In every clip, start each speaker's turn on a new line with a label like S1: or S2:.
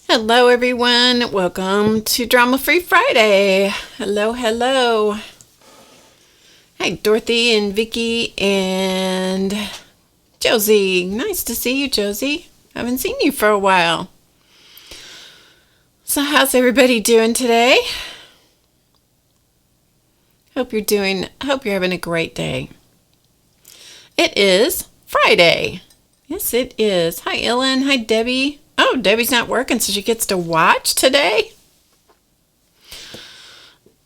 S1: Hello, everyone. Welcome to Drama Free Friday. Hello, hello. Hi, Dorothy and Vicky and Josie. Nice to see you, Josie. Haven't seen you for a while. So how's everybody doing today? Hope you're having a great day. It is Friday. Yes, it is. Hi, Ellen. Hi, Debbie. Oh, Debbie's not working, so she gets to watch today?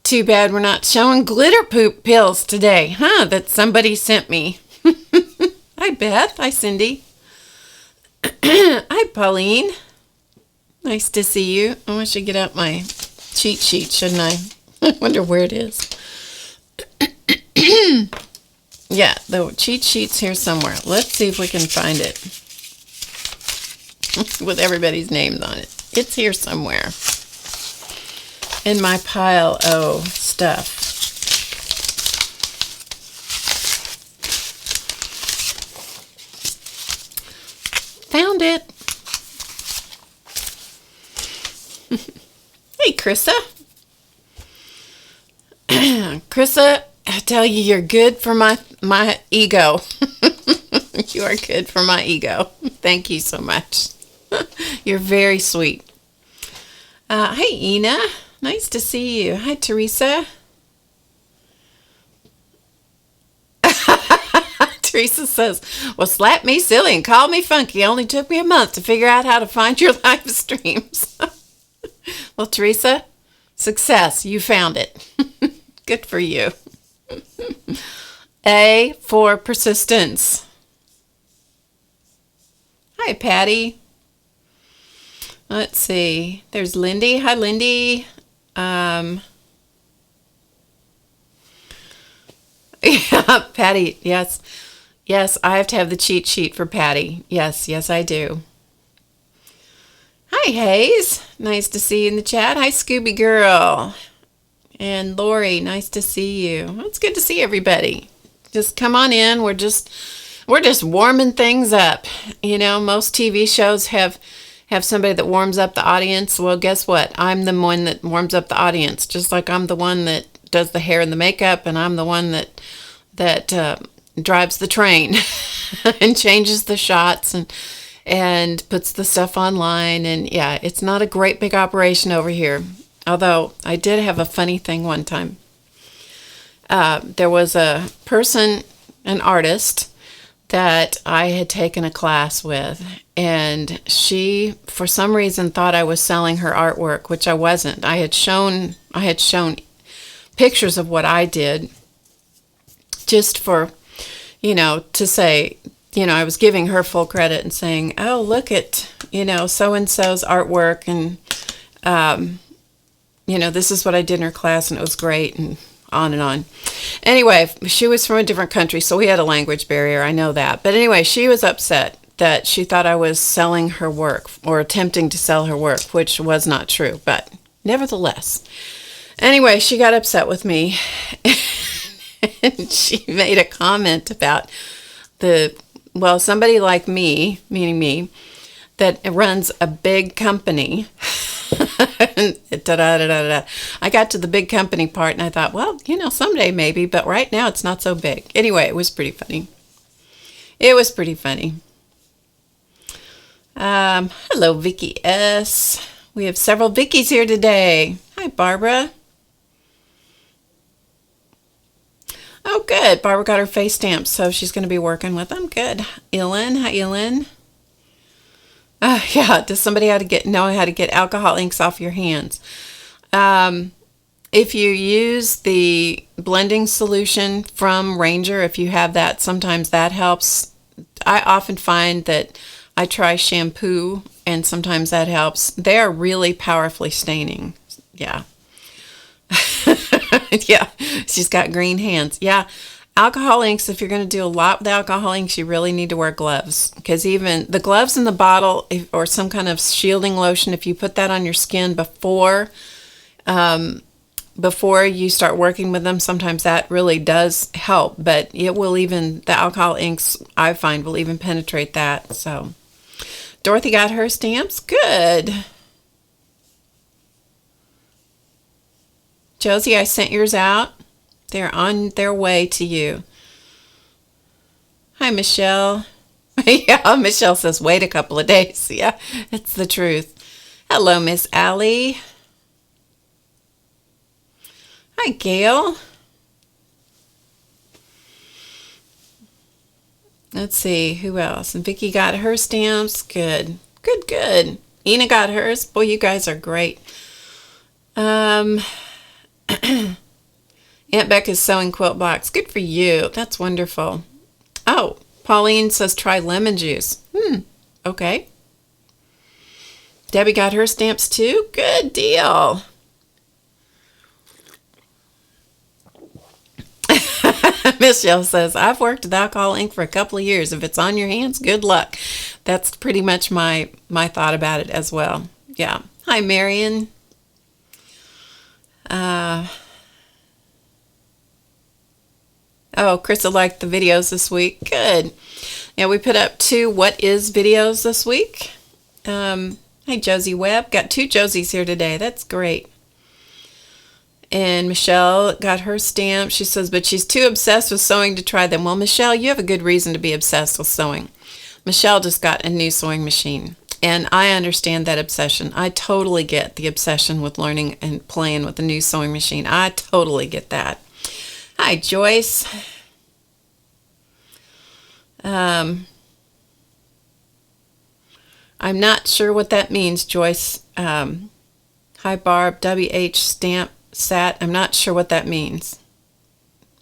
S1: Too bad we're not showing glitter poop pills today, huh? That somebody sent me. Hi, Beth. Hi, Cindy. Hi, Pauline. Nice to see you. Oh, I should get out my cheat sheet, shouldn't I? I wonder where it is. Yeah, the cheat sheet's here somewhere. Let's see if we can find it. With everybody's names on it. It's here somewhere. In my pile of stuff. Found it. Hey, Krissa. Krissa, I tell you, you're good for my ego. You are good for my ego. Thank you so much. You're very sweet. Hi, Ina. Nice to see you. Hi, Teresa. Teresa says, well, slap me silly and call me funky. It only took me a month to figure out how to find your live streams. Well, Teresa, success. You found it. Good for you. A for persistence. Hi, Patty. Let's see. There's Lindy. Hi, Lindy. Yeah, Patty. Yes. Yes, I have to have the cheat sheet for Patty. Yes, I do. Hi, Hayes. Nice to see you in the chat. Hi, Scooby Girl. And Lori, nice to see you. Well, it's good to see everybody. Just come on in. We're just warming things up. You know, most TV shows have somebody that warms up the audience. Well, guess what? I'm the one that warms up the audience, just like I'm the one that does the hair and the makeup, and I'm the one that drives the train and changes the shots and puts the stuff online. And yeah, it's not a great big operation over here. Although I did have a funny thing one time. There was a person, an artist, that I had taken a class with, and she, for some reason, thought I was selling her artwork, which I wasn't. I had shown pictures of what I did, just for, to say, I was giving her full credit and saying, oh, look at, so-and-so's artwork, and, this is what I did in her class, and it was great, and on and on. Anyway, she was from a different country, so we had a language barrier. I know that. But anyway, she was upset that she thought I was selling her work or attempting to sell her work, which was not true. But nevertheless, anyway, she got upset with me. And she made a comment about somebody like me, meaning me, that runs a big company. I got to the big company part and I thought, well, someday maybe, but right now it's not so big. Anyway, it was pretty funny. Hello, Vicky S. We have several Vickies here today. Hi, Barbara. Oh, good. Barbara got her face stamps, so she's going to be working with them. Good. Ellen. Hi, Ellen. Yeah, does somebody know how to get alcohol inks off your hands? If you use the blending solution from Ranger, if you have that, sometimes that helps. I often find that I try shampoo, and sometimes that helps. They are really powerfully staining. Yeah. Yeah, she's got green hands. Yeah. Alcohol inks, if you're going to do a lot with alcohol inks, you really need to wear gloves, because even the gloves in the bottle or some kind of shielding lotion, if you put that on your skin before you start working with them, sometimes that really does help, but the alcohol inks, I find, will even penetrate that. So Dorothy got her stamps. Good. Josie, I sent yours out. They're on their way to you. Hi, Michelle. Yeah, Michelle says, wait a couple of days. Yeah, it's the truth. Hello, Miss Allie. Hi, Gail. Let's see, who else? And Vicki got her stamps. Good. Good, good. Ina got hers. Boy, you guys are great. Aunt Becca's sewing quilt blocks. Good for you. That's wonderful. Oh, Pauline says try lemon juice. Okay. Debbie got her stamps too. Good deal. Michelle says, I've worked with alcohol ink for a couple of years. If it's on your hands, good luck. That's pretty much my thought about it as well. Yeah. Hi, Marion. Oh, Krista liked the videos this week. Good. Yeah, we put up 2 What Is videos this week. Hey, Josie Webb. Got 2 Josies here today. That's great. And Michelle got her stamp. She says, but she's too obsessed with sewing to try them. Well, Michelle, you have a good reason to be obsessed with sewing. Michelle just got a new sewing machine. And I understand that obsession. I totally get the obsession with learning and playing with a new sewing machine. I totally get that. Hi, Joyce. I'm not sure what that means, Joyce. Hi, Barb. WH stamp sat. I'm not sure what that means.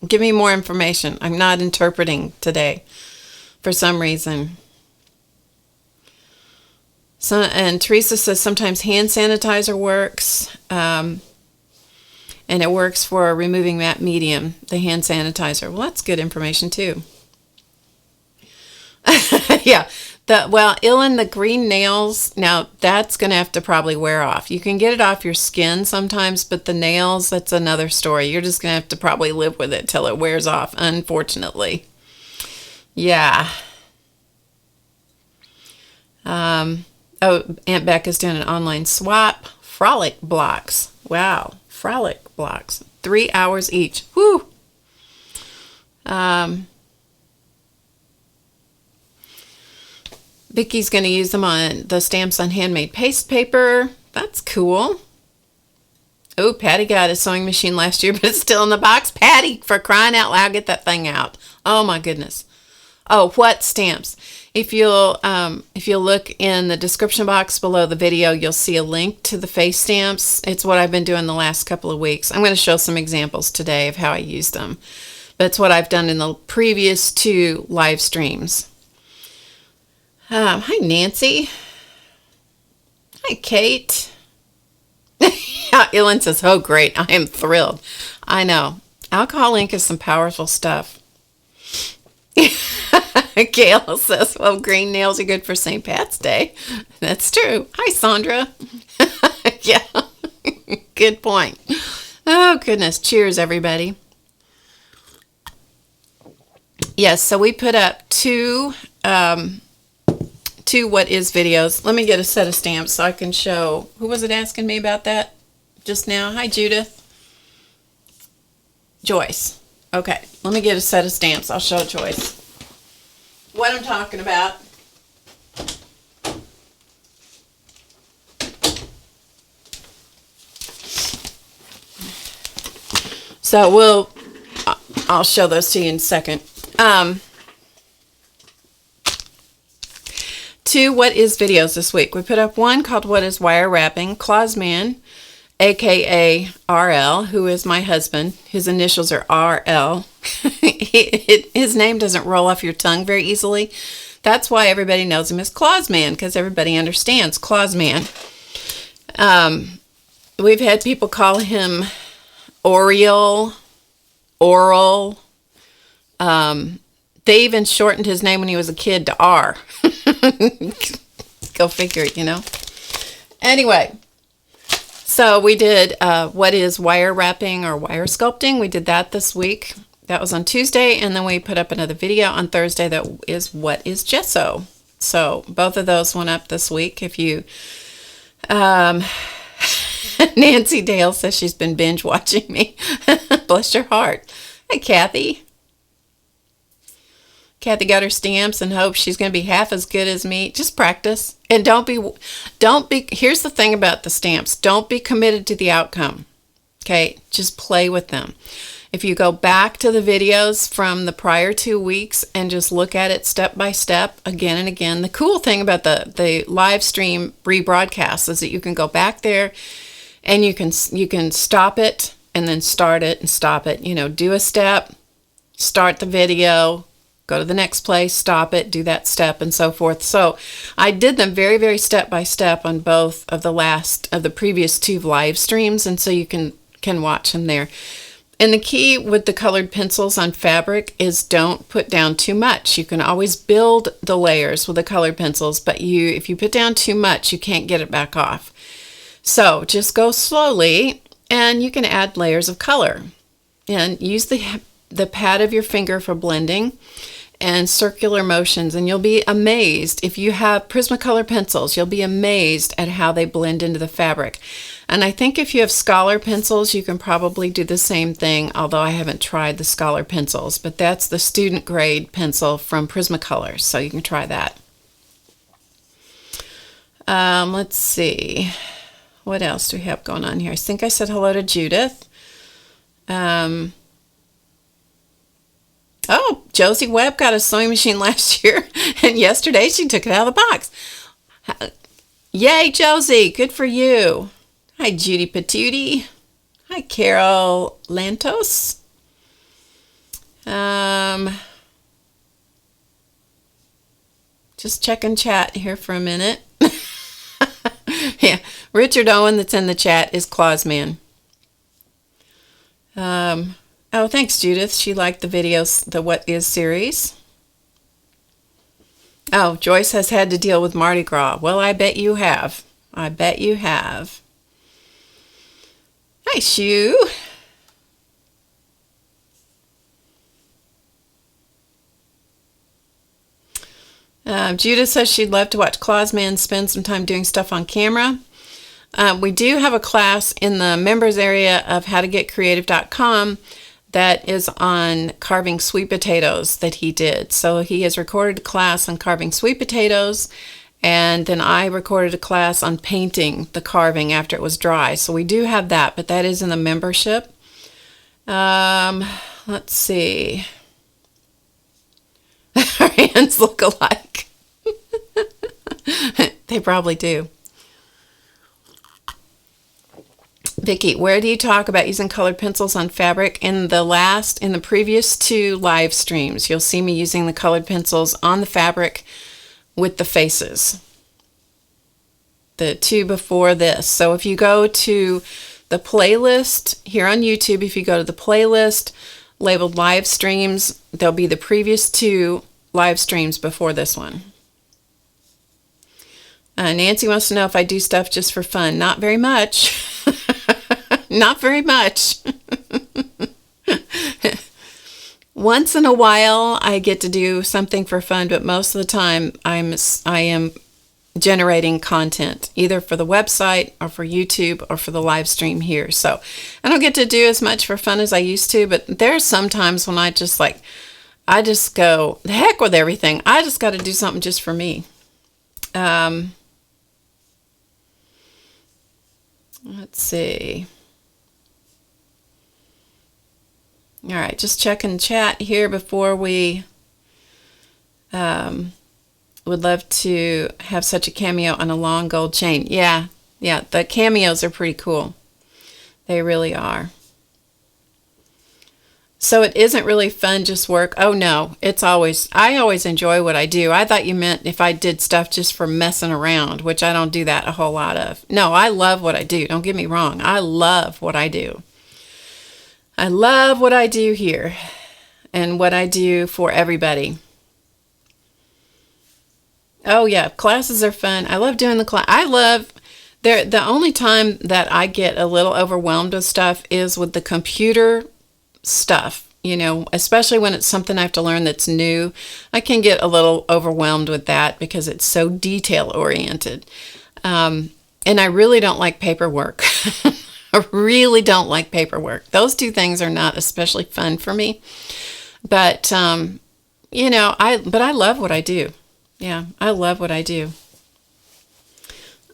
S1: Give me more information. I'm not interpreting today for some reason. And Teresa says sometimes hand sanitizer works. And it works for removing that medium, the hand sanitizer. Well, that's good information too. Yeah. Ilan, the green nails, now that's going to have to probably wear off. You can get it off your skin sometimes, but the nails, that's another story. You're just going to have to probably live with it till it wears off, unfortunately. Yeah. Oh, Aunt Becca's doing an online swap. Frolic blocks. Wow. Frolic blocks. 3 hours each. Whew. Vicky's going to use them on the stamps on handmade paste paper. That's cool. Oh, Patty got a sewing machine last year, but it's still in the box. Patty, for crying out loud, get that thing out. Oh my goodness. Oh, what stamps? If you'll look in the description box below the video, you'll see a link to the face stamps. It's what I've been doing the last couple of weeks. I'm going to show some examples today of how I use them. But it's what I've done in the previous 2 live streams. Hi, Nancy. Hi, Kate. Ilan says, oh, great. I am thrilled. I know. Alcohol ink is some powerful stuff. Gail says, well, green nails are good for St. Pat's Day. That's true. Hi, Sandra. Yeah. Good point. Oh, goodness. Cheers, everybody. Yes, so we put up 2 What Is videos. Let me get a set of stamps so I can show. Who was it asking me about that just now? Hi, Judith. Joyce. Okay, let me get a set of stamps. I'll show Joyce what I'm talking about. So I'll show those to you in a second. 2 What Is videos this week. We put up one called What Is Wire Wrapping. Clausman, aka RL, who is my husband. His initials are RL. His name doesn't roll off your tongue very easily. That's why everybody knows him as Clausman, because everybody understands Clausman. We've had people call him Oriole, Oral. They even shortened his name when he was a kid to R. Go figure it, you know. Anyway, so we did What Is Wire Wrapping or Wire Sculpting. We did that this week. That was on Tuesday, and then we put up another video on Thursday that is What Is Gesso. So both of those went up this week. If you Nancy Dale says she's been binge watching me. Bless your heart. Hey, Kathy. Kathy got her stamps and hopes she's going to be half as good as me. Just practice. And don't be, here's the thing about the stamps. Don't be committed to the outcome. Okay? Just play with them. If you go back to the videos from the prior 2 weeks and just look at it step by step again and again, the cool thing about the live stream rebroadcast is that you can go back there and you can stop it and then start it and stop it. You know, do a step, start the video, go to the next place, stop it, do that step, and so forth. So I did them very, very step by step on both of the previous 2 live streams, and so you can watch them there. And the key with the colored pencils on fabric is don't put down too much. You can always build the layers with the colored pencils, but if you put down too much, you can't get it back off. So just go slowly, and you can add layers of color. And use the pad of your finger for blending and circular motions, and you'll be amazed. If you have Prismacolor pencils, you'll be amazed at how they blend into the fabric. And I think if you have Scholar pencils, you can probably do the same thing, although I haven't tried the Scholar pencils, but that's the student grade pencil from Prismacolor, so you can try that. Let's see. What else do we have going on here? I think I said hello to Judith. Oh, Josie Webb got a sewing machine last year, and yesterday she took it out of the box. Yay, Josie. Good for you. Hi, Judy Patootie. Hi, Carol Lantos. Just checking chat here for a minute. Yeah, Richard Owen that's in the chat is Clausman. Oh, thanks, Judith. She liked the videos, the What Is series. Oh, Joyce has had to deal with Mardi Gras. Well, I bet you have. I bet you have. Hi, Sue. Judith says she'd love to watch Clausman spend some time doing stuff on camera. We do have a class in the members area of HowToGetCreative.com that is on carving sweet potatoes that he did. So he has recorded a class on carving sweet potatoes, and then I recorded a class on painting the carving after it was dry. So we do have that, but that is in the membership. Let's see. Our hands look alike. They probably do. Vicki, where do you talk about using colored pencils on fabric? In the previous 2 live streams, you'll see me using the colored pencils on the fabric with the faces. The 2 before this. So if you go to the playlist here on YouTube, if you go to the playlist labeled live streams, there'll be the previous 2 live streams before this one. Nancy wants to know if I do stuff just for fun. Not very much. Not very much. Once in a while, I get to do something for fun, but most of the time, I am generating content, either for the website or for YouTube or for the live stream here. So I don't get to do as much for fun as I used to, but there's some times when I just go, the heck with everything. I just got to do something just for me. Let's see. All right, just checking chat here before we would love to have such a cameo on a long gold chain. Yeah, the cameos are pretty cool. They really are. So it isn't really fun, just work. Oh no, I always enjoy what I do. I thought you meant if I did stuff just for messing around, which I don't do that a whole lot of. No, I love what I do. Don't get me wrong. I love what I do. I love what I do here and what I do for everybody. Oh yeah, classes are fun. I love doing the class. The only time that I get a little overwhelmed with stuff is with the computer stuff, especially when it's something I have to learn that's new. I can get a little overwhelmed with that because it's so detail oriented. And I really don't like paperwork. I really don't like paperwork. Those two things are not especially fun for me. But, you know, I love what I do. Yeah, I love what I do.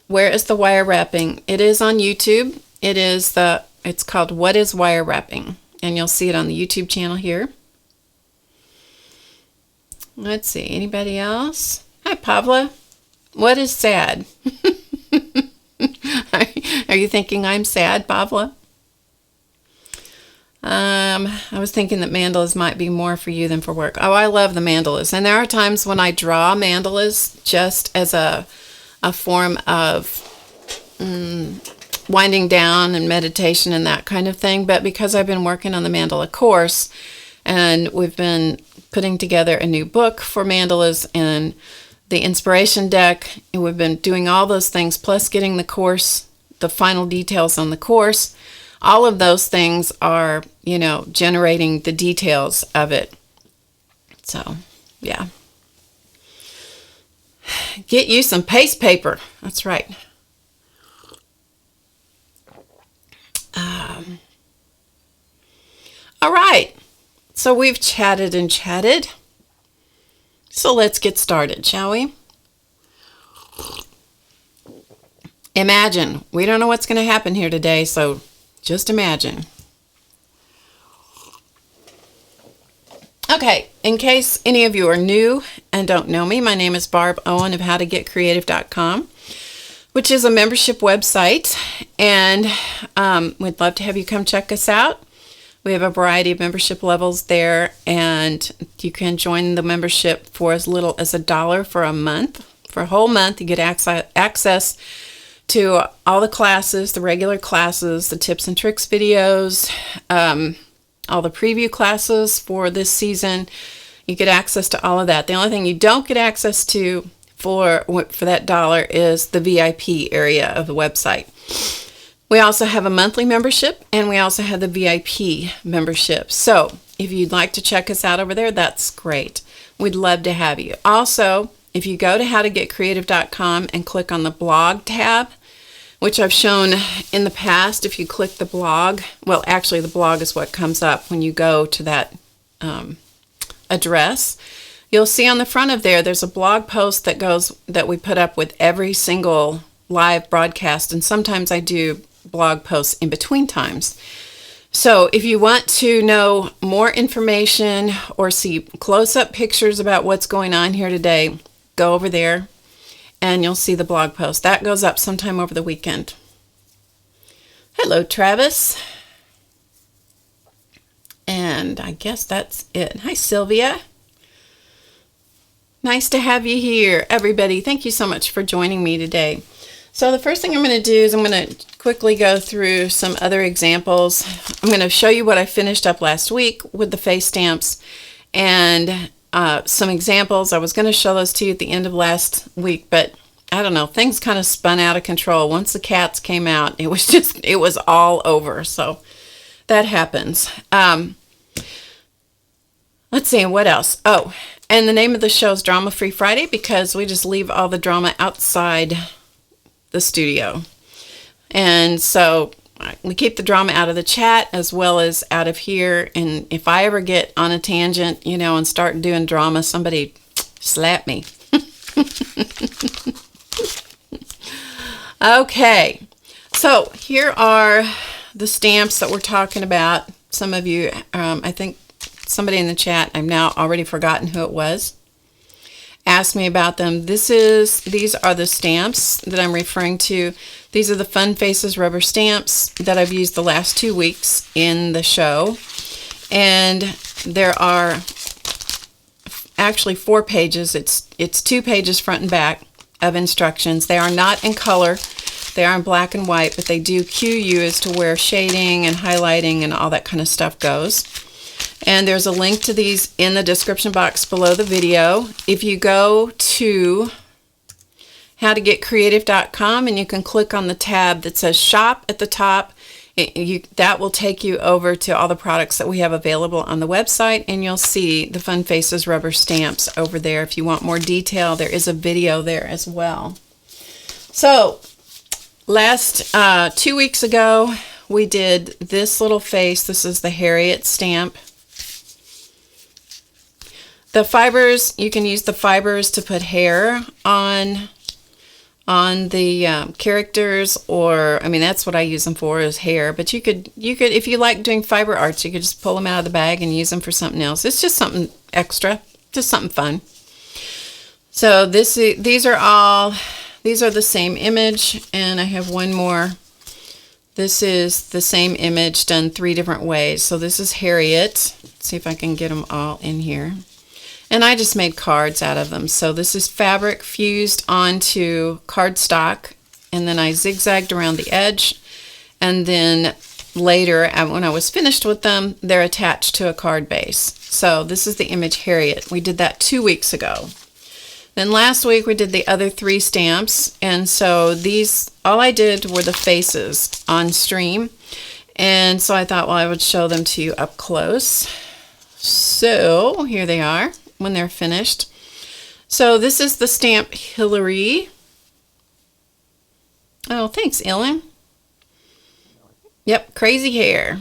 S1: Where is the wire wrapping? It is on YouTube. It's called What is Wire Wrapping? And you'll see it on the YouTube channel here. Let's see, anybody else? Hi, Pavla. What is sad? Are you thinking I'm sad, Pavla? I was thinking that mandalas might be more for you than for work. Oh, I love the mandalas. And there are times when I draw mandalas just as a form of winding down and meditation and that kind of thing. But because I've been working on the mandala course, and we've been putting together a new book for mandalas and the inspiration deck, and we've been doing all those things, plus getting the course, the final details on the course. All of those things are, you know, generating the details of it. So, yeah. Get you some paste paper. That's right. All right. So we've chatted and chatted. So let's get started, shall we? Imagine. We don't know what's going to happen here today, so just imagine. Okay, in case any of you are new and don't know me, my name is Barb Owen of HowToGetCreative.com, which is a membership website, and we'd love to have you come check us out. We have a variety of membership levels there, and you can join the membership for as little as $1 for a month. For a whole month, you get access to all the classes, the regular classes, the tips and tricks videos, all the preview classes for this season. You get access to all of that. The only thing you don't get access to for that $1 is the VIP area of the website. We also have a monthly membership, and we also have the VIP membership. So if you'd like to check us out over there, that's great. We'd love to have you. Also, if you go to HowToGetCreative.com and click on the blog tab, which I've shown in the past, if you click the blog, well, actually the blog is what comes up when you go to that address. You'll see on the front of there's a blog post that we put up with every single live broadcast, and sometimes I do blog posts in between times. So if you want to know more information or see close-up pictures about what's going on here today, go over there and you'll see the blog post. That goes up sometime over the weekend. Hello, Travis. And I guess that's it. Hi, Sylvia. Nice to have you here, everybody. Thank you so much for joining me today. So the first thing I'm going to do is I'm going to quickly go through some other examples. I'm going to show you what I finished up last week with the face stamps and some examples. I was going to show those to you at the end of last week, but I don't know, things kind of spun out of control. Once the cats came out, it was all over. So that happens. Let's see, what else? Oh, and the name of the show is Drama Free Friday because we just leave all the drama outside the studio. And so we keep the drama out of the chat as well as out of here. And if I ever get on a tangent, you know, and start doing drama, somebody slap me. Okay, so here are the stamps that we're talking about. Some of you, I think somebody in the chat, I've now already forgotten who it was, asked me about them. These are the stamps that I'm referring to. These are the Fun Faces rubber stamps that I've used the last 2 weeks in the show. And there are actually 4 pages. It's 2 pages front and back of instructions. They are not in color. They are in black and white, but they do cue you as to where shading and highlighting and all that kind of stuff goes. And there's a link to these in the description box below the video. If you go to HowToGetCreative.com and you can click on the tab that says Shop at the top, that will take you over to all the products that we have available on the website, and you'll see the Fun Faces rubber stamps over there. If you want more detail, there is a video there as well. So Last 2 weeks ago, we did this little face. This is the Harriet stamp. The fibers, you can use the fibers to put hair on the characters, or I mean that's what I use them for, is hair. But you could if you like doing fiber arts, you could just pull them out of the bag and use them for something else. It's just something extra, just something fun. So these are the same image, and I have one more. This is the same image done 3 different ways. So this is Harriet. Let's see if I can get them all in here. And I just made cards out of them. So this is fabric fused onto cardstock, and then I zigzagged around the edge, and then later, when I was finished with them, they're attached to a card base. So this is the image Harriet. We did that 2 weeks ago. Then last week we did the other 3 stamps, and so these, all I did were the faces on stream, and so I thought, well, I would show them to you up close. So here they are when they're finished. So this is the stamp Hillary. Oh, thanks, Ellen. Yep, crazy hair.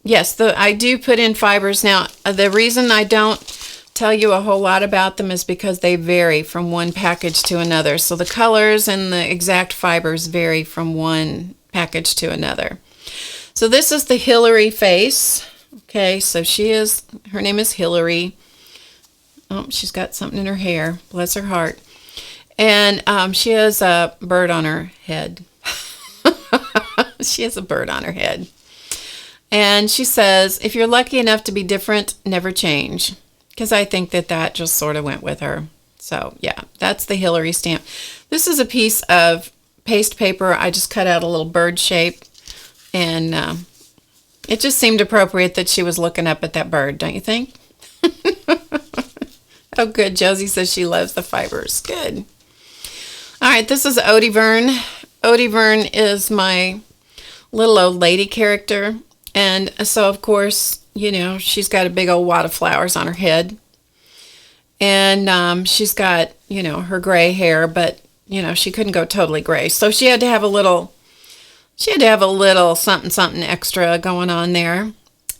S1: Yes, I do put in fibers. Now, the reason I don't tell you a whole lot about them is because they vary from one package to another. So the colors and the exact fibers vary from one package to another. So this is the Hillary face. Okay, so her name is Hillary. Oh, she's got something in her hair. Bless her heart. And she has a bird on her head. She has a bird on her head. And she says, if you're lucky enough to be different, never change. Because I think that just sort of went with her. So, yeah, that's the Hillary stamp. This is a piece of paste paper. I just cut out a little bird shape. And it just seemed appropriate that she was looking up at that bird, don't you think? Oh, good. Josie says she loves the fibers. Good. All right, this is Odie Vern. Odie Vern is my little old lady character. And so, of course, you know, she's got a big old wad of flowers on her head. And she's got, you know, her gray hair, but, you know, she couldn't go totally gray. So she had to have a little something extra going on there.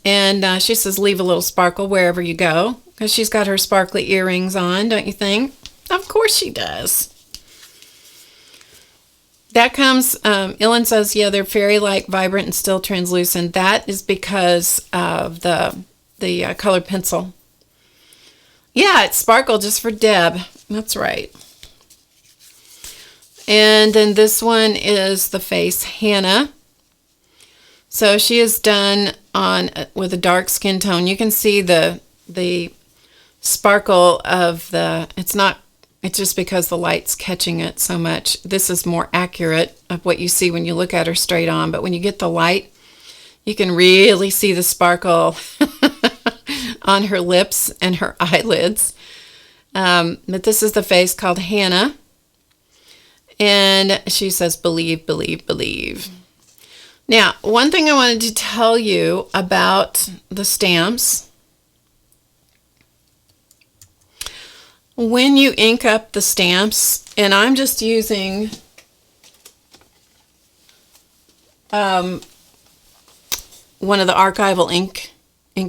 S1: And she says, leave a little sparkle wherever you go. Because she's got her sparkly earrings on, don't you think? Of course she does. That comes, Ellen says, yeah, they're fairy-like, vibrant, and still translucent. That is because of the colored pencil. Yeah, it's sparkle just for Deb. That's right. And then this one is the face Hannah. So she is done with a dark skin tone. You can see the sparkle of it's just because the light's catching it so much. This is more accurate of what you see when you look at her straight on. But when you get the light, you can really see the sparkle on her lips and her eyelids. But this is the face called Hannah. And she says, believe, believe, believe. Now, one thing I wanted to tell you about the stamps. When you ink up the stamps, and I'm just using one of the archival ink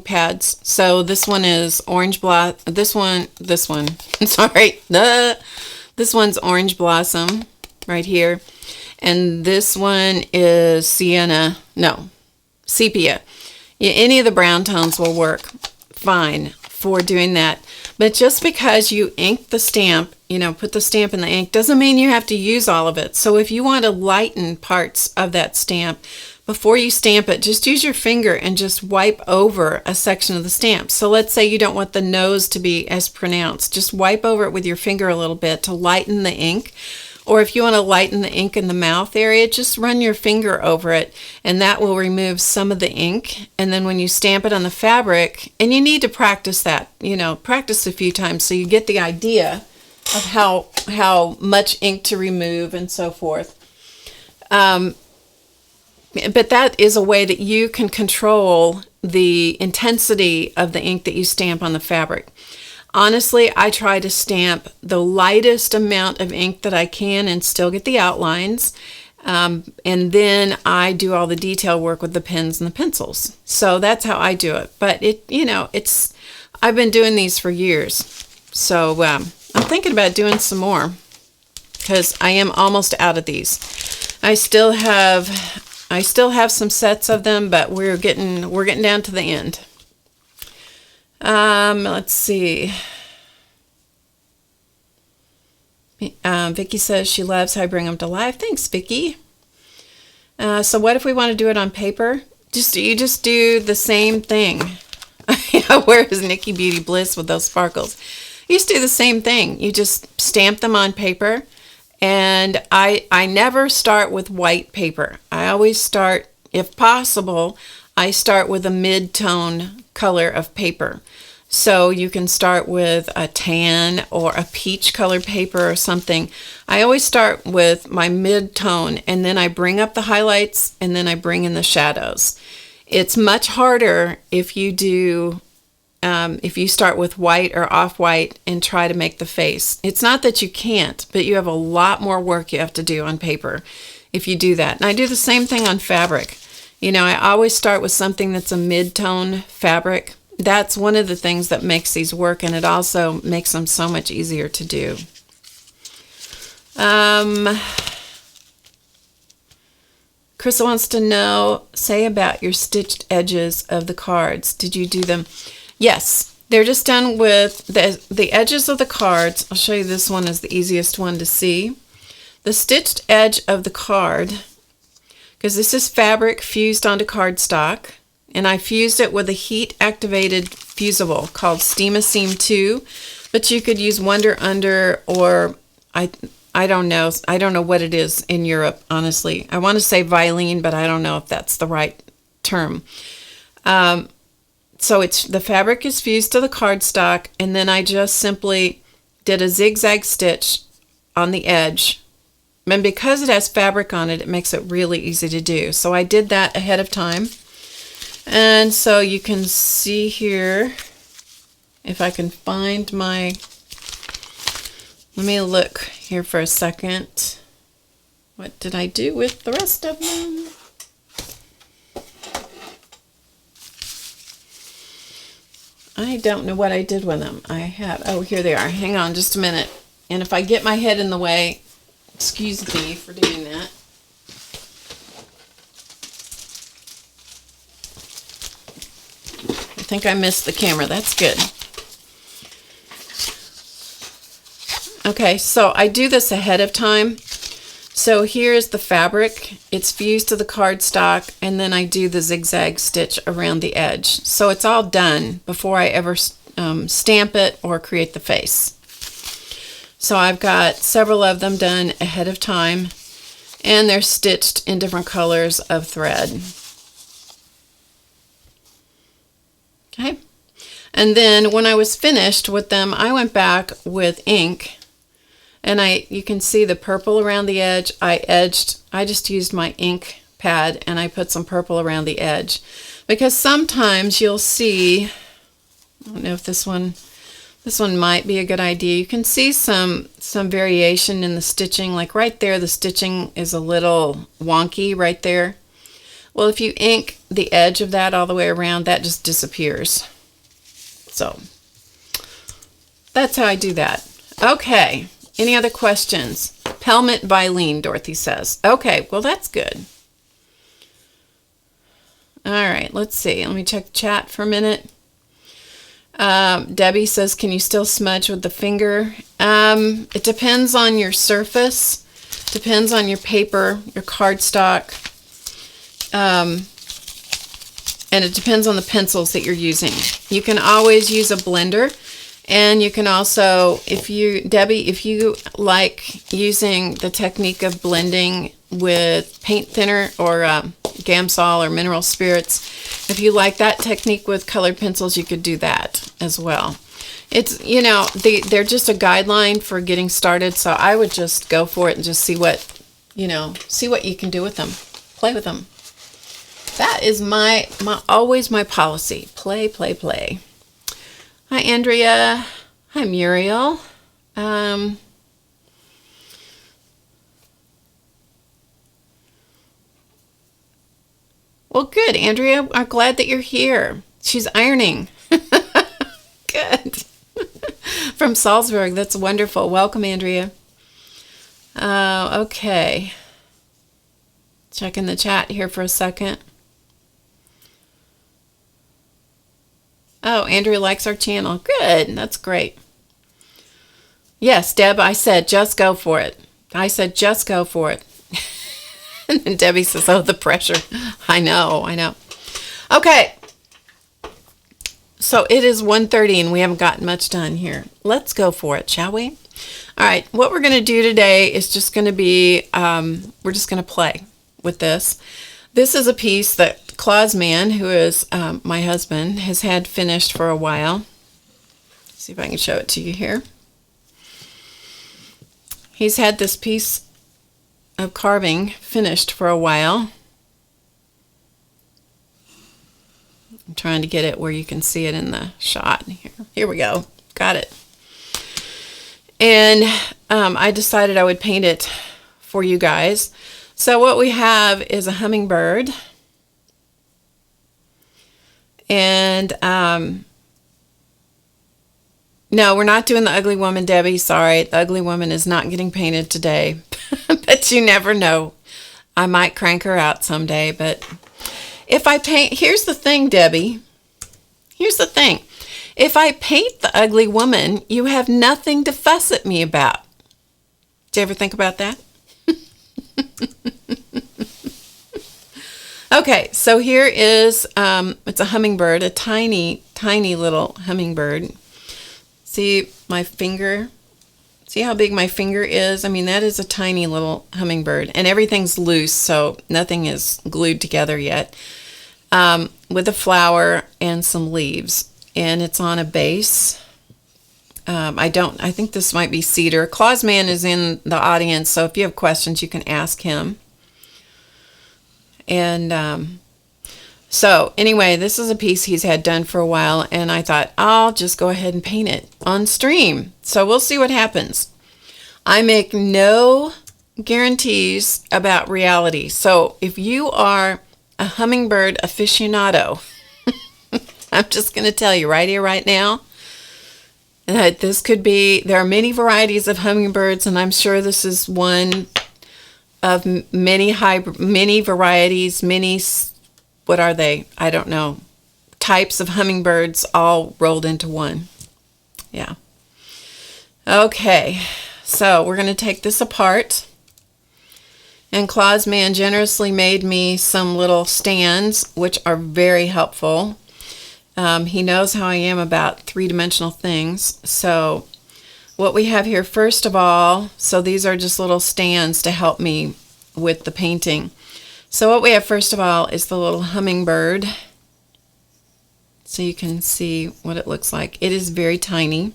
S1: pads. So this one is Orange Blossom. This one. Sorry. This one's Orange Blossom right here. And this one is Sepia. Yeah, any of the brown tones will work fine for doing that. But just because you ink the stamp, put the stamp in the ink, doesn't mean you have to use all of it. So if you want to lighten parts of that stamp, before you stamp it, just use your finger and just wipe over a section of the stamp. So let's say you don't want the nose to be as pronounced. Just wipe over it with your finger a little bit to lighten the ink. Or if you want to lighten the ink in the mouth area, just run your finger over it, and that will remove some of the ink. And then when you stamp it on the fabric, and you need to practice that, practice a few times so you get the idea of how much ink to remove and so forth. But that is a way that you can control the intensity of the ink that you stamp on the fabric. Honestly, I try to stamp the lightest amount of ink that I can and still get the outlines. And then I do all the detail work with the pens and the pencils. So that's how I do it. But I've been doing these for years. So I'm thinking about doing some more because I am almost out of these. I still have some sets of them, but we're getting down to the end. Let's see. Vicky says she loves how I bring them to life. Thanks, Vicky. So what if we want to do it on paper? You just do the same thing. Where is Nikki Beauty Bliss with those sparkles? You just do the same thing. You just stamp them on paper. And I never start with white paper. I always start, if possible, I start with a mid-tone color of paper. So you can start with a tan or a peach colored paper or something. I always start with my mid-tone, and then I bring up the highlights, and then I bring in the shadows. It's much harder if you start with white or off-white and try to make the face. It's not that you can't, but you have a lot more work you have to do on paper if you do that. And I do the same thing on fabric. I always start with something that's a mid-tone fabric. That's one of the things that makes these work, and it also makes them so much easier to do. Chris wants to know, say about your stitched edges of the cards. Did you do them? Yes, they're just done with the edges of the cards. I'll show you this one is the easiest one to see. The stitched edge of the card, because this is fabric fused onto cardstock. And I fused it with a heat-activated fusible called Steam-A-Seam 2, but you could use Wonder Under, or I don't know. I don't know what it is in Europe, honestly. I want to say Vilene, but I don't know if that's the right term. So the fabric is fused to the cardstock, and then I just simply did a zigzag stitch on the edge. And because it has fabric on it, it makes it really easy to do. So I did that ahead of time. And so you can see here, if I can find let me look here for a second. What did I do with the rest of them? I don't know what I did with them. Here they are. Hang on just a minute. And if I get my head in the way, excuse me for doing that. I think I missed the camera. That's good. Okay, so I do this ahead of time. So here's the fabric. It's fused to the cardstock, and then I do the zigzag stitch around the edge. So it's all done before I ever stamp it or create the face. So I've got several of them done ahead of time, and they're stitched in different colors of thread. Okay, and then when I was finished with them, I went back with ink, and you can see the purple around the edge. I just used my ink pad, and I put some purple around the edge, because sometimes you'll see, I don't know if this one might be a good idea. You can see some variation in the stitching, like right there, the stitching is a little wonky right there. Well, if you ink the edge of that all the way around, that just disappears. So that's how I do that. Okay, any other questions? Pelmet Vilene, Dorothy says. Okay, well that's good. All right, let's see. Let me check the chat for a minute. Debbie says, can you still smudge with the finger? It depends on your surface, depends on your paper, your cardstock. And it depends on the pencils that you're using. You can always use a blender, and you can also, Debbie, if you like using the technique of blending with paint thinner or Gamsol or mineral spirits, if you like that technique with colored pencils, you could do that as well. It's, they're just a guideline for getting started, so I would just go for it and just see what you can do with them. Play with them. That is always my policy. Play, play, play. Hi, Andrea. Hi, Muriel. Well, good, Andrea. I'm glad that you're here. She's ironing. Good. From Salzburg. That's wonderful. Welcome, Andrea. Okay. Checking the chat here for a second. Oh, Andrea likes our channel. Good. That's great. Yes, Deb, I said just go for it. I said just go for it. And then Debbie says, oh, the pressure. I know. Okay. So it is 1:30 and we haven't gotten much done here. Let's go for it, shall we? All right. What we're going to do today is just going to be, we're just going to play with this. This is a piece that Claus Man, who is my husband, has had finished for a while. Let's see if I can show it to you here. He's had this piece of carving finished for a while. I'm trying to get it where you can see it in the shot. Here we go. Got it. And I decided I would paint it for you guys. So what we have is a hummingbird. And no, we're not doing the ugly woman, Debbie. Sorry, the ugly woman is not getting painted today. But you never know. I might crank her out someday. But if I paint, here's the thing, Debbie. Here's the thing. If I paint the ugly woman, you have nothing to fuss at me about. Did you ever think about that? Okay, so here is, it's a hummingbird, a tiny, tiny little hummingbird. See my finger? See how big my finger is? I mean, that is a tiny little hummingbird. And everything's loose, so nothing is glued together yet. With a flower and some leaves. And it's on a base. I think this might be cedar. Claus Man is in the audience, so if you have questions, you can ask him. And so anyway, this is a piece he's had done for a while, and I thought I'll just go ahead and paint it on stream. So we'll see what happens. I make no guarantees about reality. So if you are a hummingbird aficionado, I'm just going to tell you right here, right now, that this could be, there are many varieties of hummingbirds, and I'm sure this is one of many varieties, what are they? I don't know. Types of hummingbirds all rolled into one. Yeah. Okay, so we're going to take this apart. And Claus Man generously made me some little stands, which are very helpful. He knows how I am about three-dimensional things. So what we have here, first of all, so these are just little stands to help me with the painting. So what we have first of all is the little hummingbird. So you can see what it looks like. It is very tiny.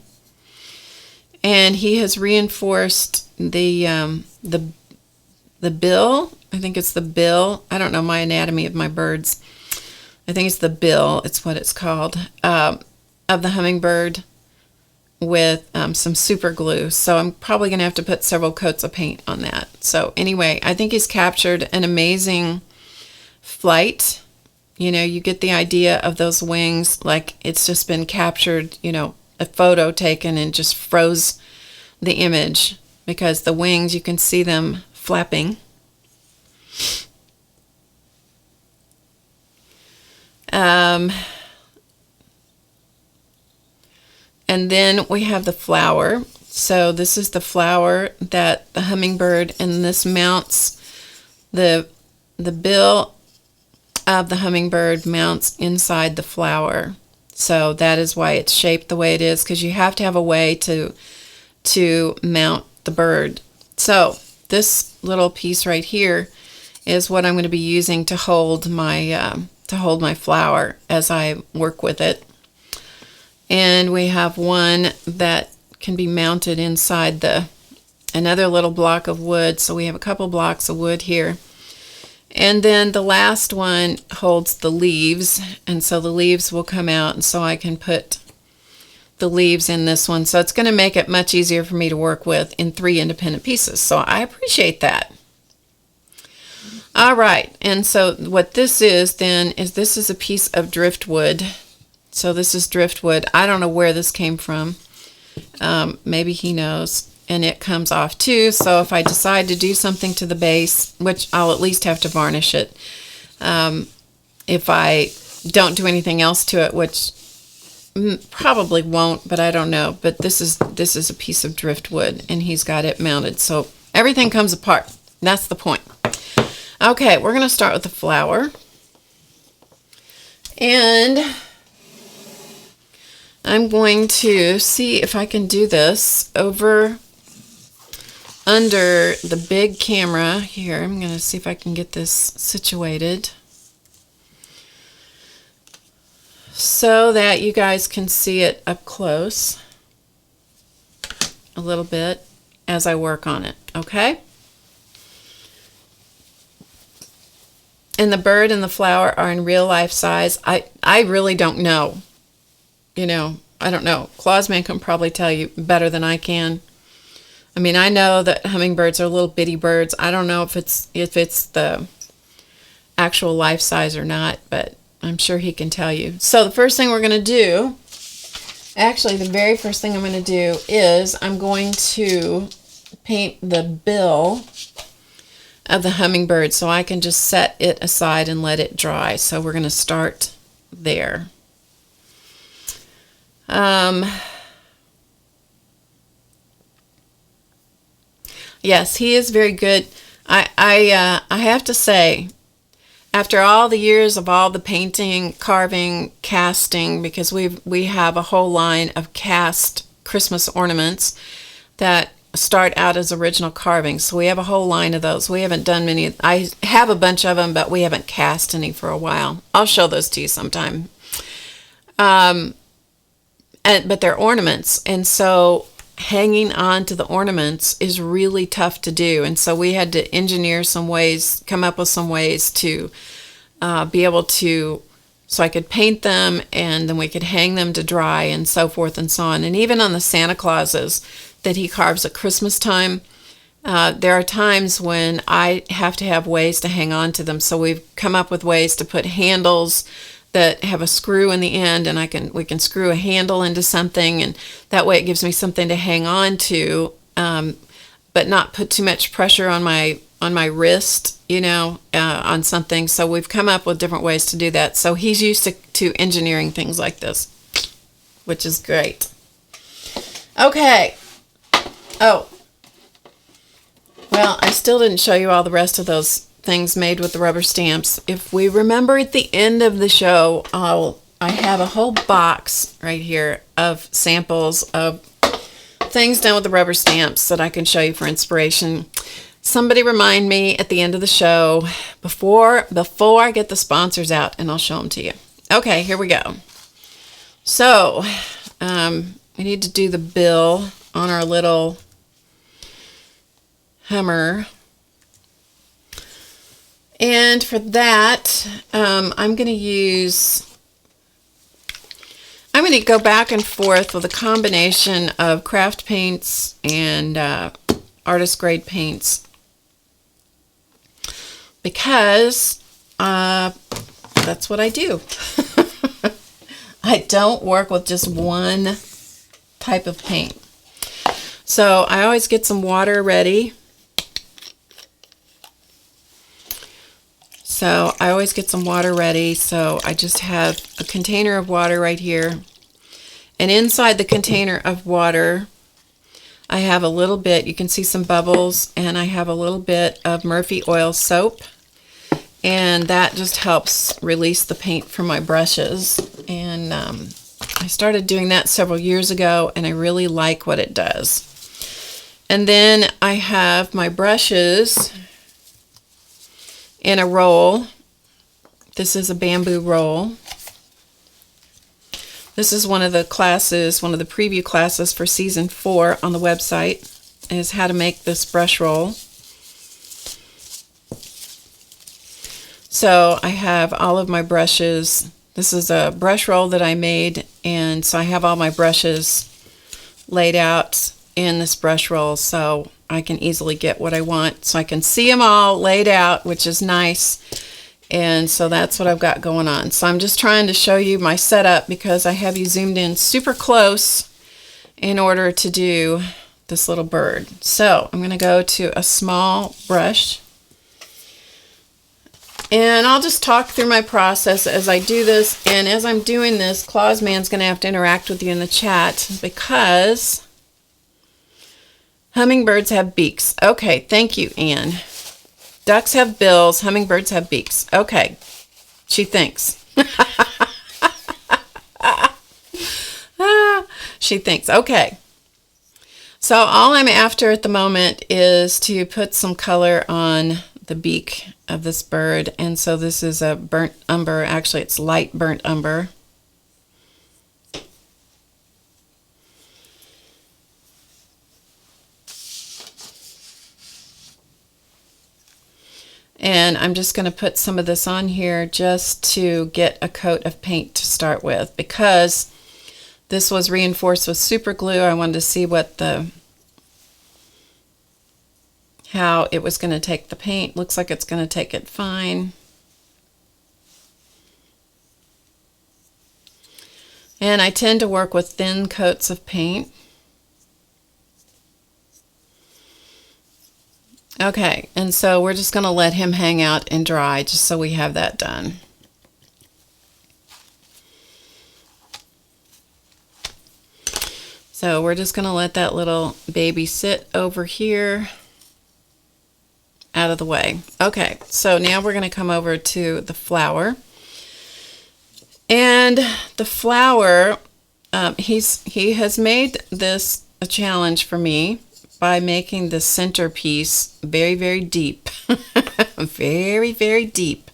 S1: And he has reinforced the bill. I think it's the bill. I don't know my anatomy of my birds. I think it's the bill, it's what it's called, of the hummingbird with some super glue. So I'm probably going to have to put several coats of paint on that. So anyway, I think he's captured an amazing flight. You know, you get the idea of those wings, like it's just been captured, you know, a photo taken and just froze the image, because the wings, you can see them flapping. And then we have the flower. So this is the flower that the hummingbird, and this mounts, the bill of the hummingbird mounts inside the flower. So that is why it's shaped the way it is, because you have to have a way to mount the bird. So this little piece right here is what I'm going to be using to hold my flower as I work with it. And we have one that can be mounted inside another little block of wood. So we have a couple blocks of wood here. And then the last one holds the leaves, and so the leaves will come out, and so I can put the leaves in this one, so it's going to make it much easier for me to work with in 3 independent pieces. So I appreciate that. All right, and so what this is then is this is a piece of driftwood. So this is driftwood. I don't know where this came from. Maybe he knows. And it comes off too. So if I decide to do something to the base, which I'll at least have to varnish it, if I don't do anything else to it, which probably won't, but I don't know. But this is a piece of driftwood, and he's got it mounted. So everything comes apart. That's the point. Okay, we're going to start with the flower. And I'm going to see if I can do this over under the big camera here. I'm going to see if I can get this situated so that you guys can see it up close a little bit as I work on it, okay? And the bird and the flower are in real life size. I really don't know. You know, I don't know. Clausman can probably tell you better than I can. I mean, I know that hummingbirds are little bitty birds. I don't know if it's the actual life size or not, but I'm sure he can tell you. So the first thing we're going to do, actually the very first thing I'm going to do is I'm going to paint the bill of the hummingbird so I can just set it aside and let it dry. So we're going to start there. Yes, he is very good. I have to say, after all the years of all the painting, carving, casting, because we have a whole line of cast Christmas ornaments that start out as original carvings. So we have a whole line of those. We haven't done many. I have a bunch of them, but we haven't cast any for a while. I'll show those to you sometime. But they're ornaments, and so hanging on to the ornaments is really tough to do. And so we had to engineer some ways, come up with some ways to be able to, so I could paint them and then we could hang them to dry and so forth and so on. And even on the Santa Clauses that he carves at Christmas time, there are times when I have to have ways to hang on to them. So we've come up with ways to put handles that have a screw in the end, and we can screw a handle into something, and that way it gives me something to hang on to, but not put too much pressure on my wrist, you know, on something. So we've come up with different ways to do that. So he's used to engineering things like this, which is great. Okay. Oh, well, I still didn't show you all the rest of those things made with the rubber stamps. If we remember at the end of the show, I have a whole box right here of samples of things done with the rubber stamps that I can show you for inspiration. Somebody remind me at the end of the show before I get the sponsors out, and I'll show them to you. Okay, here we go. So we need to do the bill on our little Hummer. And for that, I'm going to go back and forth with a combination of craft paints and artist grade paints, because that's what I do. I don't work with just one type of paint. So I always get some water ready. So I just have a container of water right here. And inside the container of water, I have a little bit, you can see some bubbles, and I have a little bit of Murphy oil soap. And that just helps release the paint from my brushes. And I started doing that several years ago, and I really like what it does. And then I have my brushes in a roll. This is a bamboo roll. This is one of the classes, one of the preview classes for season 4 on the website, is how to make this brush roll. So I have all of my brushes. This is a brush roll that I made, and so I have all my brushes laid out in this brush roll so I can easily get what I want. So I can see them all laid out, which is nice. And so that's what I've got going on. So I'm just trying to show you my setup because I have you zoomed in super close in order to do this little bird. So I'm going to go to a small brush. And I'll just talk through my process as I do this. And as I'm doing this, Clausman's going to have to interact with you in the chat because hummingbirds have beaks. Okay, thank you, Anne. Ducks have bills. Hummingbirds have beaks. Okay, she thinks. She thinks. Okay. So all I'm after at the moment is to put some color on the beak of this bird, and so this is a burnt umber. Actually, it's light burnt umber. And I'm just going to put some of this on here just to get a coat of paint to start with, because this was reinforced with super glue. I wanted to see how it was going to take the paint. Looks like it's going to take it fine. And I tend to work with thin coats of paint. Okay, and so we're just going to let him hang out and dry just so we have that done. So we're just going to let that little baby sit over here out of the way. Okay, so now we're going to come over to the flower. And the flower, he has made this a challenge for me by making the centerpiece very, very deep. Very, very deep.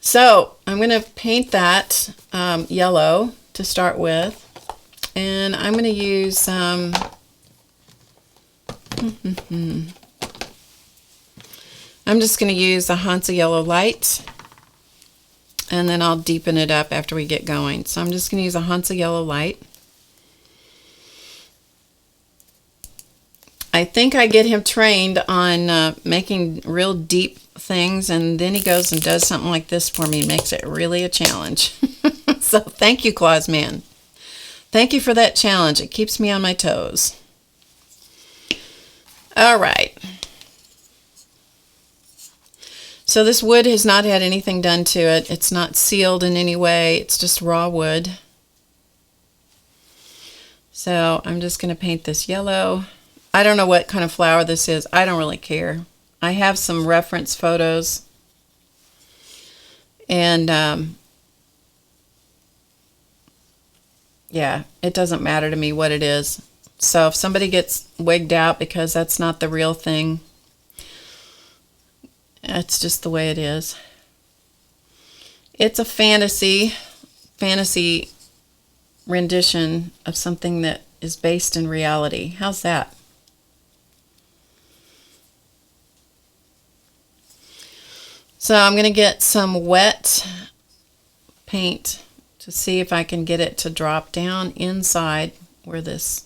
S1: So I'm going to paint that yellow to start with. And I'm going to use I'm just going to use the Hansa Yellow Light, and then I'll deepen it up after we get going. So I'm just going to use a Hansa Yellow Light. I think I get him trained on making real deep things, and then he goes and does something like this for me. Makes it really a challenge. So thank you, Clausman. Thank you for that challenge. It keeps me on my toes. All right. So this wood has not had anything done to it. It's not sealed in any way. It's just raw wood. So I'm just going to paint this yellow. I don't know what kind of flower this is. I don't really care. I have some reference photos. And yeah, it doesn't matter to me what it is. So if somebody gets wigged out because that's not the real thing, it's just the way it is. It's a fantasy rendition of something that is based in reality. How's that? So I'm going to get some wet paint to see if I can get it to drop down inside where this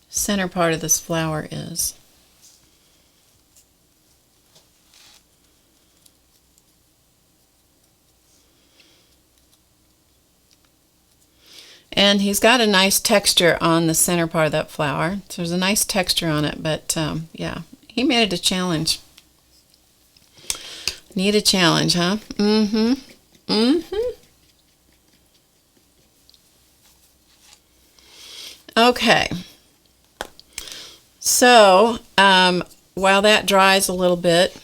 S1: center part of this flower is. And he's got a nice texture on the center part of that flower. So there's a nice texture on it, but yeah, he made it a challenge. Need a challenge, huh? Mm-hmm. Mm-hmm. Okay. So, while that dries a little bit,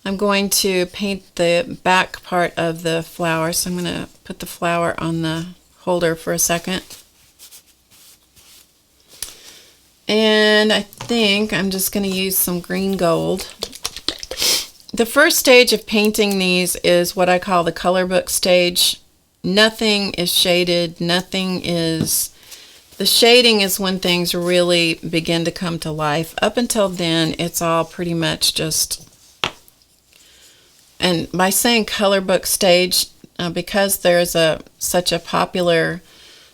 S1: I'm going to paint the back part of the flower. So I'm going to put the flower on the holder for a second. And I think I'm just going to use some green gold. The first stage of painting these is what I call the color book stage. Nothing is shaded, nothing is... The shading is when things really begin to come to life. Up until then, it's all pretty much just and by saying color book stage, because there's such a popular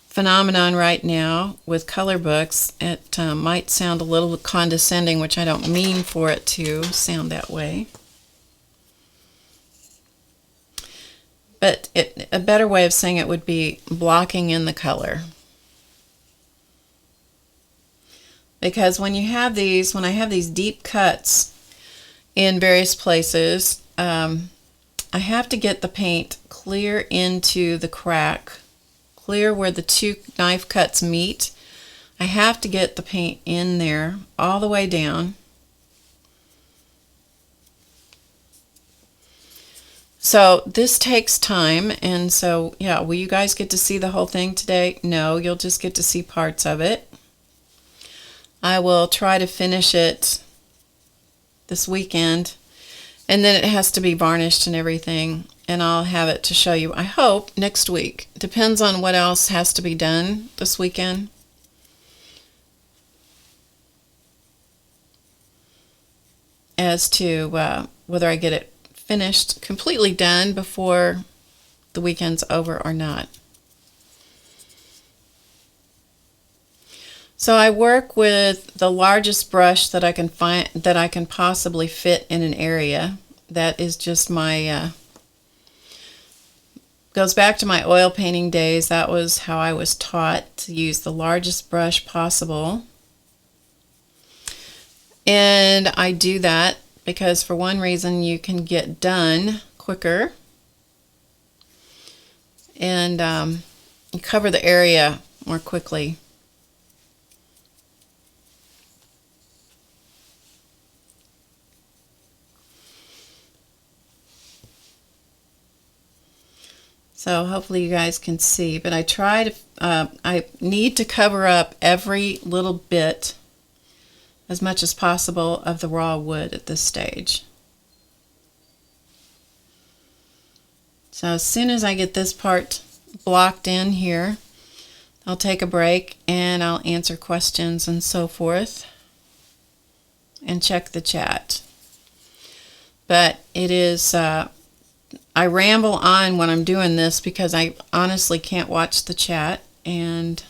S1: phenomenon right now with color books, it might sound a little condescending, which I don't mean for it to sound that way. But a better way of saying it would be blocking in the color. Because when I have these deep cuts in various places, I have to get the paint clear into the crack, clear where the two knife cuts meet. I have to get the paint in there all the way down. So this takes time, and so yeah, will you guys get to see the whole thing today? No, you'll just get to see parts of it. I will try to finish it this weekend, and then it has to be varnished and everything, and I'll have it to show you, I hope, next week. Depends on what else has to be done this weekend. As to whether I get it finished, completely done before the weekend's over or not. So I work with the largest brush that I can find, that I can possibly fit in an area. That is just my goes back to my oil painting days. That was how I was taught to use the largest brush possible. And I do that because for one reason you can get done quicker, and you cover the area more quickly. So hopefully you guys can see, but I need to cover up every little bit as much as possible of the raw wood at this stage. So as soon as I get this part blocked in here, I'll take a break and I'll answer questions and so forth and check the chat. But it is, I ramble on when I'm doing this because I honestly can't watch the chat and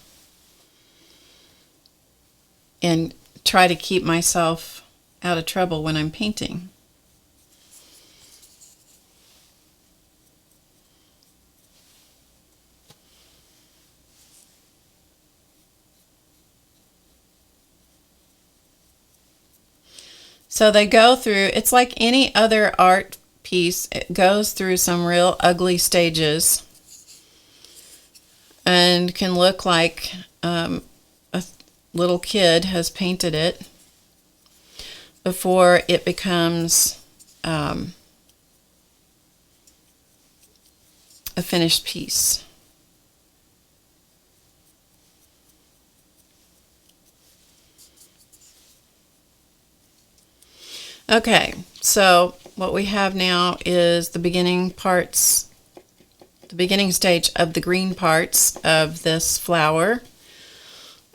S1: try to keep myself out of trouble when I'm painting. So they go through, it's like any other art piece, it goes through some real ugly stages and can look like a little kid has painted it before it becomes a finished piece. Okay, so what we have now is the beginning parts, the beginning stage of the green parts of this flower,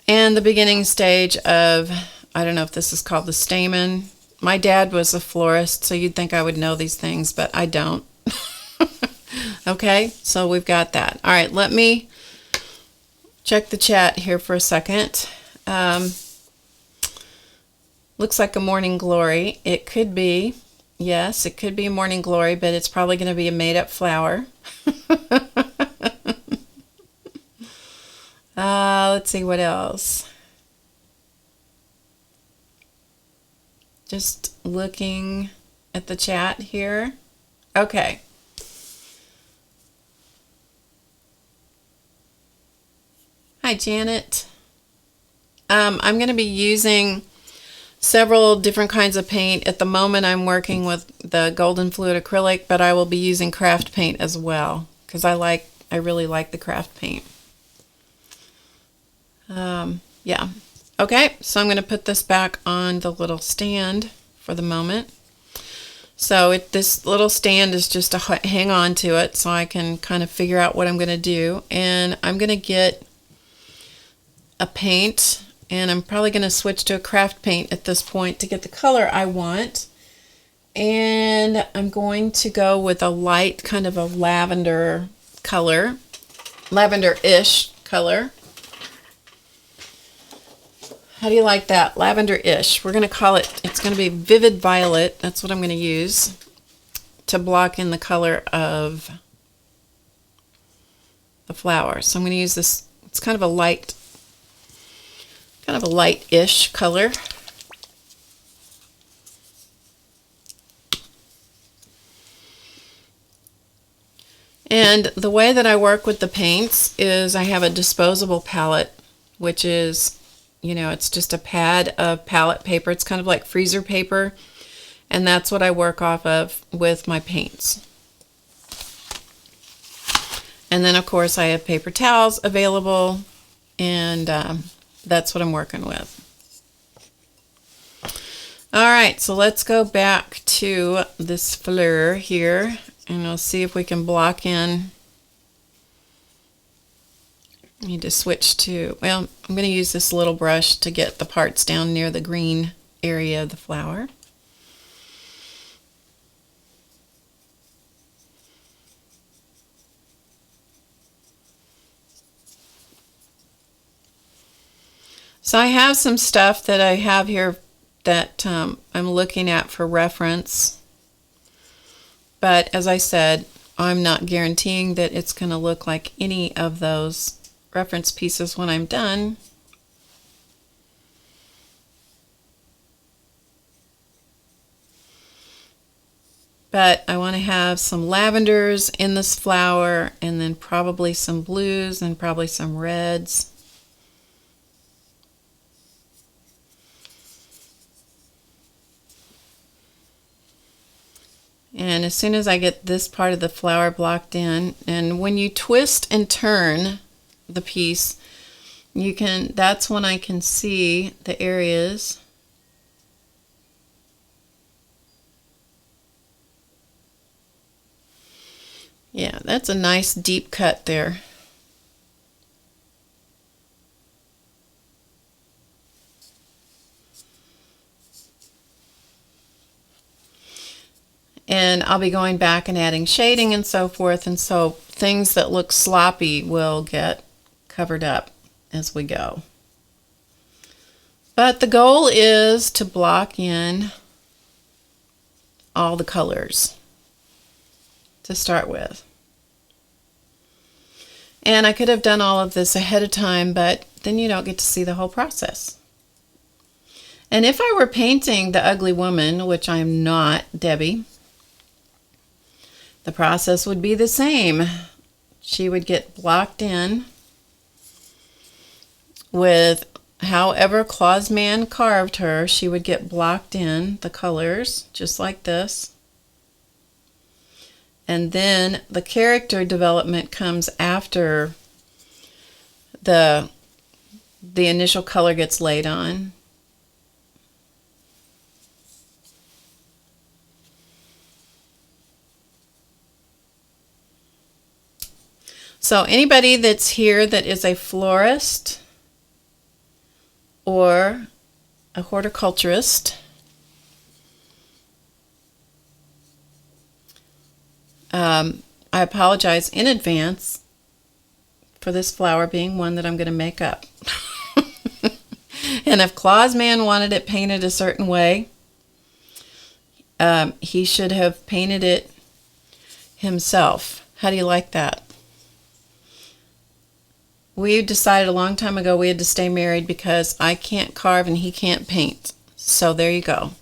S1: and the beginning stage of, I don't know if this is called the stamen. My dad was a florist, so you'd think I would know these things, but I don't. Okay, so we've got that. All right, let me check the chat here for a second. Looks like a morning glory. It could be, yes, it could be a morning glory, but it's probably going to be a made-up flower. Let's see what else. Just looking at the chat here. Okay. Hi, Janet. I'm going to be using several different kinds of paint. At the moment I'm working with the golden fluid acrylic, but I will be using craft paint as well because I really like the craft paint. Yeah. Okay, so I'm going to put this back on the little stand for the moment. So this little stand is just to hang on to it so I can kind of figure out what I'm going to do. And I'm going to get a paint, and I'm probably going to switch to a craft paint at this point to get the color I want. And I'm going to go with a light kind of a lavender color, lavender-ish color. How do you like that? Lavender-ish. We're going to call it, it's going to be Vivid Violet. That's what I'm going to use to block in the color of the flower. So I'm going to use this, it's kind of a light-ish color. And the way that I work with the paints is I have a disposable palette, which is, you know, it's just a pad of palette paper. It's kind of like freezer paper, and that's what I work off of with my paints. And then, of course, I have paper towels available, and that's what I'm working with. All right, so let's go back to this fleur here, and we'll see if we can block in. I need to switch to, well, I'm going to use this little brush to get the parts down near the green area of the flower. So I have some stuff that I have here that I'm looking at for reference. But as I said, I'm not guaranteeing that it's going to look like any of those reference pieces when I'm done. But I want to have some lavenders in this flower, and then probably some blues and probably some reds. And as soon as I get this part of the flower blocked in, and when you twist and turn the piece, you can, that's when I can see the areas. Yeah, that's a nice deep cut there. And I'll be going back and adding shading and so forth, and so things that look sloppy will get covered up as we go. But the goal is to block in all the colors to start with. And I could have done all of this ahead of time, but then you don't get to see the whole process. And if I were painting the ugly woman, which I'm not, Debbie, the process would be the same. She would get blocked in with however Clausman carved her. She would get blocked in the colors, just like this. And then the character development comes after the initial color gets laid on. So anybody that's here that is a florist or a horticulturist, I apologize in advance for this flower being one that I'm going to make up. And if Clausman wanted it painted a certain way, he should have painted it himself. How do you like that? We decided a long time ago we had to stay married because I can't carve and he can't paint. So there you go.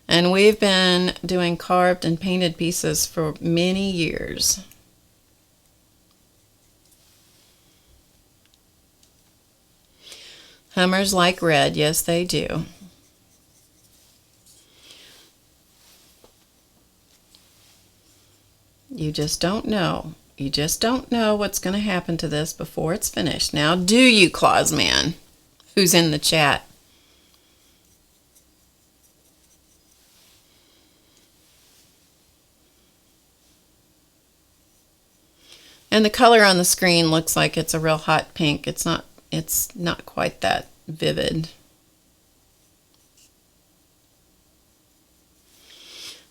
S1: And we've been doing carved and painted pieces for many years. Hummers like red. Yes, they do. You just don't know. You just don't know what's going to happen to this before it's finished. Now, do you, Clausman, who's in the chat? And the color on the screen looks like it's a real hot pink. It's not quite that vivid.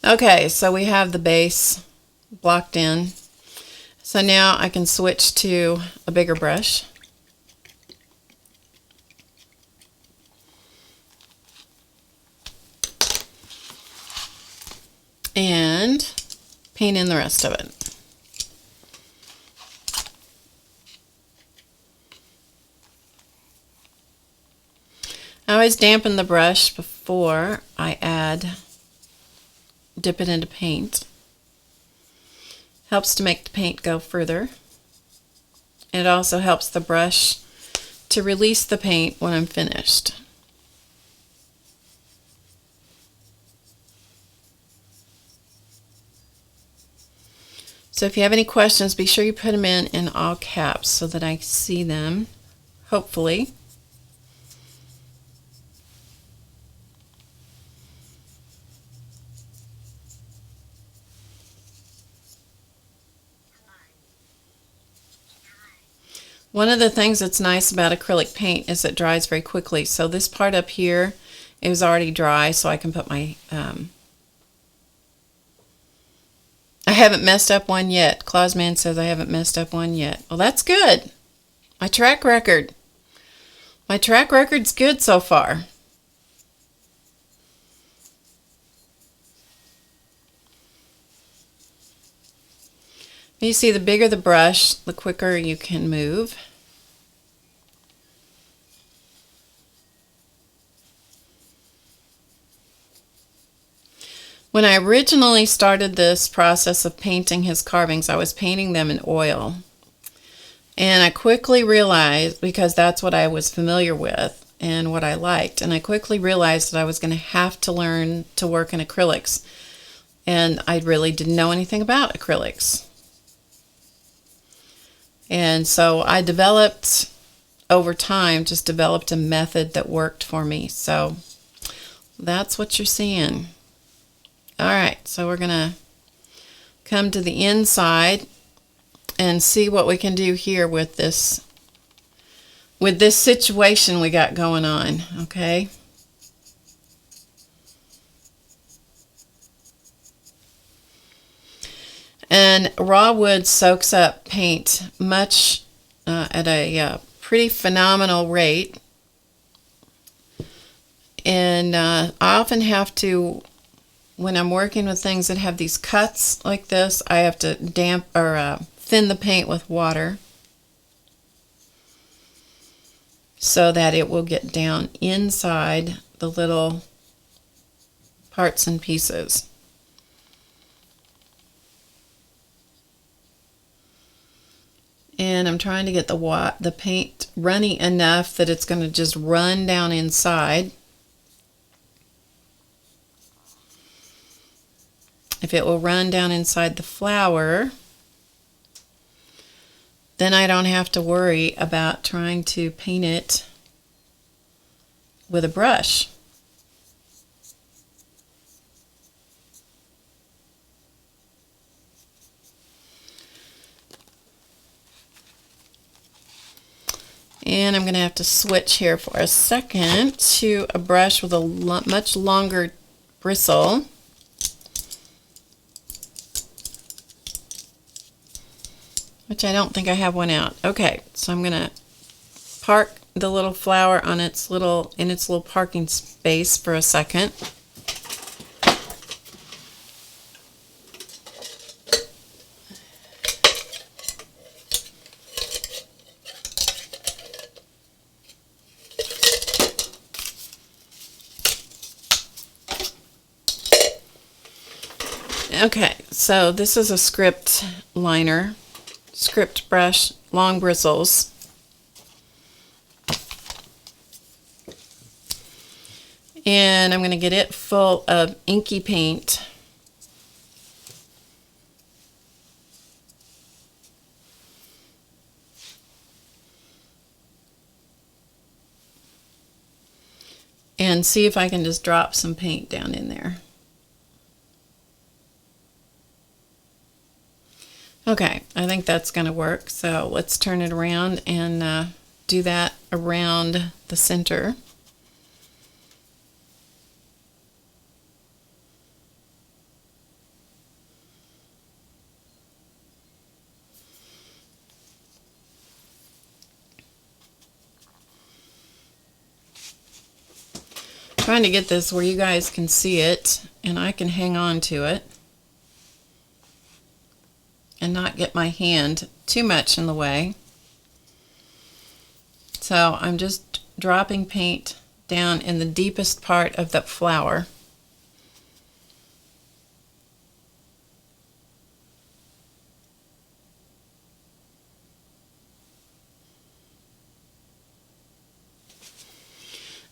S1: Okay, so we have the base blocked in. So now I can switch to a bigger brush. And paint in the rest of it. I always dampen the brush before I dip it into paint. Helps to make the paint go further. It also helps the brush to release the paint when I'm finished. So if you have any questions, be sure you put them in all caps so that I see them, hopefully. One of the things that's nice about acrylic paint is it dries very quickly. So this part up here is already dry, so I can put my... I haven't messed up one yet. Clausman says I haven't messed up one yet. Well, that's good. My track record's good so far. You see, the bigger the brush, the quicker you can move. When I originally started this process of painting his carvings, I was painting them in oil. And I quickly realized, because that's what I was familiar with and what I liked, and I quickly realized that I was going to have to learn to work in acrylics. And I really didn't know anything about acrylics. And so I developed, over time, just developed a method that worked for me. So that's what you're seeing. All right, so we're going to come to the inside and see what we can do here with this situation we got going on, okay? And raw wood soaks up paint much at a pretty phenomenal rate. And I often have to, when I'm working with things that have these cuts like this, I have to thin the paint with water so that it will get down inside the little parts and pieces. And I'm trying to get the paint runny enough that it's going to just run down inside. If it will run down inside the flower, then I don't have to worry about trying to paint it with a brush. And I'm going to have to switch here for a second to a brush with a much longer bristle. Which I don't think I have one out. Okay, so I'm going to park the little flower on in its little parking space for a second. Okay, so this is a script liner, script brush, long bristles. And I'm going to get it full of inky paint. And see if I can just drop some paint down in there. Okay, I think that's going to work. So let's turn it around and do that around the center. trying to get this where you guys can see it and I can hang on to it and not get my hand too much in the way. So I'm just dropping paint down in the deepest part of the flower.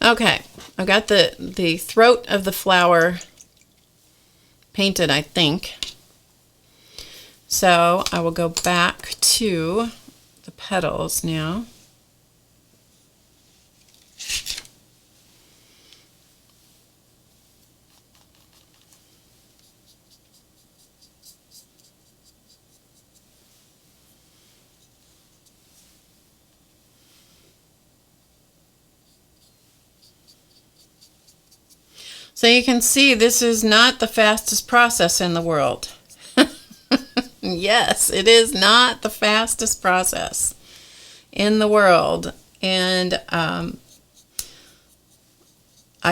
S1: Okay, I've got the throat of the flower painted, I think. So I will go back to the petals now. So you can see this is not the fastest process in the world. Yes, it is not the fastest process in the world. And I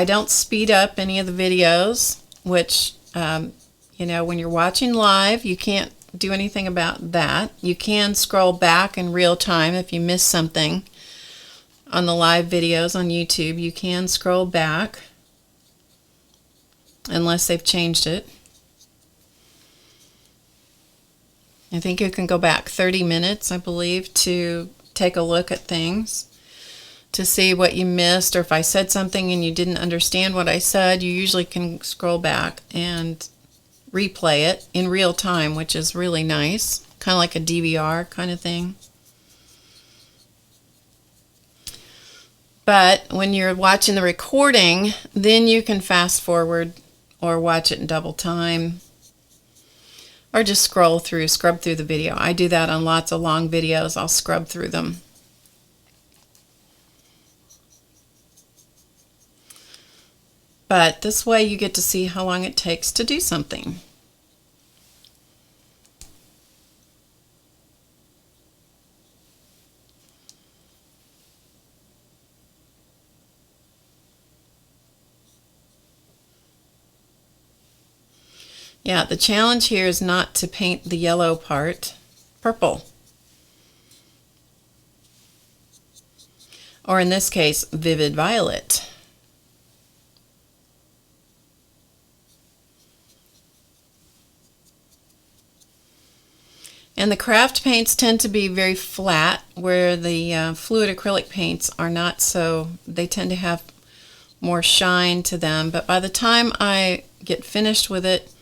S1: don't speed up any of the videos, which, you know, when you're watching live, you can't do anything about that. You can scroll back in real time if you miss something on the live videos on YouTube. You can scroll back unless they've changed it. I think you can go back 30 minutes, I believe, to take a look at things, to see what you missed, or if I said something and you didn't understand what I said, you usually can scroll back and replay it in real time, which is really nice, kind of like a DVR kind of thing. But when you're watching the recording, then you can fast forward or watch it in double time, or just scrub through the video. I do that on lots of long videos. I'll scrub through them. But this way you get to see how long it takes to do something. Yeah, the challenge here is not to paint the yellow part purple. Or in this case, vivid violet. And the craft paints tend to be very flat, where the fluid acrylic paints are not so, they tend to have more shine to them. But by the time I get finished with it,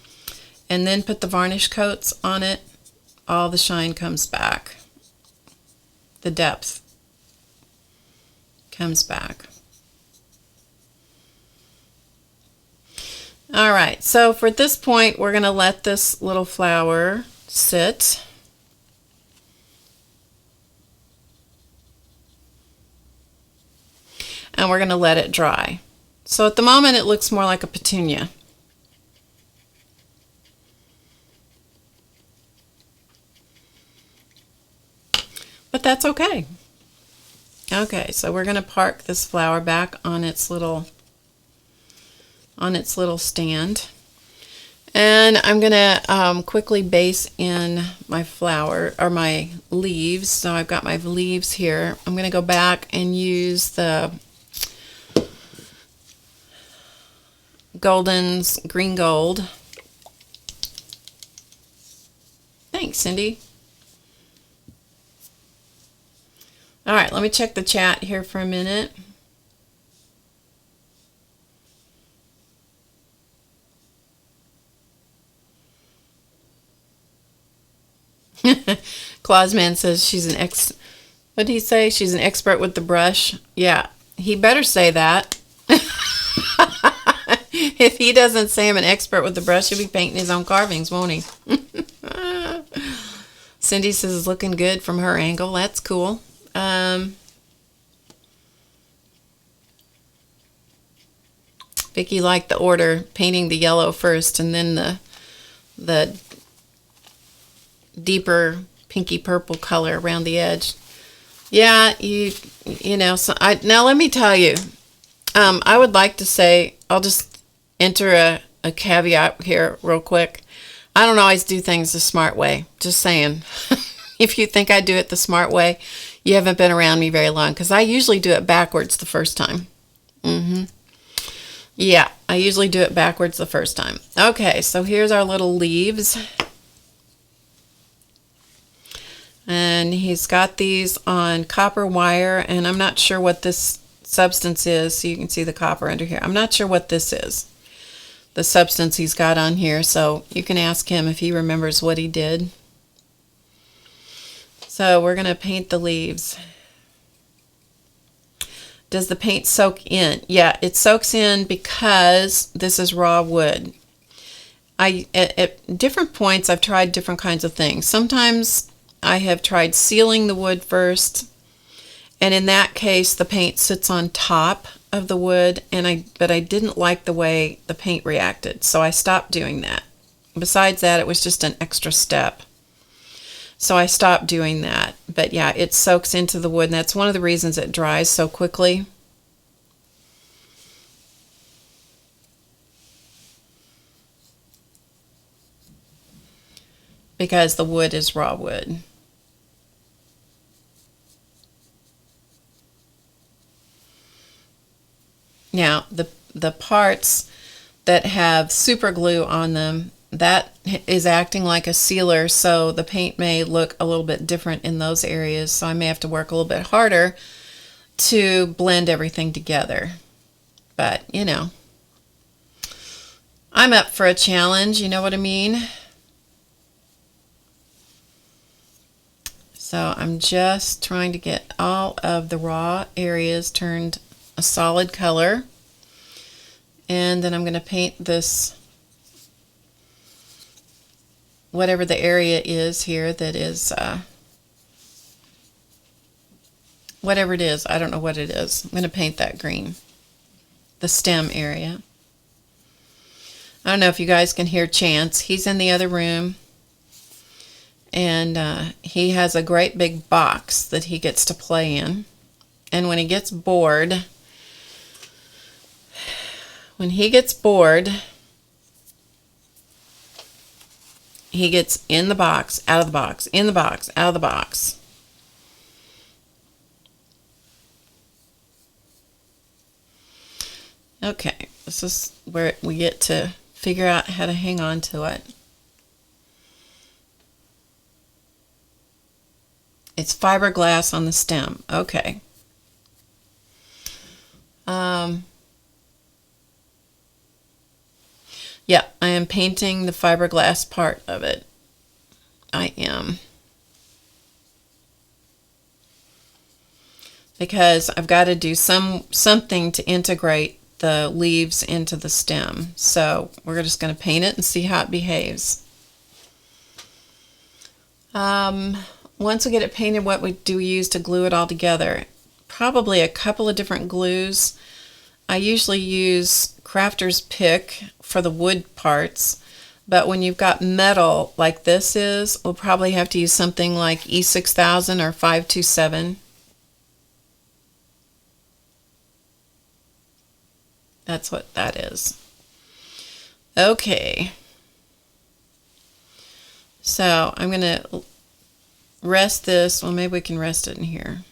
S1: and then put the varnish coats on it, all the shine comes back. The depth comes back. All right, so for this point, we're going to let this little flower sit. And we're going to let it dry. So at the moment, it looks more like a petunia. But that's okay. Okay, so we're going to park this flower back on its little stand. And I'm going to quickly base in my flower, or my leaves. So I've got my leaves here. I'm going to go back and use the Golden's Green Gold. Thanks, Cindy. All right, let me check the chat here for a minute. Clausman says she's an what did he say? She's an expert with the brush. Yeah, he better say that. If he doesn't say I'm an expert with the brush, he'll be painting his own carvings, won't he? Cindy says it's looking good from her angle. That's cool. Vicky liked the order, painting the yellow first and then the deeper pinky purple color around the edge. Yeah, you know, so now let me tell you, I would like to say, I'll just enter a caveat here real quick. I don't always do things the smart way. Just saying. If you think I do it the smart way, you haven't been around me very long, because I usually do it backwards the first time. Yeah, I usually do it backwards the first time. Okay, so here's our little leaves. And he's got these on copper wire, and I'm not sure what this substance is, so you can see the copper under here. I'm not sure what this is, the substance he's got on here, so you can ask him if he remembers what he did. So we're going to paint the leaves. Does the paint soak in? Yeah, it soaks in because this is raw wood. At different points I've tried different kinds of things. Sometimes I have tried sealing the wood first, and in that case the paint sits on top of the wood, but I didn't like the way the paint reacted, so I stopped doing that. Besides that, it was just an extra step, so I stopped doing that. But yeah, it soaks into the wood, and that's one of the reasons it dries so quickly. Because the wood is raw wood. Now, the parts that have super glue on them, that is acting like a sealer, so the paint may look a little bit different in those areas, so I may have to work a little bit harder to blend everything together. But, you know, I'm up for a challenge, you know what I mean? So I'm just trying to get all of the raw areas turned a solid color, and then I'm going to paint this, whatever the area is here that is, whatever it is, I don't know what it is. I'm going to paint that green, the stem area. I don't know if you guys can hear Chance. He's in the other room, and he has a great big box that he gets to play in, and when he gets bored, he gets in the box, out of the box, in the box, out of the box. Okay, this is where we get to figure out how to hang on to it. It's fiberglass on the stem. Okay. Yeah, I am painting the fiberglass part of it. I am. Because I've got to do something to integrate the leaves into the stem. So we're just going to paint it and see how it behaves. Once we get it painted, what do we use to glue it all together? Probably a couple of different glues. I usually use Crafter's Pick for the wood parts, but when you've got metal like this is, we'll probably have to use something like E6000 or 527. That's what that is. Okay. So I'm going to rest this. Well, maybe we can rest it in here.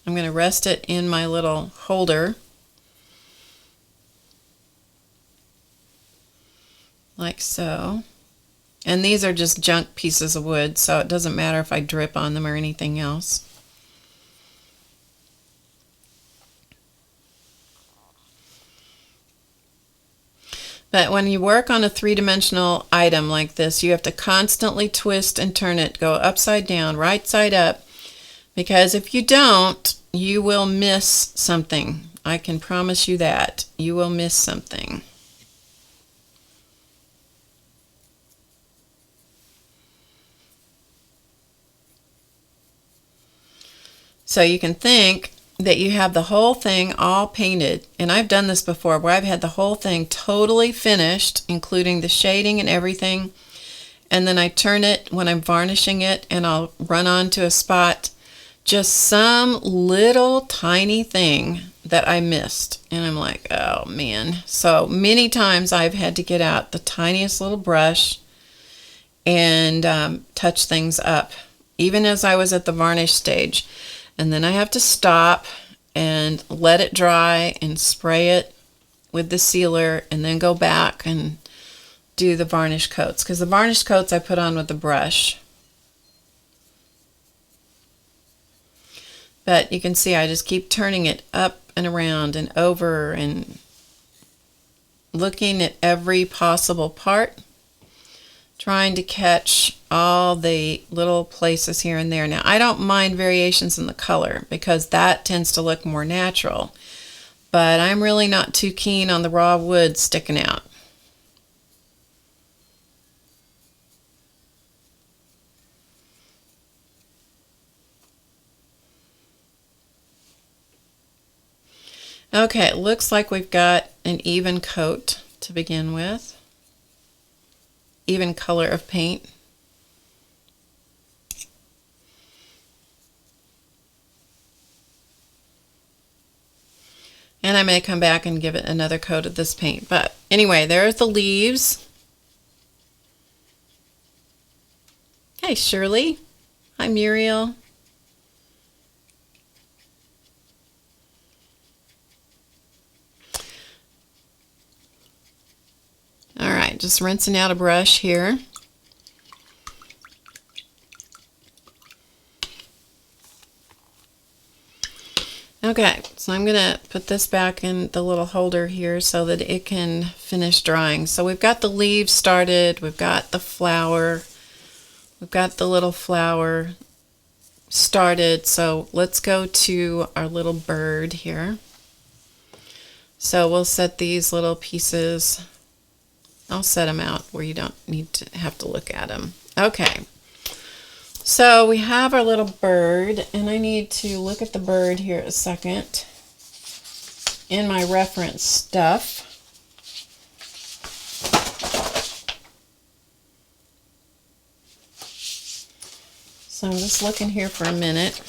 S1: I'm going to rest it in my little holder, like so. And these are just junk pieces of wood, so it doesn't matter if I drip on them or anything else. But when you work on a three-dimensional item like this, you have to constantly twist and turn it, go upside down, right side up, because if you don't, you will miss something. I can promise you that. You will miss something. So you can think that you have the whole thing all painted, and I've done this before where I've had the whole thing totally finished, including the shading and everything, and then I turn it when I'm varnishing it, and I'll run on to a spot, just some little tiny thing that I missed. And I'm like, oh man. So many times I've had to get out the tiniest little brush and touch things up, even as I was at the varnish stage. And then I have to stop and let it dry and spray it with the sealer, and then go back and do the varnish coats, because the varnish coats I put on with the brush. But you can see I just keep turning it up and around and over and looking at every possible part, trying to catch all the little places here and there. Now, I don't mind variations in the color because that tends to look more natural, but I'm really not too keen on the raw wood sticking out. Okay, it looks like we've got an even coat to begin with. Even color of paint. And I may come back and give it another coat of this paint. But anyway, there's the leaves. Hey, Shirley. Hi, Muriel. All right, just rinsing out a brush here. Okay, so I'm going to put this back in the little holder here so that it can finish drying. So we've got the leaves started, we've got the flower, we've got the little flower started. So let's go to our little bird here. So we'll set these little pieces, I'll set them out where you don't need to have to look at them. Okay. So we have our little bird, and I need to look at the bird here a second in my reference stuff. So I'm just looking here for a minute.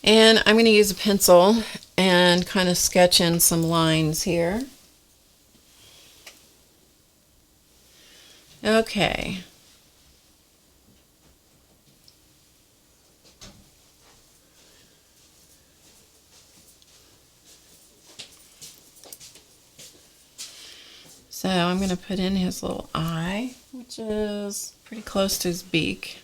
S1: And I'm going to use a pencil and kind of sketch in some lines here. Okay. So I'm going to put in his little eye, which is pretty close to his beak.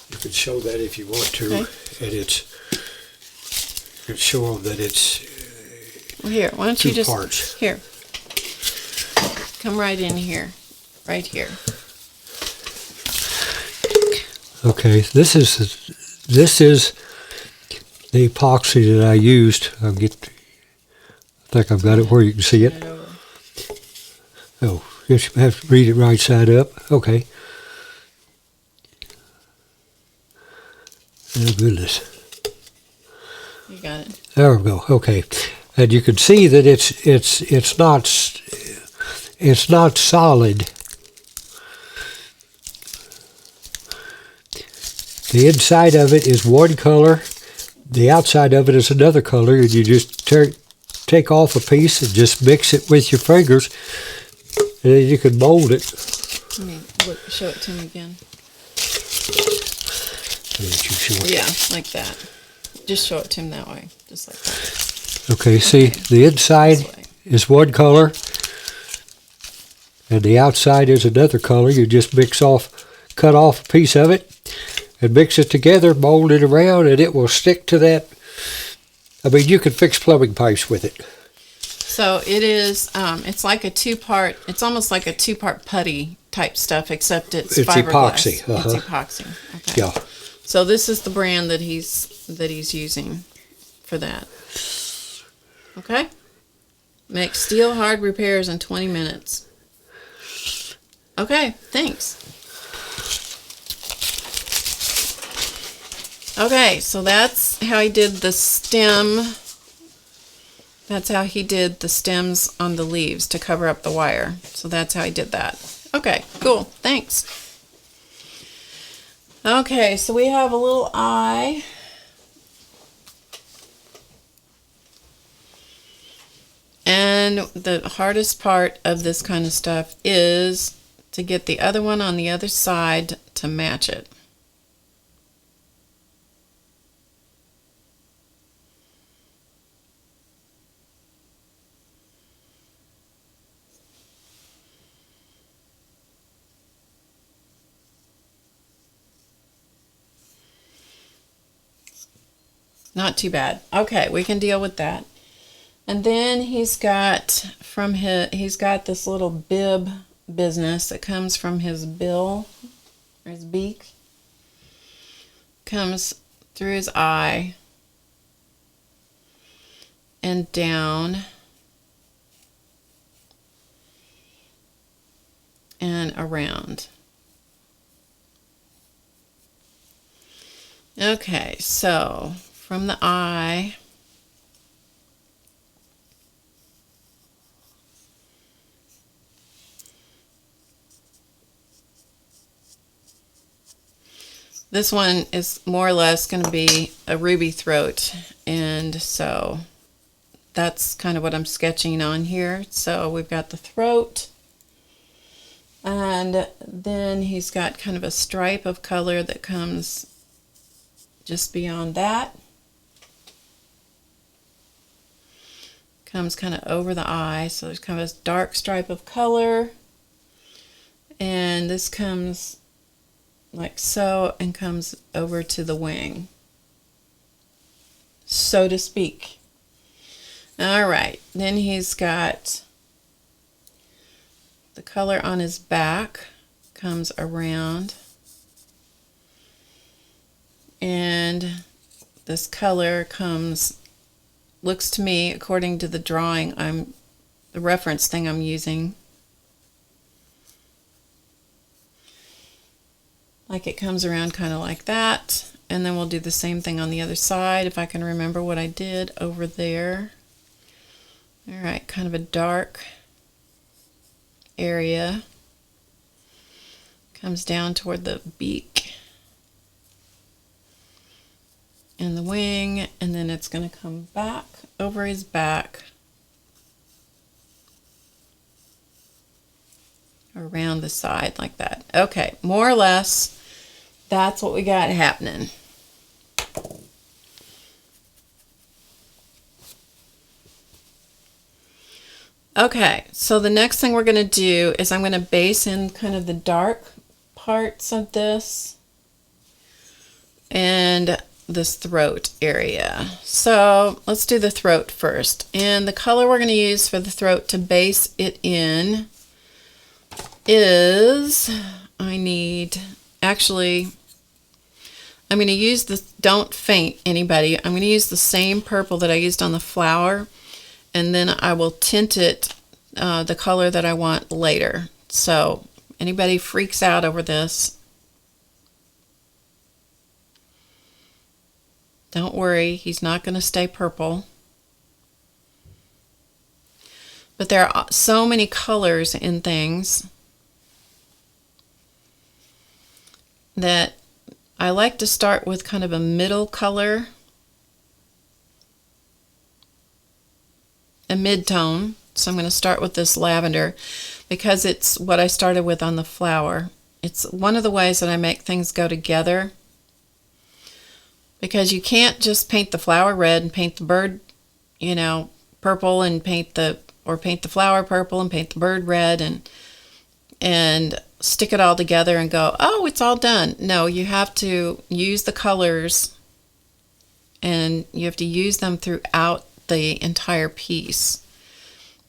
S2: You could show that if you want to,
S1: Okay.
S2: and you could show them that it's
S1: Well, here, why don't you
S2: two
S1: just
S2: parts.
S1: here, come right in here, right here.
S2: Okay, this is the epoxy that I used. I think I've got it where you can see it.
S1: Turn it over.
S2: Oh, you have to read it right side up. Okay. Oh goodness.
S1: You got it.
S2: There we go. Okay, and you can see that it's not solid. The inside of it is one color, the outside of it is another color, and you just take off a piece and just mix it with your fingers, and then you can mold it.
S1: Let me show it to him again.
S2: Let you show it.
S1: Yeah, like that. Just show it to him that way, just like that.
S2: Okay, see, the inside
S1: This way.
S2: is one color, and the outside is another color. You just cut off a piece of it, and mix it together, mold it around, and it will stick to that. I mean, you can fix plumbing pipes with it.
S1: So it is, it's like a two-part, it's almost like a two-part putty type stuff, except it's fiberglass.
S2: Epoxy.
S1: It's epoxy. Okay.
S2: Yeah.
S1: So this is the brand that he's using for that. Okay? Make steel hard repairs in 20 minutes. Okay, thanks. Okay, so that's how he did the stem. That's how he did the stems on the leaves to cover up the wire. So that's how he did that. Okay, cool. Thanks. Okay, so we have a little eye. And the hardest part of this kind of stuff is to get the other one on the other side to match it. Not too bad. Okay, we can deal with that. And then he's got this little bib business that comes from his bill, or his beak. Comes through his eye and down and around. Okay, so from the eye, this one is more or less going to be a ruby throat, and so that's kind of what I'm sketching on here. So we've got the throat, and then he's got kind of a stripe of color that comes just beyond that. Comes kind of over the eye, so there's kind of a dark stripe of color, and this comes like so and comes over to the wing, so to speak. All right, then he's got the color on his back, comes around, and this color comes, looks to me, according to the drawing, the reference thing I'm using, like it comes around kind of like that. And then we'll do the same thing on the other side, if I can remember what I did over there. All right, kind of a dark area. Comes down toward the beak and the wing, and then it's going to come back over his back around the side like that. Okay, more or less that's what we got happening. Okay, so the next thing we're going to do is I'm going to base in kind of the dark parts of this and this throat area. So let's do the throat first. And the color we're going to use for the throat to base it in is, I'm going to use this, don't faint anybody, I'm going to use the same purple that I used on the flower, and then I will tint it the color that I want later. So anybody freaks out over this, don't worry, he's not going to stay purple. But there are so many colors in things that I like to start with kind of a middle color, a mid-tone. So I'm going to start with this lavender because it's what I started with on the flower. It's one of the ways that I make things go together, because you can't just paint the flower red and paint the bird, purple, and paint the flower purple and paint the bird red and stick it all together and go, oh, it's all done. No, you have to use the colors, and you have to use them throughout the entire piece.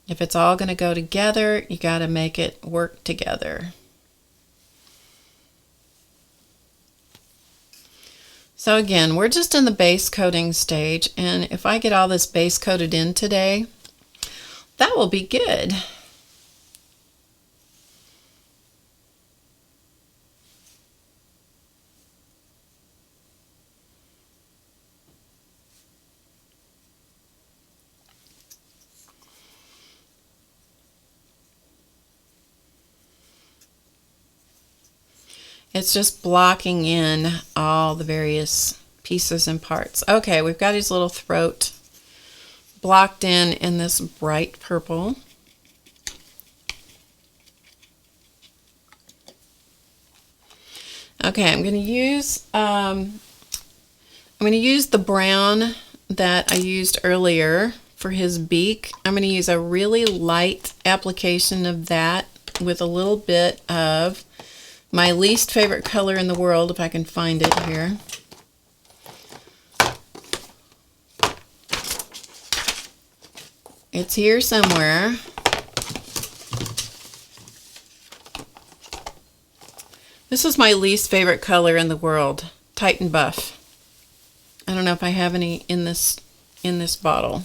S1: If it's all going to go together, you got to make it work together. So again, we're just in the base coating stage, and if I get all this base coated in today, that will be good. It's just blocking in all the various pieces and parts. Okay, we've got his little throat blocked in this bright purple. Okay, I'm going to use the brown that I used earlier for his beak. I'm going to use a really light application of that with a little bit of my least favorite color in the world, if I can find it here. It's here somewhere. This is my least favorite color in the world, Titan Buff. I don't know if I have any in this bottle.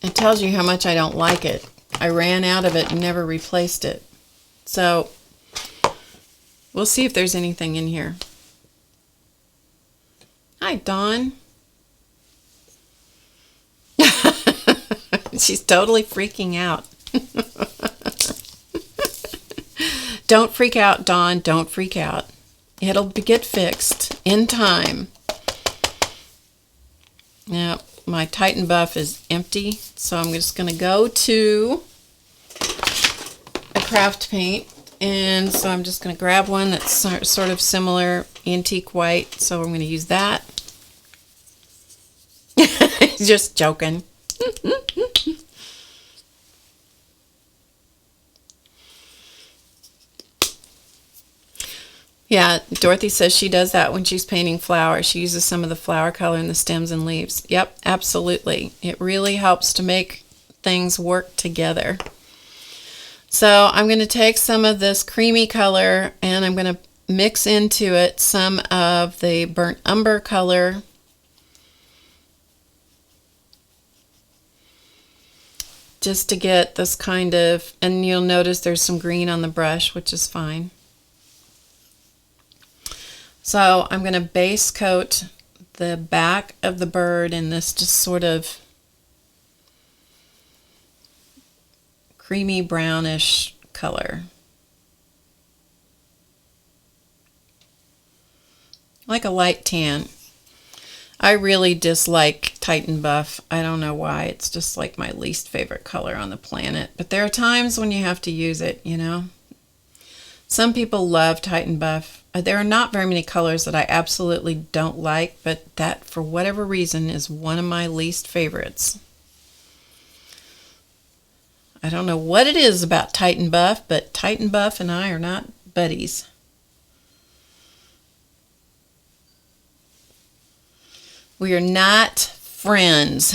S1: It tells you how much I don't like it. I ran out of it and never replaced it. So we'll see if there's anything in here. Hi, Dawn. She's totally freaking out. Don't freak out, Dawn. Don't freak out. It'll get fixed in time. Now, my Titan Buff is empty, so I'm just going to go to a craft paint. And so I'm just going to grab one that's sort of similar, antique white. So I'm going to use that. Just joking. Yeah, Dorothy says she does that when she's painting flowers. She uses some of the flower color in the stems and leaves. Yep, absolutely. It really helps to make things work together. So I'm going to take some of this creamy color and I'm going to mix into it some of the burnt umber color. Just to get this kind of, and you'll notice there's some green on the brush, which is fine. So I'm going to base coat the back of the bird in this just sort of creamy brownish color. Like a light tan. I really dislike Titan Buff. I don't know why. It's just like my least favorite color on the planet. But there are times when you have to use it, you know. Some people love Titan Buff. There are not very many colors that I absolutely don't like, but that, for whatever reason, is one of my least favorites. I don't know what it is about Titan Buff, but Titan Buff and I are not buddies. We are not friends.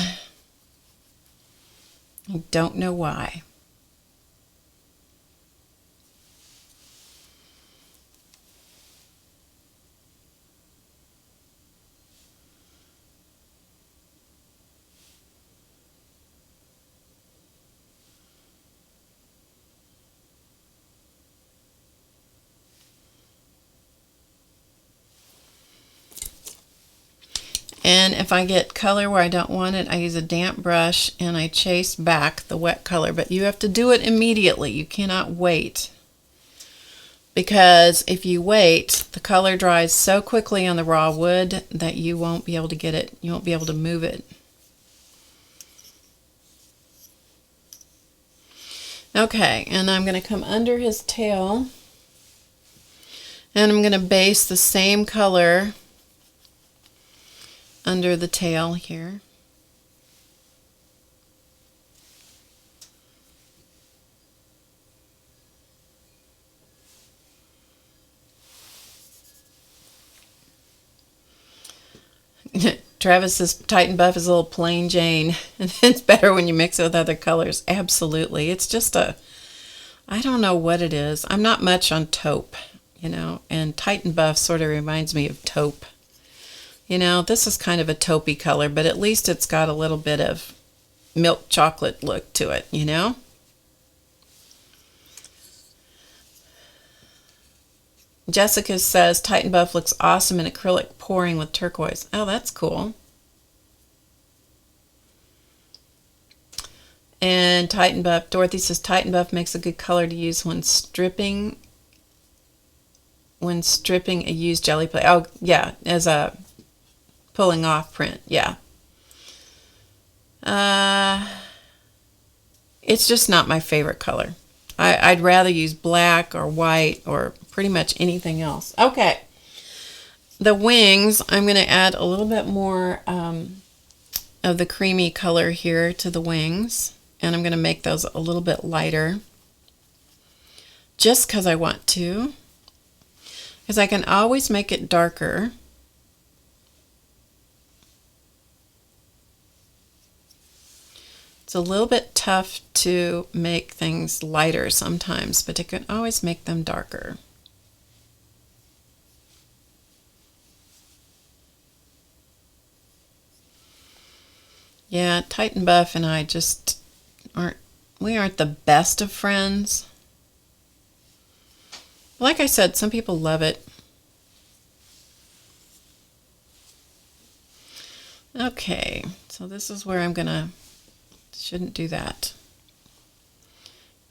S1: I don't know why. And if I get color where I don't want it, I use a damp brush and I chase back the wet color. But you have to do it immediately. You cannot wait. Because if you wait, the color dries so quickly on the raw wood that you won't be able to get it. You won't be able to move it. Okay, and I'm going to come under his tail. And I'm going to base the same color under the tail here. Travis says Titan Buff is a little plain Jane. And it's better when you mix it with other colors. Absolutely. It's just a, I don't know what it is. I'm not much on taupe, you know, and Titan Buff sort of reminds me of taupe. You know, this is kind of a taupey color, but at least it's got a little bit of milk chocolate look to it, you know? Jessica says Titan Buff looks awesome in acrylic pouring with turquoise. Oh, that's cool. And Titan Buff, Dorothy says Titan Buff makes a good color to use when stripping a used jelly plate. Oh, yeah, as a pulling off print, yeah. It's just not my favorite color. I'd rather use black or white or pretty much anything else. Okay. The wings, I'm going to add a little bit more of the creamy color here to the wings. And I'm going to make those a little bit lighter. Just because I want to. Because I can always make it darker. It's a little bit tough to make things lighter sometimes, but I can always make them darker. Yeah, Titan Buff and I just aren't the best of friends. Like I said, some people love it. Okay, so this is where I'm gonna, shouldn't do that.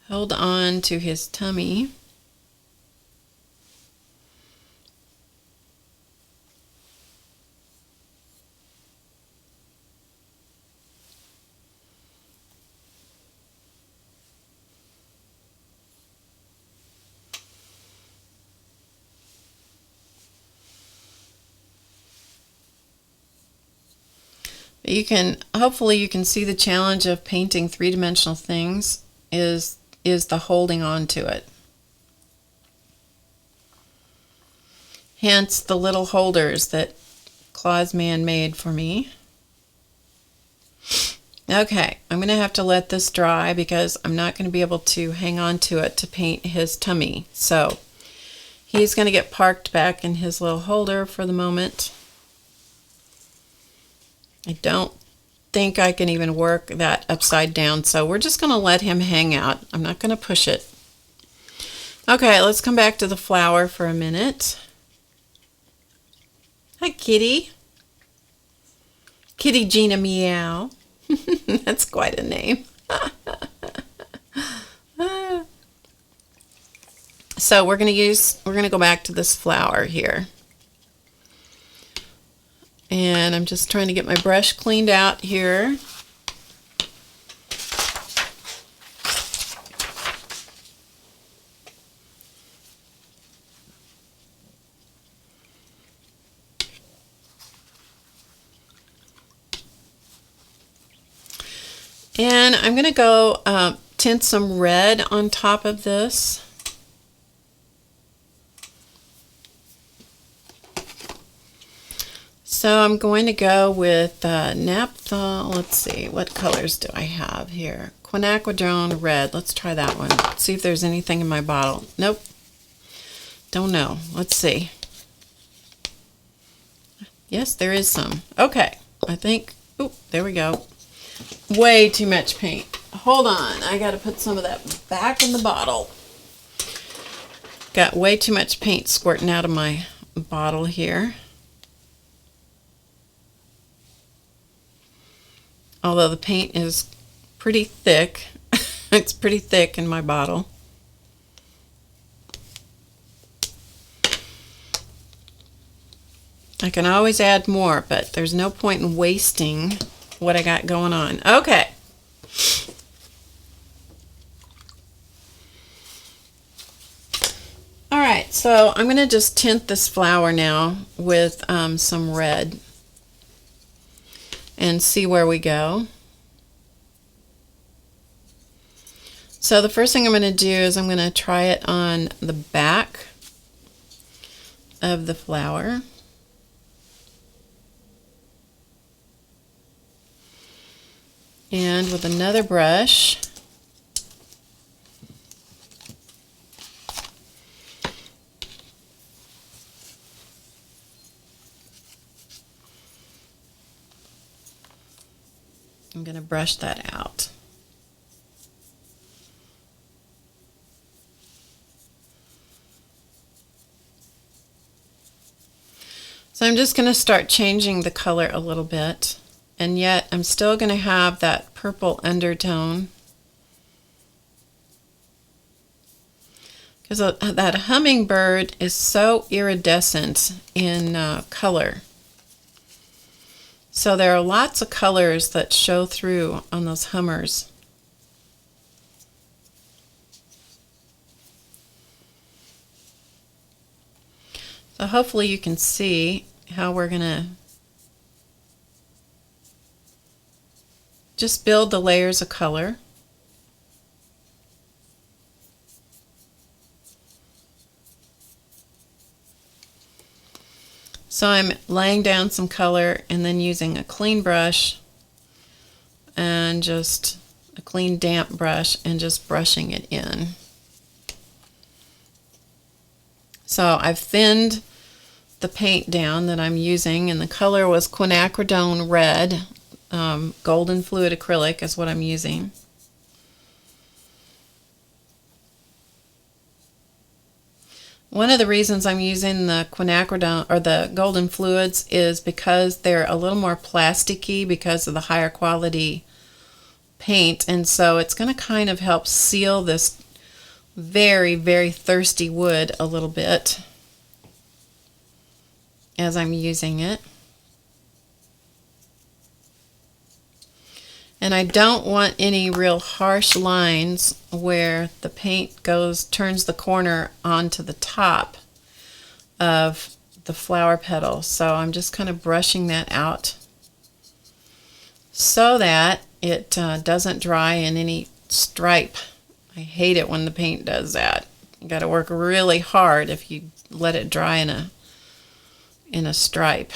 S1: Hold on to his tummy. Hopefully you can see the challenge of painting three-dimensional things is the holding on to it. Hence the little holders that Claus Man made for me. Okay, I'm going to have to let this dry because I'm not going to be able to hang on to it to paint his tummy. So he's going to get parked back in his little holder for the moment. I don't think I can even work that upside down, so we're just going to let him hang out. I'm not going to push it. Okay, let's come back to the flower for a minute. Hi, Kitty. Kitty Gina Meow. That's quite a name. So we're going to go back to this flower here. And I'm just trying to get my brush cleaned out here. And I'm going to go tint some red on top of this. So I'm going to go with naphtha. Let's see, what colors do I have here? Quinacridone red. Let's try that one. Let's see if there's anything in my bottle. Nope. Don't know. Let's see. Yes, there is some. Okay. I think, oh, there we go. Way too much paint. Hold on. I got to put some of that back in the bottle. Got way too much paint squirting out of my bottle here. Although the paint is pretty thick. It's pretty thick in my bottle. I can always add more, but there's no point in wasting what I got going on. Okay. All right, so I'm going to just tint this flower now with some red and see where we go. So the first thing I'm going to do is I'm going to try it on the back of the flower. And with another brush, I'm going to brush that out. So I'm just going to start changing the color a little bit, and yet I'm still going to have that purple undertone. because that hummingbird is so iridescent in color. So there are lots of colors that show through on those hummers. So hopefully you can see how we're going to just build the layers of color. So I'm laying down some color and then using a clean brush and just a clean damp brush and just brushing it in. So I've thinned the paint down that I'm using, and the color was quinacridone red. Golden fluid acrylic is what I'm using. One of the reasons I'm using the quinacridone or the golden fluids is because they're a little more plasticky because of the higher quality paint, and so it's going to kind of help seal this very, very thirsty wood a little bit as I'm using it. And I don't want any real harsh lines where the paint turns the corner onto the top of the flower petal. So I'm just kind of brushing that out so that it doesn't dry in any stripe. I hate it when the paint does that. You got to work really hard if you let it dry in a stripe.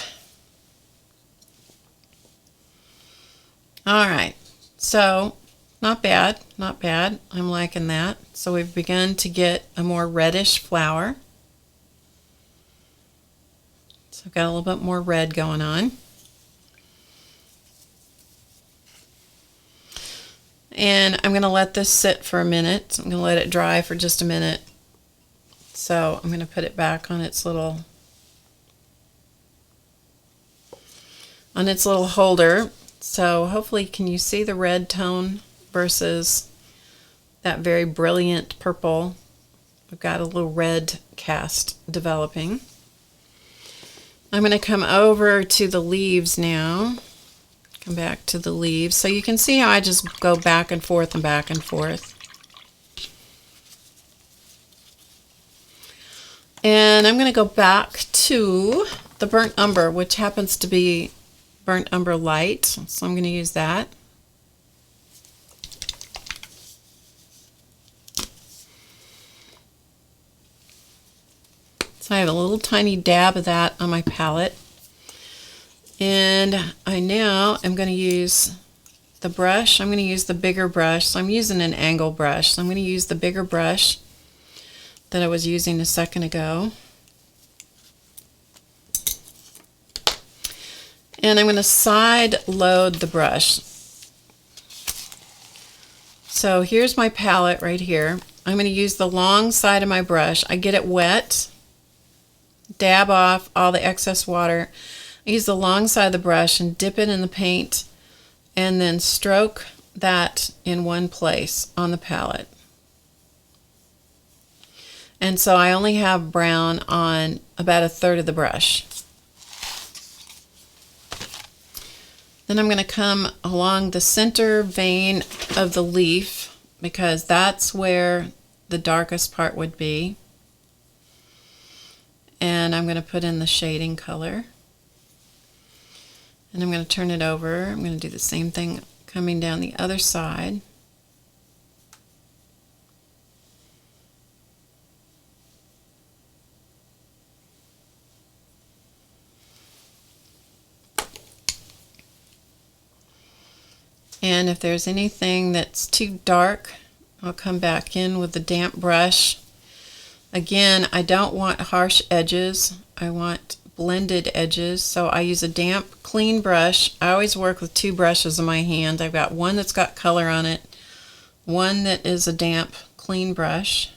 S1: All right, so not bad, not bad. I'm liking that. So we've begun to get a more reddish flower. So I've got a little bit more red going on. And I'm going to let this sit for a minute. I'm going to let it dry for just a minute. So I'm going to put it back on its little holder. So hopefully can you see the red tone versus that very brilliant purple. We've got a little red cast developing. I'm going to come over to the leaves now. Come back to the leaves. So you can see how I just go back and forth and back and forth. And I'm going to go back to the burnt umber, which happens to be burnt umber light. So I'm going to use that. So I have a little tiny dab of that on my palette. And I now am going to use the brush. I'm going to use the bigger brush. So I'm using an angle brush. So I'm going to use the bigger brush that I was using a second ago. And I'm going to side load the brush. So here's my palette right here. I'm going to use the long side of my brush. I get it wet, dab off all the excess water. I use the long side of the brush and dip it in the paint and then stroke that in one place on the palette. And so I only have brown on about a third of the brush. Then I'm going to come along the center vein of the leaf because that's where the darkest part would be. And I'm going to put in the shading color. And I'm going to turn it over. I'm going to do the same thing coming down the other side. And if there's anything that's too dark, I'll come back in with the damp brush. Again, I don't want harsh edges. I want blended edges, so I use a damp, clean brush. I always work with two brushes in my hand. I've got one that's got color on it, one that is a damp, clean brush.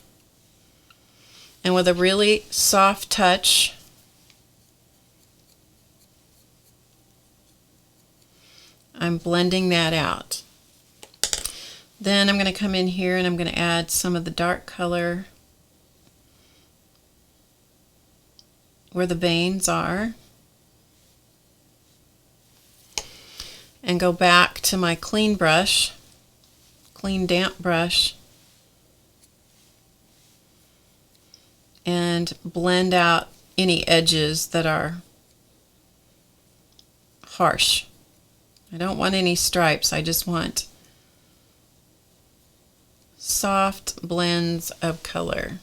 S1: And with a really soft touch, I'm blending that out. Then I'm going to come in here and I'm going to add some of the dark color where the veins are and go back to my clean brush, clean damp brush, and blend out any edges that are harsh. I don't want any stripes, I just want soft blends of color.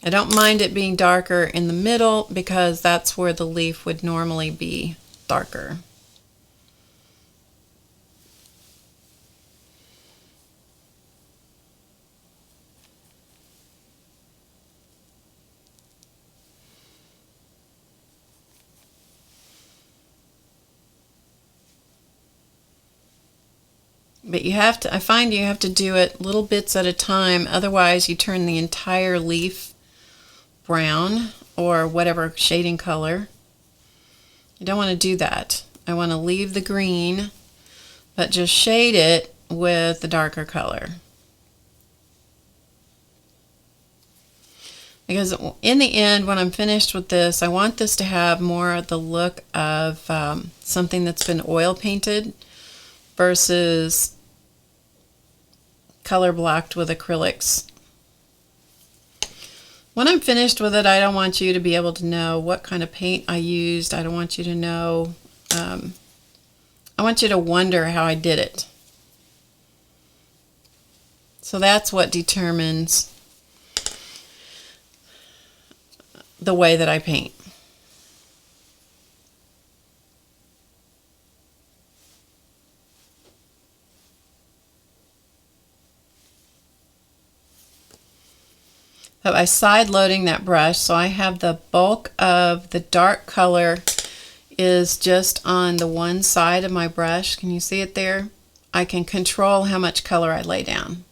S1: I don't mind it being darker in the middle because that's where the leaf would normally be darker. But you have to, I find you have to do it little bits at a time, otherwise you turn the entire leaf brown or whatever shading color. You don't want to do that. I want to leave the green, but just shade it with the darker color. Because in the end, when I'm finished with this, I want this to have more of the look of something that's been oil painted versus color blocked with acrylics. When I'm finished with it, I don't want you to be able to know what kind of paint I used. I don't want you to know, I want you to wonder how I did it. So that's what determines the way that I paint. But by side loading that brush, so I have the bulk of the dark color is just on the one side of my brush. Can you see it there? I can control how much color I lay down.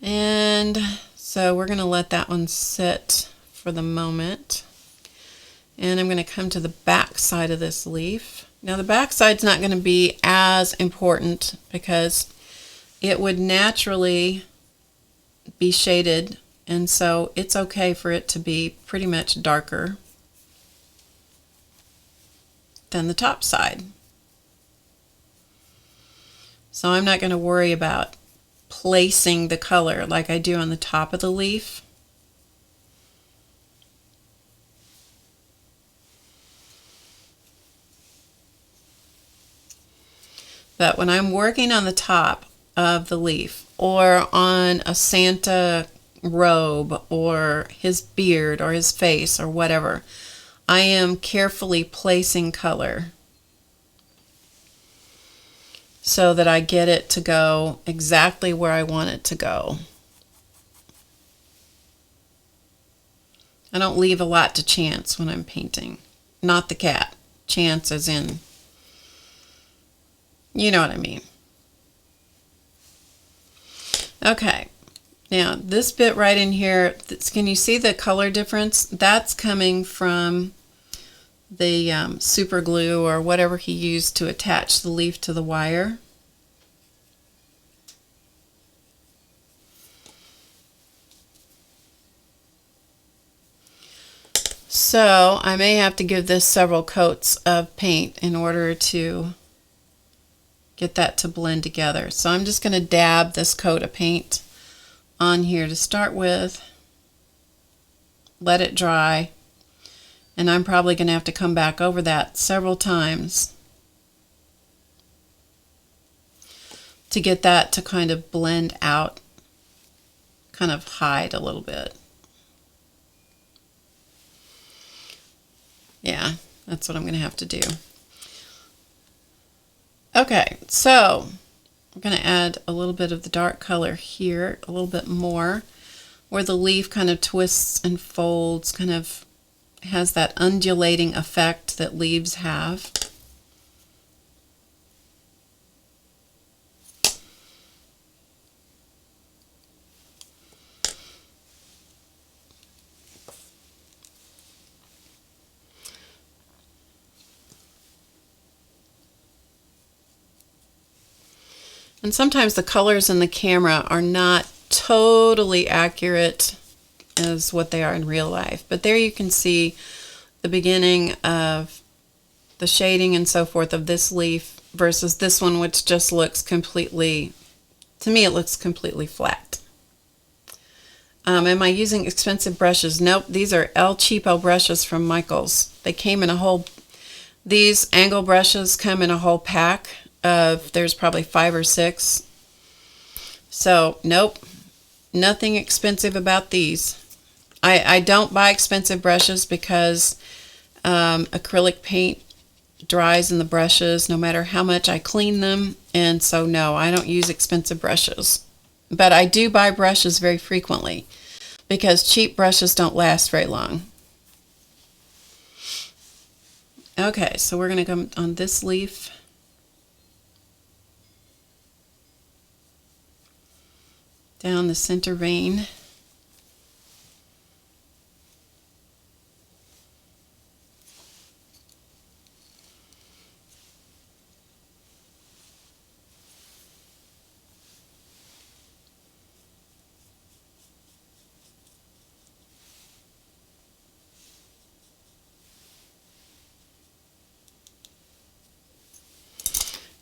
S1: And so we're going to let that one sit for the moment. And I'm going to come to the back side of this leaf. Now the back side's not going to be as important because it would naturally be shaded, and so it's okay for it to be pretty much darker than the top side. So I'm not going to worry about placing the color like I do on the top of the leaf. But when I'm working on the top of the leaf or on a Santa robe or his beard or his face or whatever, I am carefully placing color so that I get it to go exactly where I want it to go. I don't leave a lot to chance when I'm painting. Not the cat. Chance as in, you know what I mean. Okay, now this bit right in here, can you see the color difference? That's coming from the super glue or whatever he used to attach the leaf to the wire. So I may have to give this several coats of paint in order to get that to blend together. So I'm just going to dab this coat of paint on here to start with, let it dry, and I'm probably going to have to come back over that several times to get that to kind of blend out, kind of hide a little bit. Yeah, that's what I'm going to have to do. Okay, so I'm going to add a little bit of the dark color here, a little bit more, where the leaf kind of twists and folds, kind of has that undulating effect that leaves have. And sometimes the colors in the camera are not totally accurate as what they are in real life. But there you can see the beginning of the shading and so forth of this leaf versus this one, which just looks completely, to me, it looks completely flat. Am I using expensive brushes? Nope, these are El Cheapo brushes from Michaels. They came in a whole, these angle brushes come in a whole pack of, there's probably 5 or 6. So, nope, nothing expensive about these. I don't buy expensive brushes because acrylic paint dries in the brushes no matter how much I clean them, and so no, I don't use expensive brushes. But I do buy brushes very frequently because cheap brushes don't last very long. Okay, so we're going to come on this leaf. Down the center vein.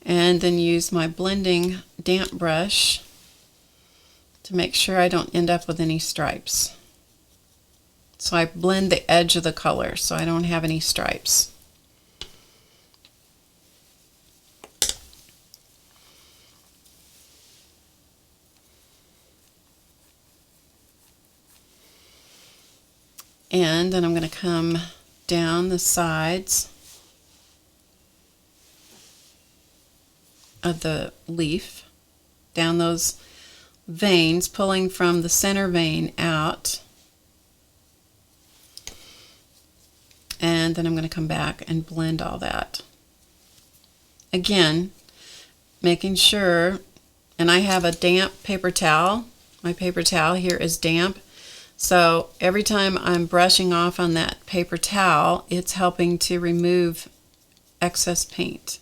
S1: And then use my blending damp brush to make sure I don't end up with any stripes. So I blend the edge of the color so I don't have any stripes. And then I'm going to come down the sides of the leaf, down those veins, pulling from the center vein out. And then I'm going to come back and blend all that. Again, making sure, and I have a damp paper towel. My paper towel here is damp. So every time I'm brushing off on that paper towel, it's helping to remove excess paint.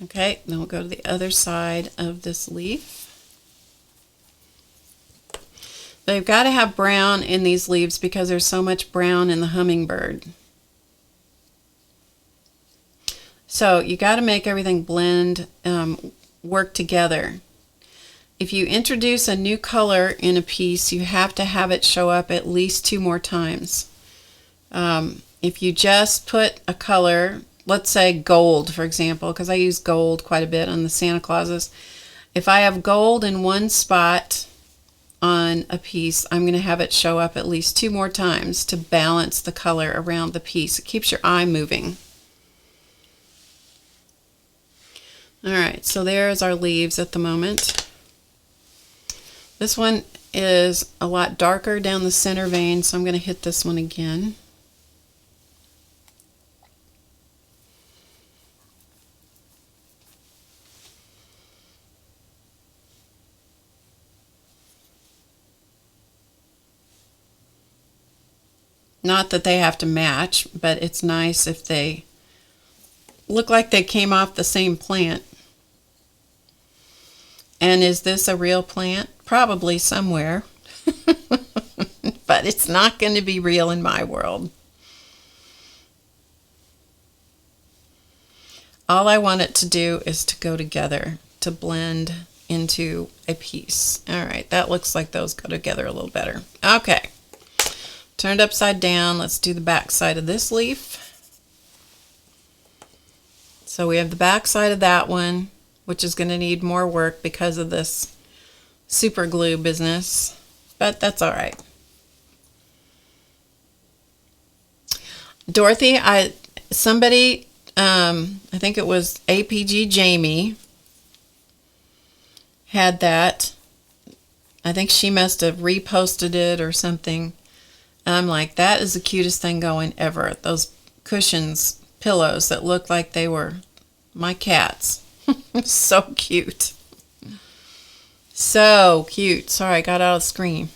S1: Okay, then we'll go to the other side of this leaf. They've got to have brown in these leaves because there's so much brown in the hummingbird. So you got to make everything blend, work together. If you introduce a new color in a piece, you have to have it show up at least 2 more times. If you just put a color, let's say gold, for example, because I use gold quite a bit on the Santa Clauses. If I have gold in one spot on a piece, I'm going to have it show up at least 2 more times to balance the color around the piece. It keeps your eye moving. Alright, so there's our leaves at the moment. This one is a lot darker down the center vein, so I'm going to hit this one again. Not that they have to match, but it's nice if they look like they came off the same plant. And is this a real plant? Probably somewhere. But it's not going to be real in my world. All I want it to do is to go together, to blend into a piece. All right, that looks like those go together a little better. Okay. Turned upside down, let's do the back side of this leaf. So we have the back side of that one, which is going to need more work because of this super glue business, but that's all right. Dorothy, somebody, I think it was APG Jamie, had that. I think she must have reposted it or something. I'm like, that is the cutest thing going ever. Those cushions, pillows that look like they were my cats. So cute. So cute. Sorry, I got out of the screen.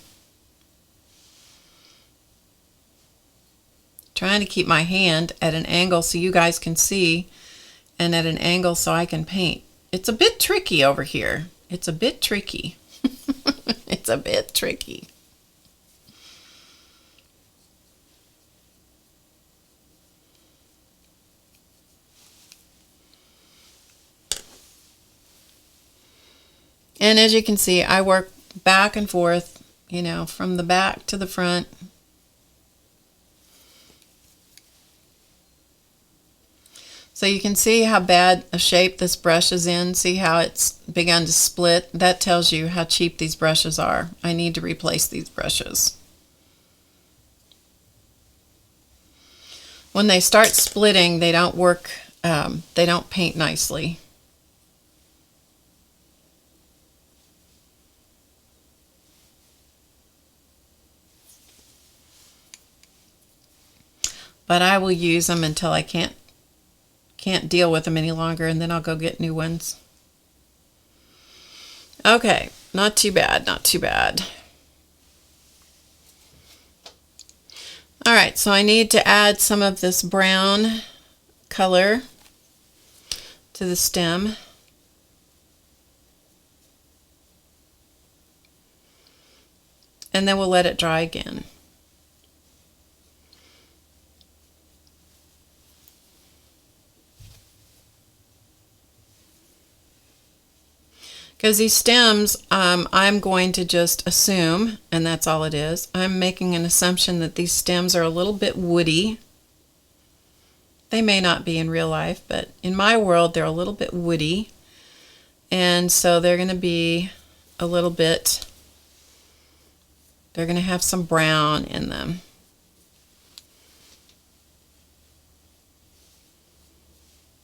S1: trying to keep my hand at an angle so you guys can see, and at an angle so I can paint. It's a bit tricky over here. It's a bit tricky. It's a bit tricky. And as you can see, I work back and forth, you know, from the back to the front. So you can see how bad a shape this brush is in. See how it's begun to split? That tells you how cheap these brushes are. I need to replace these brushes. When they start splitting, they don't work, they don't paint nicely. But I will use them until I can't deal with them any longer, and then I'll go get new ones. Okay, not too bad, not too bad. All right, so I need to add some of this brown color to the stem. And then we'll let it dry again. Because these stems, I'm going to just assume, and that's all it is, I'm making an assumption that these stems are a little bit woody. They may not be in real life, but in my world they're a little bit woody. And so they're going to be a little bit, they're going to have some brown in them.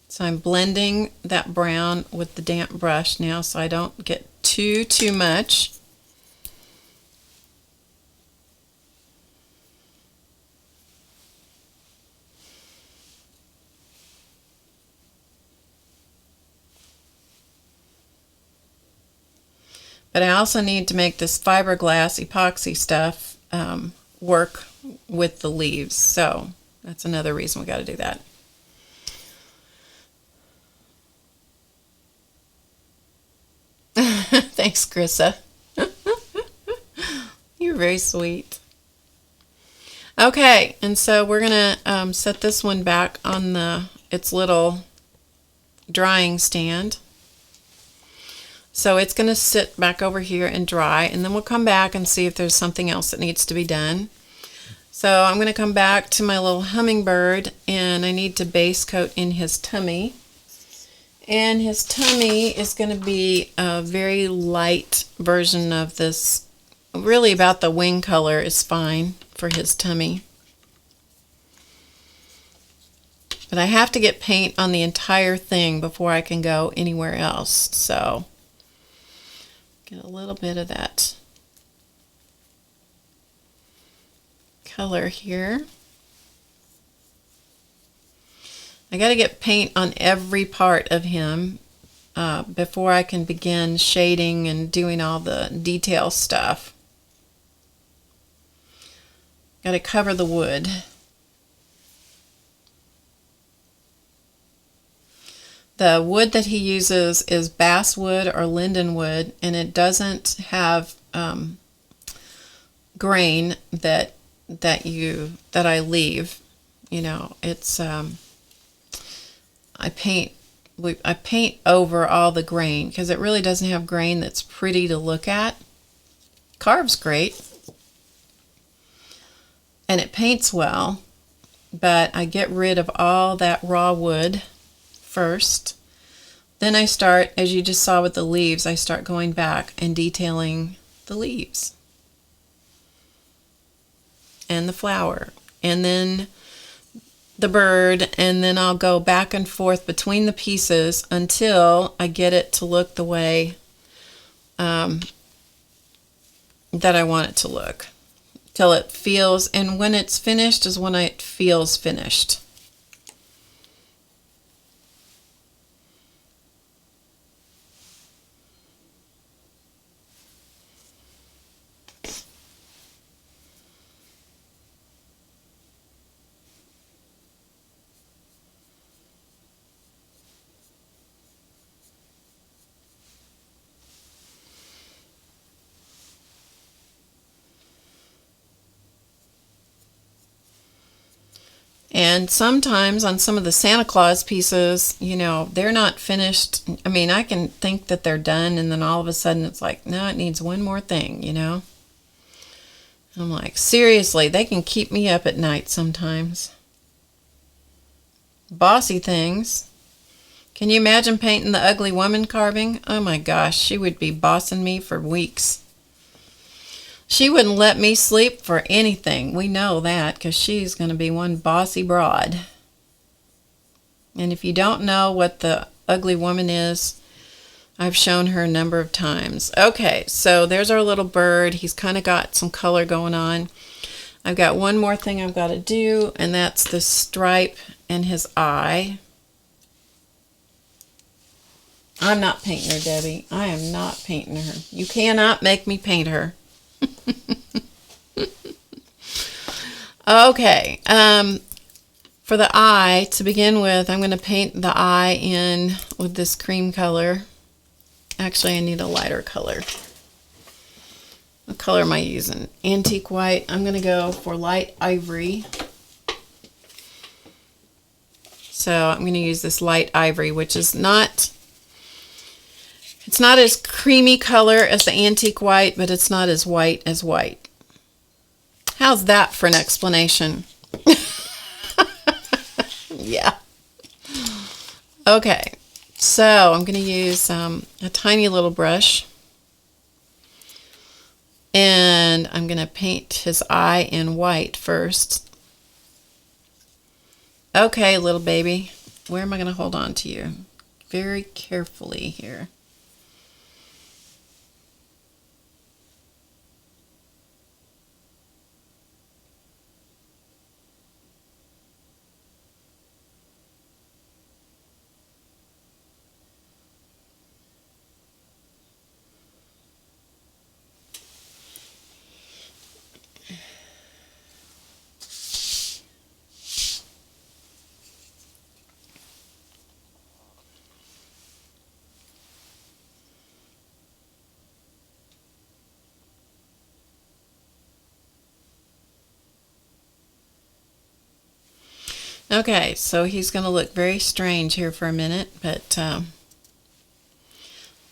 S1: So I'm blending that brown with the damp brush now so I don't get too much. But I also need to make this fiberglass epoxy stuff work with the leaves. So that's another reason we got to do that. Thanks, Krissa. You're very sweet. Okay, and so we're gonna set this one back on its little drying stand. So it's gonna sit back over here and dry, and then we'll come back and see if there's something else that needs to be done. So I'm gonna come back to my little hummingbird, and I need to base coat in his tummy. And his tummy is going to be a very light version of this. Really about the wing color is fine for his tummy. But I have to get paint on the entire thing before I can go anywhere else. So get a little bit of that color here. I got to get paint on every part of him before I can begin shading and doing all the detail stuff. Got to cover the wood. The wood that he uses is basswood or lindenwood, and it doesn't have grain that I leave. You know, it's I paint over all the grain because it really doesn't have grain that's pretty to look at. Carves great, and it paints well, but I get rid of all that raw wood first. Then I start, as you just saw with the leaves, I start going back and detailing the leaves and the flower, and then the bird, and then I'll go back and forth between the pieces until I get it to look the way that I want it to look. Till it feels, and when it's finished is when it feels finished. And sometimes on some of the Santa Claus pieces, you know, they're not finished. I mean, I can think that they're done, and then all of a sudden it's like, no, it needs one more thing, you know? I'm like, seriously, they can keep me up at night sometimes. Bossy things. Can you imagine painting the ugly woman carving? Oh my gosh, she would be bossing me for weeks. She wouldn't let me sleep for anything. We know that because she's going to be one bossy broad. And if you don't know what the ugly woman is, I've shown her a number of times. Okay, so there's our little bird. He's kind of got some color going on. I've got one more thing I've got to do, and that's the stripe in his eye. I'm not painting her, Debbie. I am not painting her. You cannot make me paint her. Okay, for the eye, to begin with, I'm going to paint the eye in with this cream color. Actually, I need a lighter color. What color am I using? Antique white. I'm going to go for light ivory. So I'm going to use this light ivory, which is not, it's not as creamy color as the antique white, but it's not as white as white. How's that for an explanation? Yeah. Okay, so I'm going to use a tiny little brush, and I'm going to paint his eye in white first. Okay, little baby, where am I going to hold on to you? Very carefully here. Okay, so he's going to look very strange here for a minute, but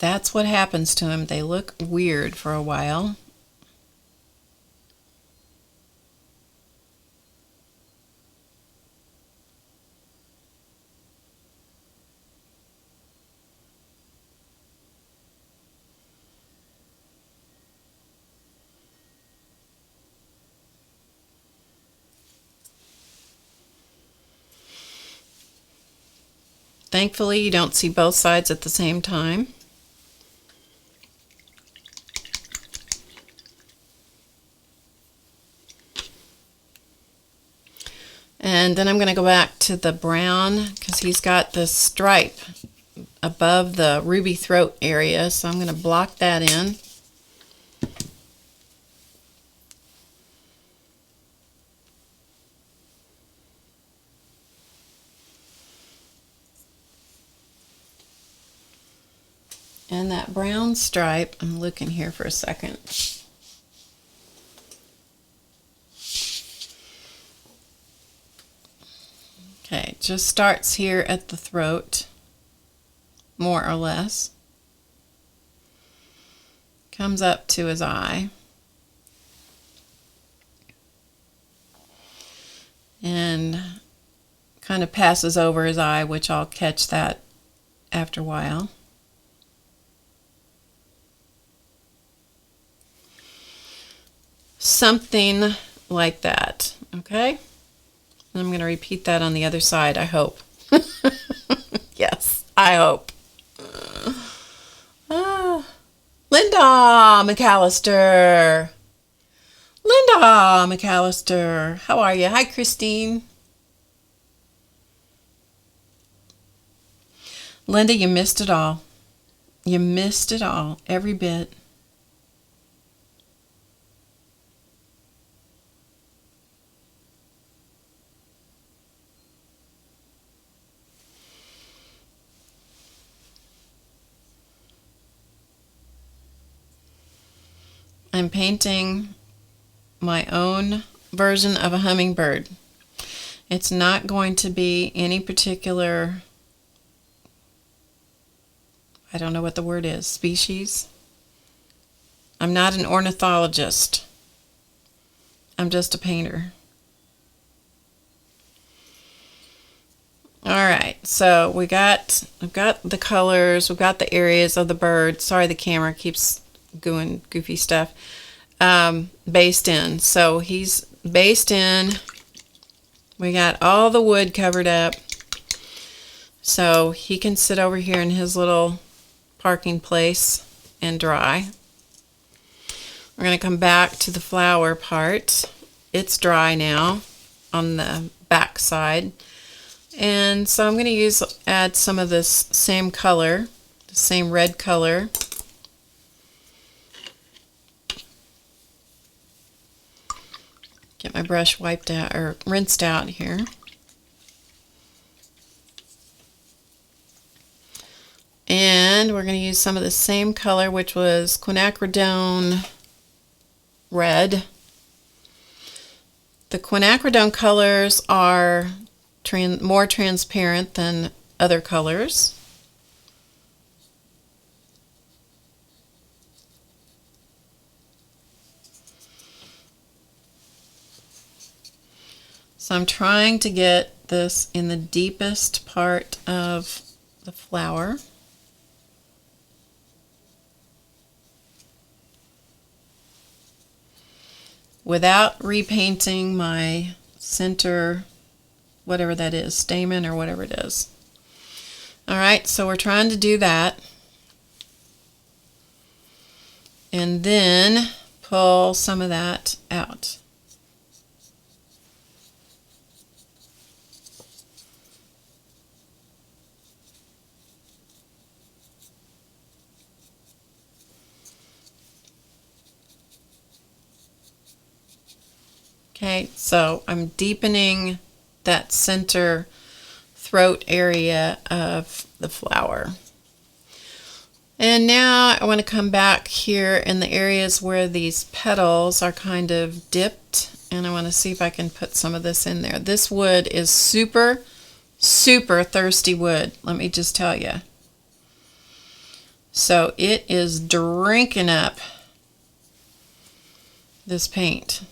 S1: that's what happens to him. They look weird for a while. Thankfully, you don't see both sides at the same time. And then I'm going to go back to the brown because he's got the stripe above the ruby throat area, so I'm going to block that in. And that brown stripe, I'm looking here for a second. Okay, it just starts here at the throat, more or less. Comes up to his eye. And kind of passes over his eye, which I'll catch that after a while. Something like that, okay? And I'm going to repeat that on the other side, I hope. Yes, I hope. Linda McAllister. Linda McAllister. How are you? Hi, Christine. Linda, you missed it all. You missed it all, every bit. I'm painting my own version of a hummingbird. It's not going to be any particular, I don't know what the word is, species. I'm not an ornithologist. I'm just a painter. All right, so we've got the colors, we've got the areas of the bird. Sorry, the camera keeps doing goofy stuff. Based in. So he's based in. We got all the wood covered up. So he can sit over here in his little parking place and dry. We're going to come back to the flower part. It's dry now on the back side. And so I'm going to add some of this same color, the same red color. Get my brush wiped out or rinsed out here. And we're going to use some of the same color, which was quinacridone red. The quinacridone colors are more transparent than other colors. So I'm trying to get this in the deepest part of the flower. Without repainting my center, whatever that is, stamen or whatever it is. All right, so we're trying to do that. And then pull some of that out. Okay, so I'm deepening that center throat area of the flower. And now I want to come back here in the areas where these petals are kind of dipped, and I want to see if I can put some of this in there. This wood is super, super thirsty wood, let me just tell you. So it is drinking up this paint,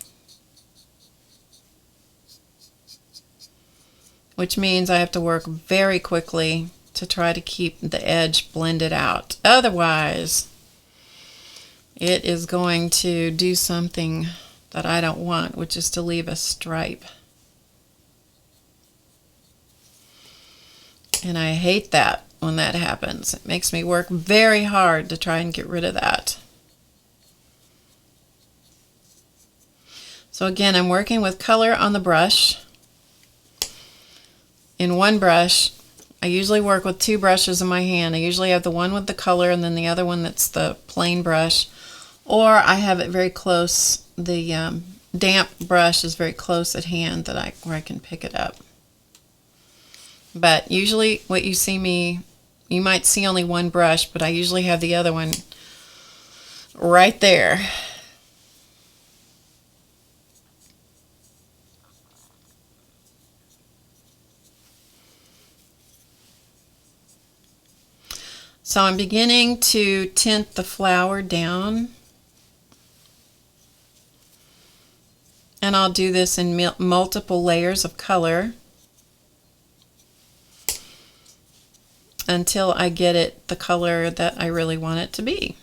S1: which means I have to work very quickly to try to keep the edge blended out. Otherwise, it is going to do something that I don't want, which is to leave a stripe. And I hate that when that happens. It makes me work very hard to try and get rid of that. So again, I'm working with color on the brush. In one brush, I usually work with two brushes in my hand. I usually have the one with the color and then the other one that's the plain brush. Or I have it very close, the damp brush is very close at hand where I can pick it up. But usually what you see me, you might see only one brush, but I usually have the other one right there. So I'm beginning to tint the flower down, and I'll do this in multiple layers of color until I get it the color that I really want it to be.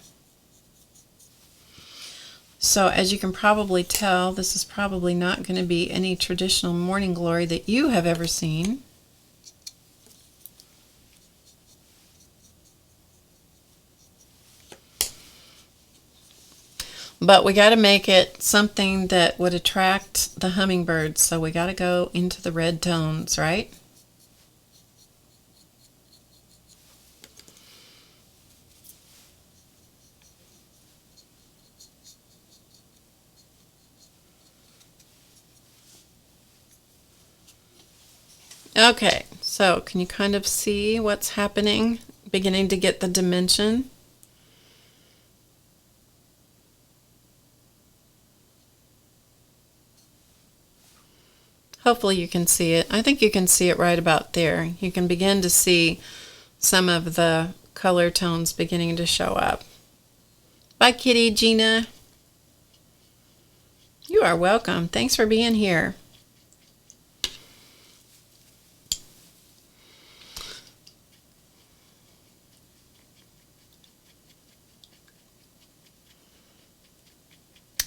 S1: So as you can probably tell, this is probably not going to be any traditional morning glory that you have ever seen. But we got to make it something that would attract the hummingbirds, so we got to go into the red tones, right? Okay, so can you kind of see what's happening? Beginning to get the dimension. Hopefully you can see it. I think you can see it right about there. You can begin to see some of the color tones beginning to show up. Bye, Kitty Gina. You are welcome. Thanks for being here.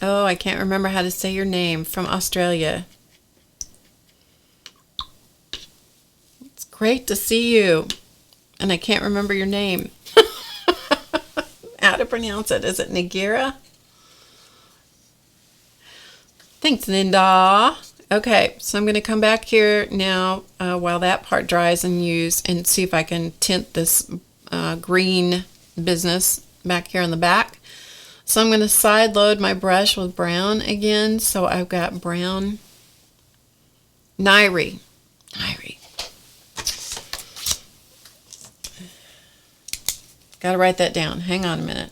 S1: Oh, I can't remember how to say your name. From Australia. It's great to see you. And I can't remember your name. How to pronounce it. Is it Nagira? Thanks, Linda. Okay, so I'm going to come back here now while that part dries and see if I can tint this green business back here on the back. So I'm going to side load my brush with brown again. So I've got brown Nairi. Got to write that down. Hang on a minute.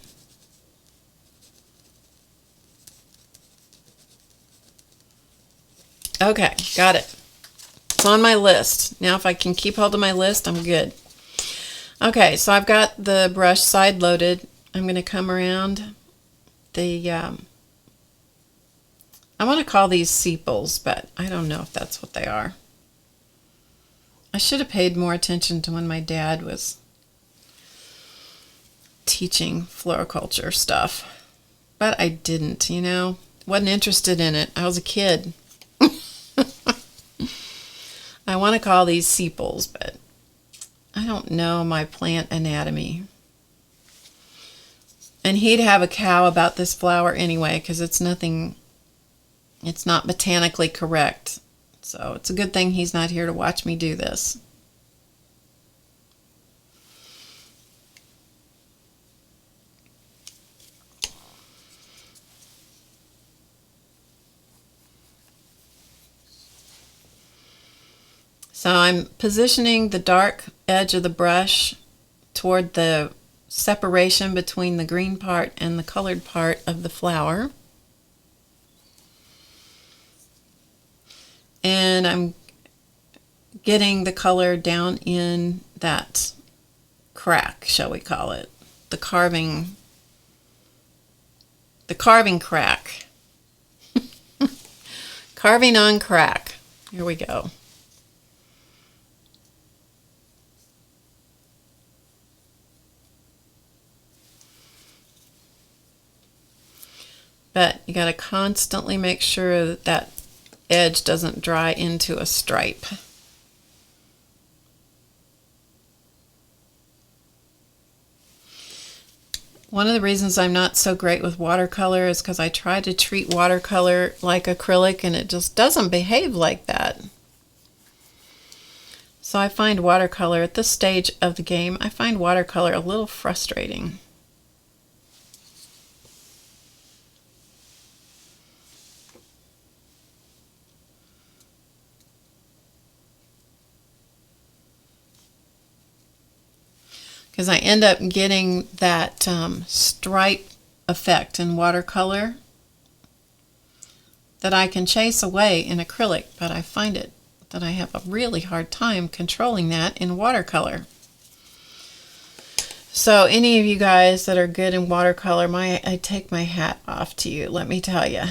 S1: Okay, got it. It's on my list. Now if I can keep hold of my list, I'm good. Okay, so I've got the brush side loaded. I'm going to come around the, I want to call these sepals, but I don't know if that's what they are. I should have paid more attention to when my dad was teaching floriculture stuff, but I didn't, you know, wasn't interested in it. I was a kid. I want to call these sepals, but I don't know my plant anatomy. And he'd have a cow about this flower anyway, because it's not botanically correct. So it's a good thing he's not here to watch me do this. So I'm positioning the dark edge of the brush toward the separation between the green part and the colored part of the flower. And I'm getting the color down in that crack, shall we call it, the carving crack. Carving on crack. Here we go. But you got to constantly make sure that that edge doesn't dry into a stripe. One of the reasons I'm not so great with watercolor is because I try to treat watercolor like acrylic and it just doesn't behave like that. So I find watercolor at this stage of the game, I find watercolor a little frustrating. Because I end up getting that stripe effect in watercolor that I can chase away in acrylic, but I find it that I have a really hard time controlling that in watercolor. So any of you guys that are good in watercolor, I take my hat off to you, let me tell you.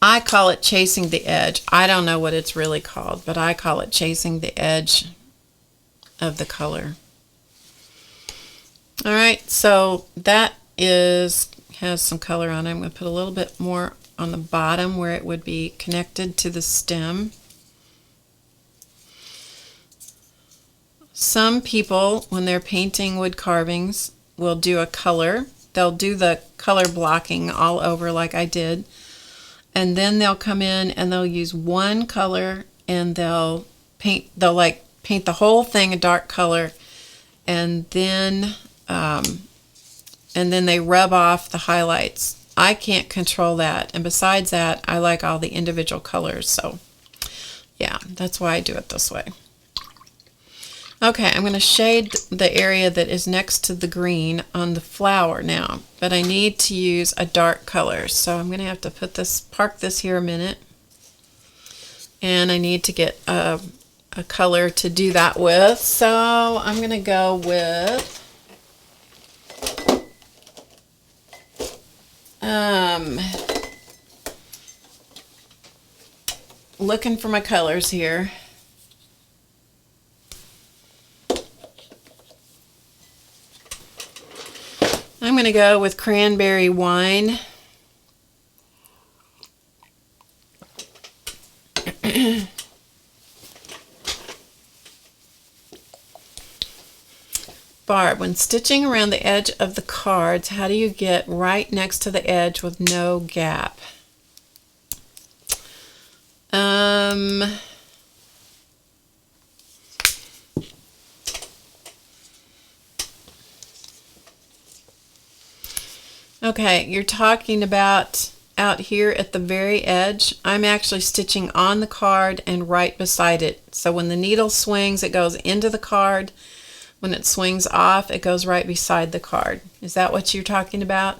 S1: I call it chasing the edge. I don't know what it's really called, but I call it chasing the edge of the color. All right, so that has some color on it. I'm going to put a little bit more on the bottom where it would be connected to the stem. Some people, when they're painting wood carvings, will do a color. They'll do the color blocking all over like I did. And then they'll come in and they'll use one color and they'll paint the whole thing a dark color, and then they rub off the highlights. I can't control that, and besides that, I like all the individual colors. So yeah, that's why I do it this way. Okay, I'm going to shade the area that is next to the green on the flower now, but I need to use a dark color. So I'm going to have to park this here a minute. And I need to get a color to do that with. So I'm going to go with looking for my colors here. I'm going to go with cranberry wine. Barb, when stitching around the edge of the cards, how do you get right next to the edge with no gap? Okay, you're talking about out here at the very edge. I'm actually stitching on the card and right beside it. So when the needle swings, it goes into the card. When it swings off, it goes right beside the card. Is that what you're talking about?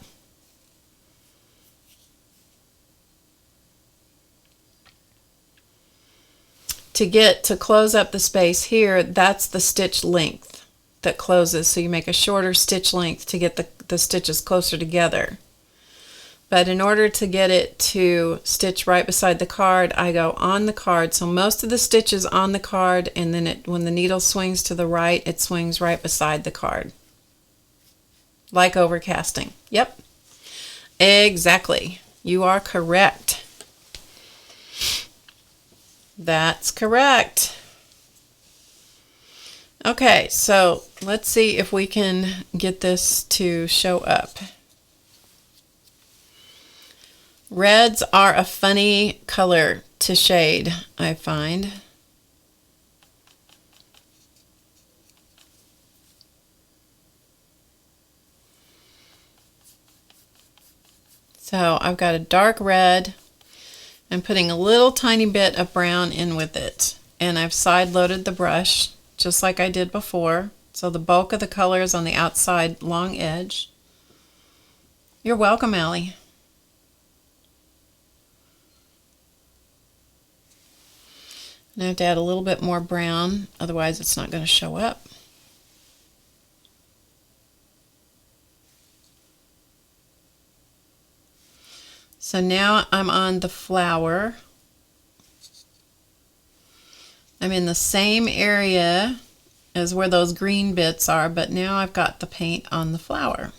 S1: To close up the space here, that's the stitch length that closes. So you make a shorter stitch length to get the stitches closer together. But in order to get it to stitch right beside the card, I go on the card. So most of the stitch is on the card, and then when the needle swings to the right, it swings right beside the card. Like overcasting. Yep. Exactly. You are correct. That's correct. Okay, so let's see if we can get this to show up. Reds are a funny color to shade, I find. So I've got a dark red. I'm putting a little tiny bit of brown in with it. And I've side loaded the brush just like I did before. So the bulk of the color is on the outside long edge. You're welcome, Allie. And I have to add a little bit more brown, otherwise it's not going to show up. So now I'm on the flower. I'm in the same area as where those green bits are, but now I've got the paint on the flower.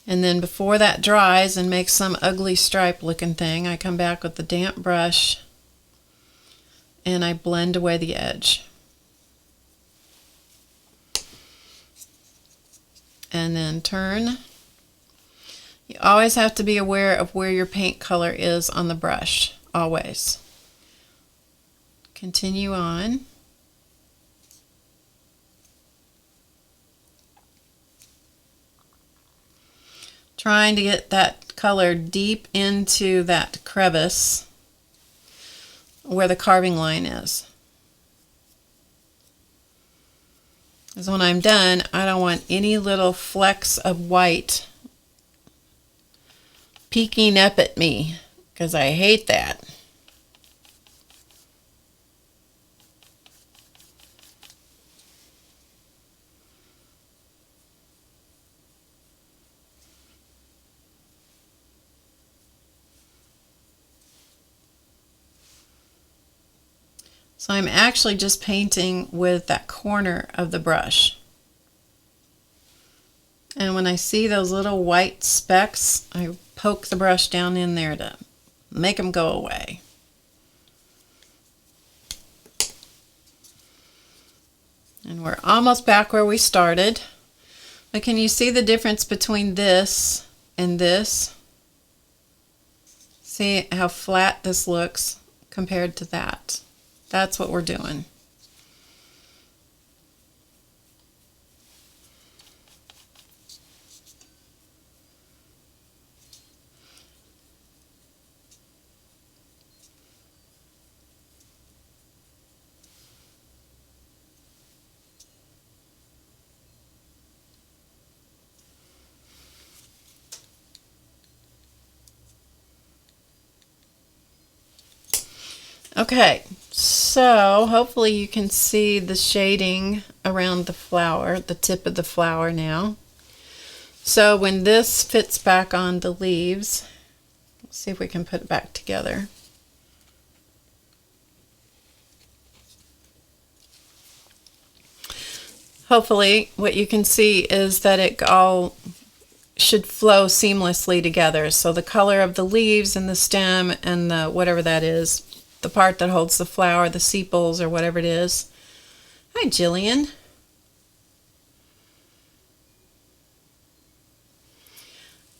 S1: And then before that dries and makes some ugly stripe looking thing, I come back with the damp brush and I blend away the edge. And then turn. You always have to be aware of where your paint color is on the brush, always. Continue on. Trying to get that color deep into that crevice where the carving line is. Because when I'm done, I don't want any little flecks of white peeking up at me, because I hate that. So I'm actually just painting with that corner of the brush. And when I see those little white specks, I poke the brush down in there to make them go away. And we're almost back where we started. But can you see the difference between this and this? See how flat this looks compared to that? That's what we're doing. Okay, so hopefully you can see the shading around the flower, the tip of the flower now. So when this fits back on the leaves, let's see if we can put it back together. Hopefully what you can see is that it all should flow seamlessly together. So the color of the leaves and the stem and the whatever that is, the part that holds the flower, the sepals or whatever it is. Hi, Jillian.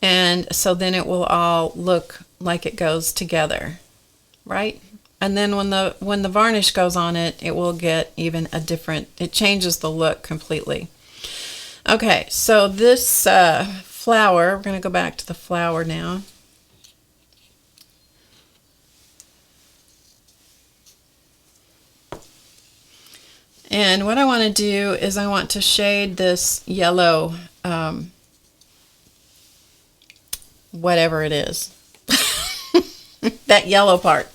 S1: And so then it will all look like it goes together, right? And then when the varnish goes on it, it will get even a different, it changes the look completely. Okay, so this flower, we're going to go back to the flower now. And what I want to do is I want to shade this yellow, whatever it is, that yellow part.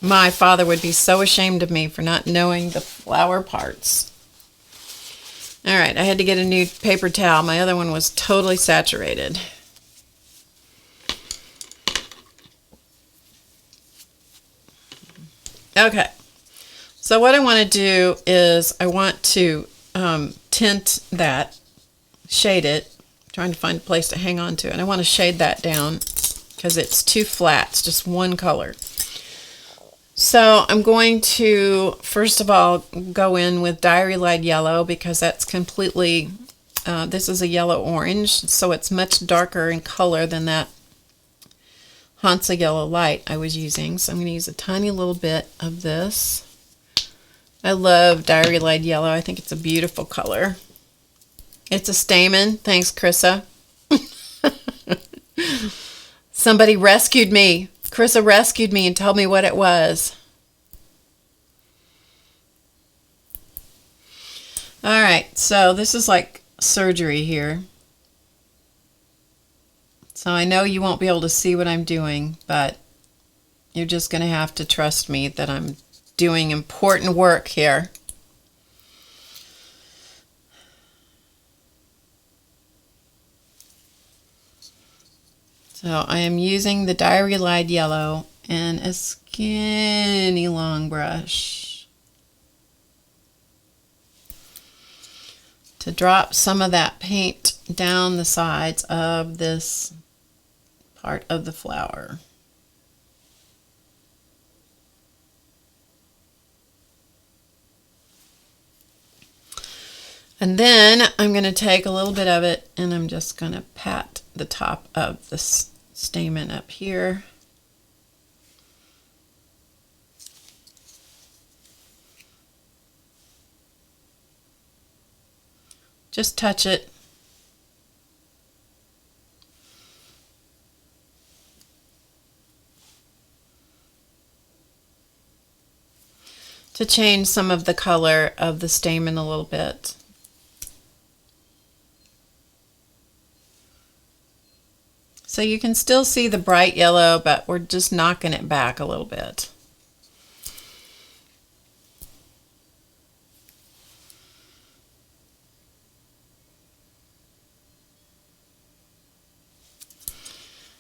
S1: My father would be so ashamed of me for not knowing the flower parts. All right, I had to get a new paper towel. My other one was totally saturated. Okay, so what I want to do is I want to tint that, shade it. I'm trying to find a place to hang on to, and I want to shade that down because it's too flat. It's just one color. So I'm going to, first of all, go in with Diary Light Yellow because that's completely, this is a yellow-orange, so it's much darker in color than that Hansa Yellow Light I was using. So I'm going to use a tiny little bit of this. I love Diary Light Yellow. I think it's a beautiful color. It's a stamen. Thanks, Krissa. Somebody rescued me. Krissa rescued me and told me what it was. All right, so this is like surgery here. So I know you won't be able to see what I'm doing, but you're just going to have to trust me that I'm doing important work here. So I am using the Diary Light Yellow and a skinny long brush to drop some of that paint down the sides of this part of the flower. And then I'm going to take a little bit of it and I'm just going to pat the top of the stamen up here. Just touch it. To change some of the color of the stamen a little bit. So you can still see the bright yellow, but we're just knocking it back a little bit.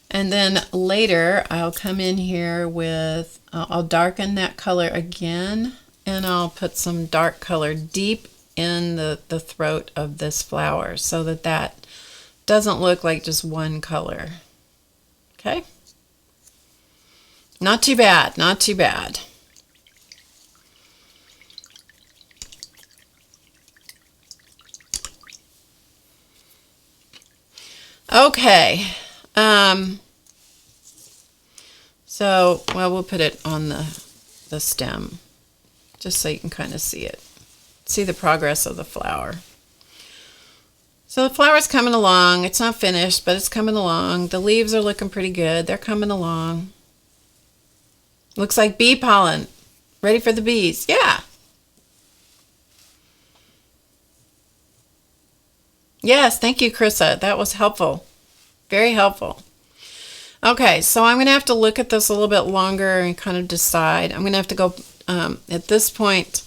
S1: And then later I'll come in here with, I'll darken that color again, and I'll put some dark color deep in the throat of this flower so that that doesn't look like just one color. Okay? Not too bad, not too bad. Okay. So, well, we'll put it on the stem just so you can kind of see it. See the progress of the flower. So the flower's coming along. It's not finished, but it's coming along. The leaves are looking pretty good. They're coming along. Looks like bee pollen. Ready for the bees. Yeah. Yes, thank you, Krissa. That was helpful. Very helpful. Okay, so I'm going to have to look at this a little bit longer and kind of decide. I'm going to have to go, at this point,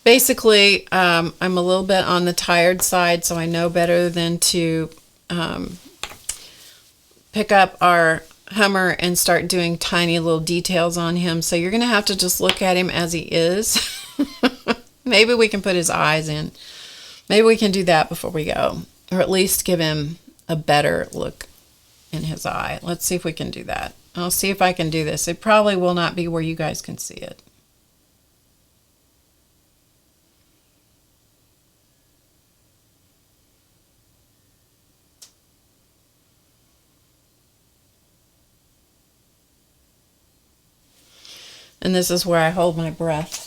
S1: basically, I'm a little bit on the tired side, so I know better than to pick up our Hummer and start doing tiny little details on him. So you're going to have to just look at him as he is. Maybe we can put his eyes in. Maybe we can do that before we go, or at least give him a better look in his eye. Let's see if we can do that. I'll see if I can do this. It probably will not be where you guys can see it. And this is where I hold my breath.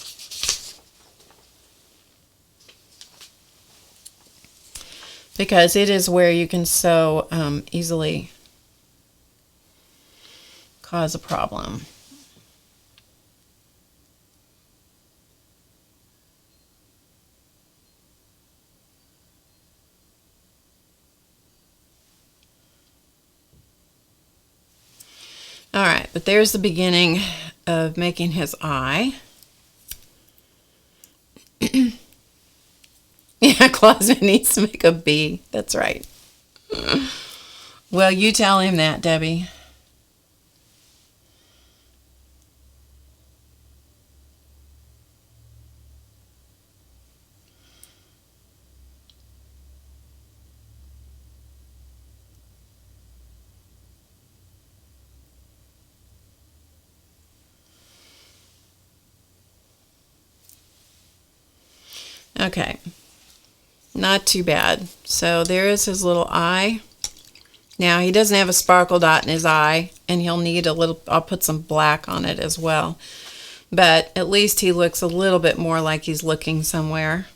S1: Because it is where you can so easily cause a problem. All right, but there's the beginning of making his eye. Yeah, Clausman needs to make a bee. That's right. Well, you tell him that, Debbie. Okay. Not too bad. So there is his little eye. Now he doesn't have a sparkle dot in his eye, and he'll need a little, I'll put some black on it as well. But at least he looks a little bit more like he's looking somewhere.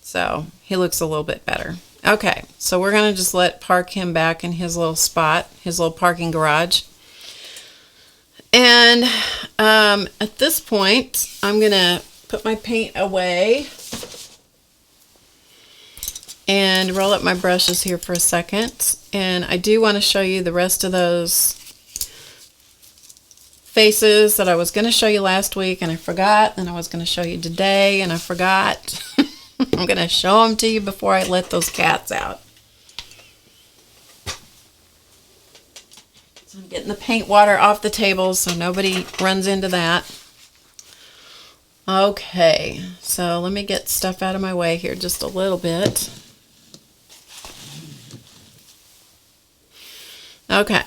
S1: So he looks a little bit better. Okay, so we're going to just park him back in his little spot, his little parking garage. And at this point, I'm going to put my paint away and roll up my brushes here for a second. And I do want to show you the rest of those faces that I was going to show you last week and I forgot, and I was going to show you today and I forgot. I'm going to show them to you before I let those cats out. So I'm getting the paint water off the table so nobody runs into that. Okay, so let me get stuff out of my way here just a little bit. Okay.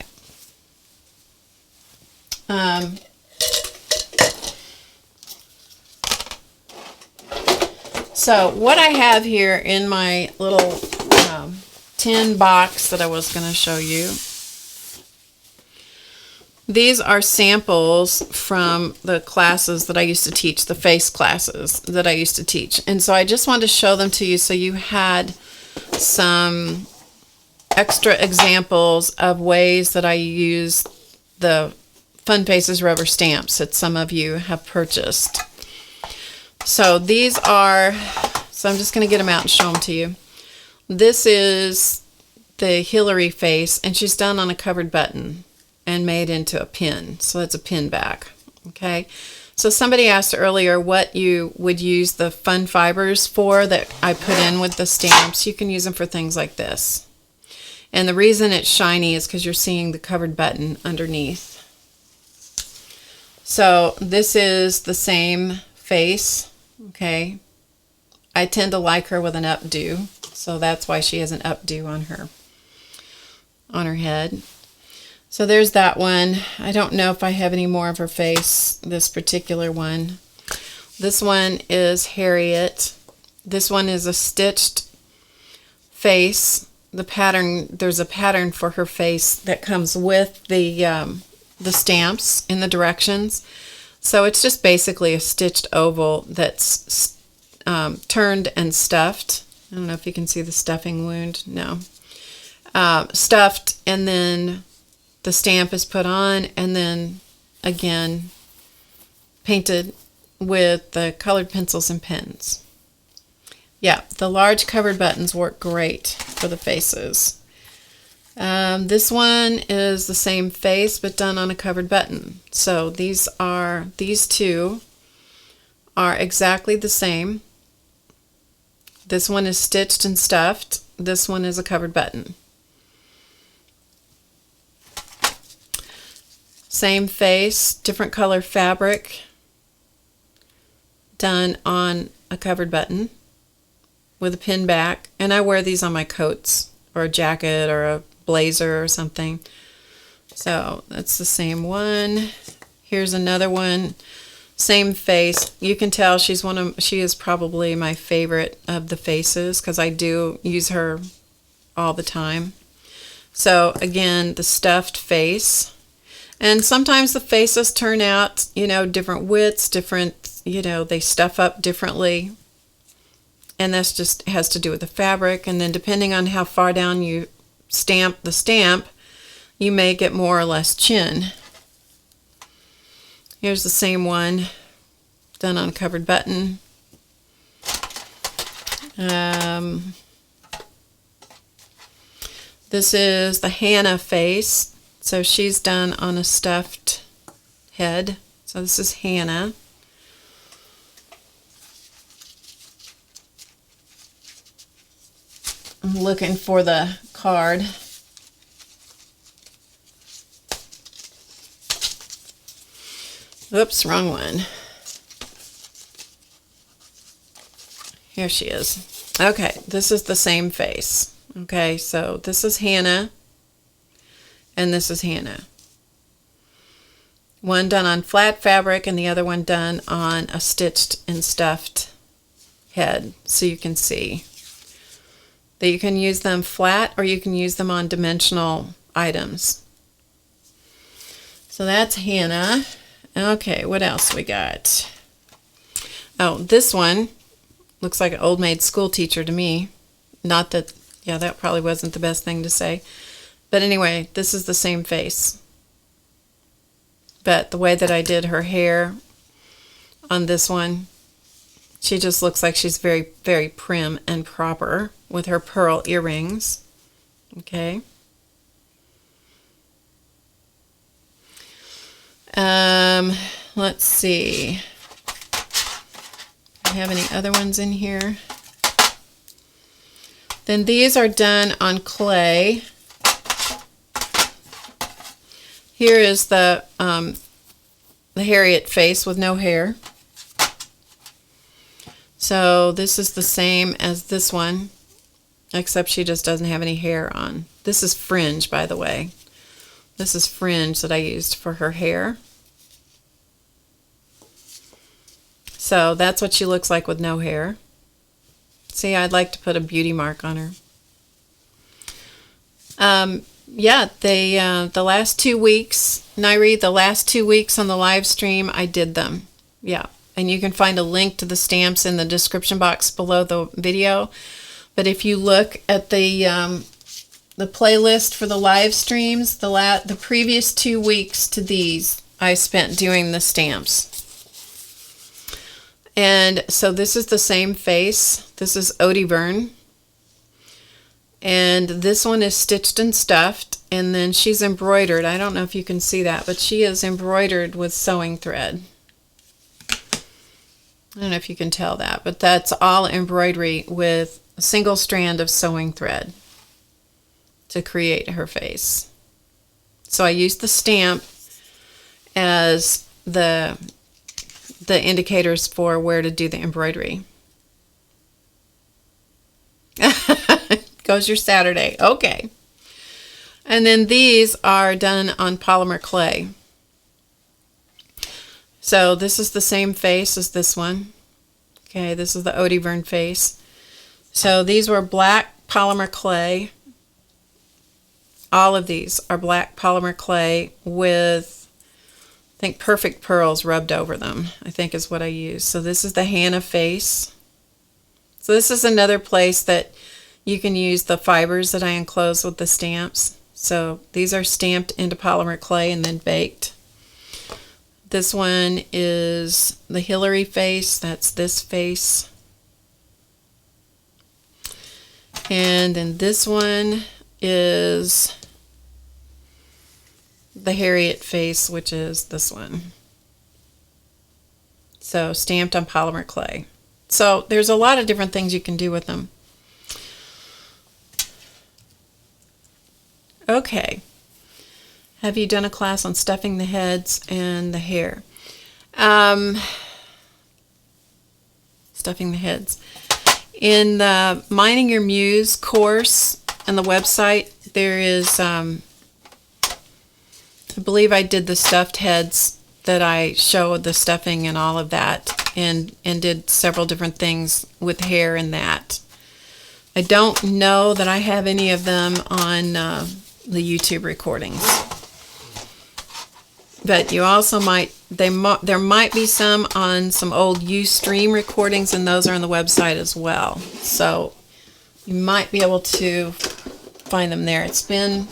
S1: So what I have here in my little tin box that I was going to show you, these are samples from the classes that I used to teach, the face classes that I used to teach. And so I just wanted to show them to you so you had some extra examples of ways that I use the Fun Faces rubber stamps that some of you have purchased. So these are, so I'm just going to get them out and show them to you. This is the Hillary face, and she's done on a covered button and made into a pin. So that's a pin back. Okay. So somebody asked earlier what you would use the fun fibers for that I put in with the stamps. You can use them for things like this. And the reason it's shiny is because you're seeing the covered button underneath. So this is the same face. Okay. I tend to like her with an updo. So that's why she has an updo on her head. So there's that one. I don't know if I have any more of her face, this particular one. This one is Harriet. This one is a stitched face. The pattern, there's a pattern for her face that comes with the stamps in the directions. So it's just basically a stitched oval that's turned and stuffed. I don't know if you can see the stuffing wound. No. Stuffed, and then the stamp is put on, and then again painted with the colored pencils and pens. Yeah, the large covered buttons work great for the faces. This one is the same face but done on a covered button. So these two are exactly the same. This one is stitched and stuffed. This one is a covered button. Same face, different color fabric, done on a covered button with a pin back. And I wear these on my coats or a jacket or a blazer or something. So that's the same one. Here's another one. Same face. You can tell she is probably my favorite of the faces because I do use her all the time. So again, the stuffed face. And sometimes the faces turn out, different widths, different, they stuff up differently. And that's just has to do with the fabric. And then depending on how far down you stamp the stamp, you may get more or less chin. Here's the same one, done on a covered button. This is the Hannah face. So she's done on a stuffed head. So this is Hannah. I'm looking for the card. Oops, wrong one. Here she is. Okay, this is the same face. Okay, so this is Hannah. And this is Hannah. One done on flat fabric and the other one done on a stitched and stuffed head. So you can see that you can use them flat or you can use them on dimensional items. So that's Hannah. Okay, what else we got? Oh, this one looks like an old maid school teacher to me. Not that, yeah, that probably wasn't the best thing to say. But anyway, this is the same face. But the way that I did her hair on this one, she just looks like she's very, very prim and proper with her pearl earrings. Okay. Let's see. Do I have any other ones in here? Then these are done on clay. Here is the Harriet face with no hair. So this is the same as this one, except she just doesn't have any hair on. This is fringe, by the way. This is fringe that I used for her hair. So that's what she looks like with no hair. See, I'd like to put a beauty mark on her. Yeah, the last 2 weeks, Nairi, the last 2 weeks on the live stream, I did them. Yeah, and you can find a link to the stamps in the description box below the video. But if you look at the playlist for the live streams, the previous 2 weeks to these, I spent doing the stamps. And so this is the same face. This is Odie Byrne. And this one is stitched and stuffed, and then she's embroidered. I don't know if you can see that, but she is embroidered with sewing thread. I don't know if you can tell that, but that's all embroidery with a single strand of sewing thread to create her face. So I used the stamp as the indicators for where to do the embroidery. Goes your Saturday. Okay. And then these are done on polymer clay. So this is the same face as this one. Okay, this is the Odie Byrne face. So these were black polymer clay. All of these are black polymer clay with, I think, perfect pearls rubbed over them, I think is what I used. So this is the Hannah face. So this is another place that you can use the fibers that I enclose with the stamps. So these are stamped into polymer clay and then baked. This one is the Hillary face. That's this face. And then this one is the Harriet face, which is this one. So stamped on polymer clay. So there's a lot of different things you can do with them. Okay. Have you done a class on stuffing the heads and the hair? Stuffing the heads. In the Mining Your Muse course on the website, there is, I believe I did the stuffed heads that I showed the stuffing and all of that, and did several different things with hair and that. I don't know that I have any of them on the YouTube recordings. But you also might, there might be some on some old Ustream recordings, and those are on the website as well. So you might be able to find them there. It's been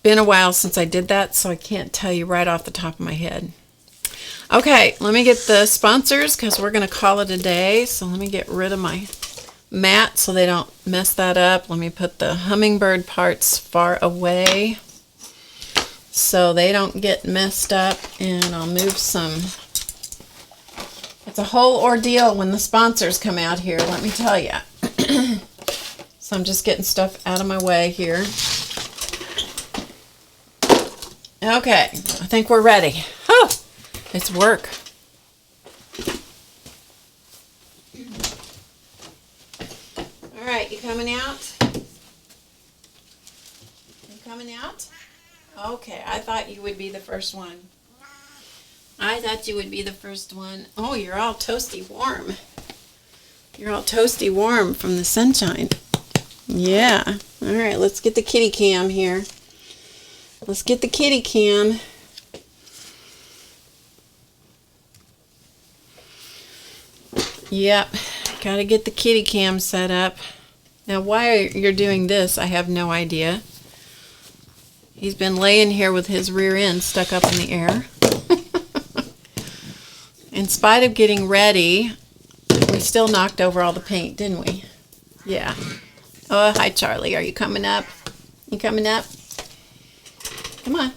S1: a while since I did that, so I can't tell you right off the top of my head. Okay, let me get the sponsors because we're going to call it a day. So let me get rid of my mat so they don't mess that up. Let me put the Hummingbird parts far away so they don't get messed up, and I'll move some. It's a whole ordeal when the sponsors come out here, let me tell you. So I'm just getting stuff out of my way here. Okay, I think we're ready. Oh, it's work. All right, you coming out? You coming out? Okay, I thought you would be the first one. I thought you would be the first one. Oh, you're all toasty warm. You're all toasty warm from the sunshine. Yeah. All right, let's get the kitty cam here. Let's get the kitty cam. Yep, gotta get the kitty cam set up. Now, why you're doing this, I have no idea. He's been laying here with his rear end stuck up in the air. In spite of getting ready, we still knocked over all the paint, didn't we? Yeah. Oh, hi, Charlie. Are you coming up? You coming up? Come on.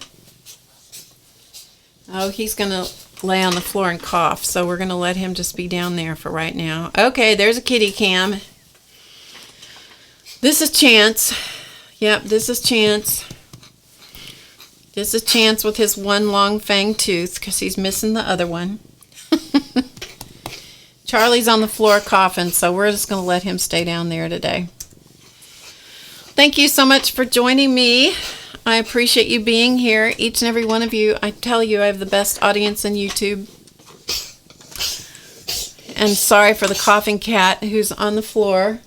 S1: Oh, he's going to lay on the floor and cough, so we're going to let him just be down there for right now. Okay, there's a kitty cam. This is Chance. Yep, this is Chance. This is Chance with his one long fang tooth because he's missing the other one. Charlie's on the floor coughing, so we're just going to let him stay down there today. Thank you so much for joining me. I appreciate you being here, each and every one of you. I tell you, I have the best audience on YouTube. And sorry for the coughing cat who's on the floor.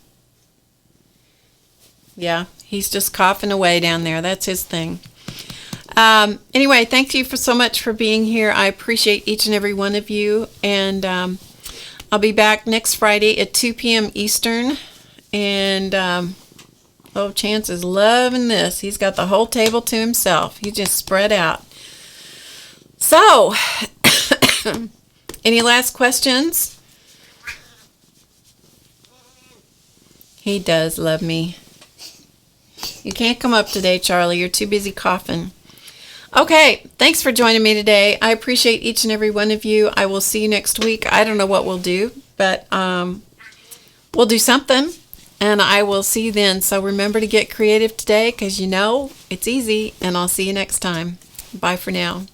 S1: Yeah, he's just coughing away down there. That's his thing. Anyway, thank you so much for being here. I appreciate each and every one of you. And I'll be back next Friday at 2 p.m. Eastern. And oh, Chance is loving this. He's got the whole table to himself. He just spread out. So, any last questions? He does love me. You can't come up today, Charlie. You're too busy coughing. Okay, thanks for joining me today. I appreciate each and every one of you. I will see you next week. I don't know what we'll do, but we'll do something, and I will see you then. So remember to get creative today because you know it's easy, and I'll see you next time. Bye for now.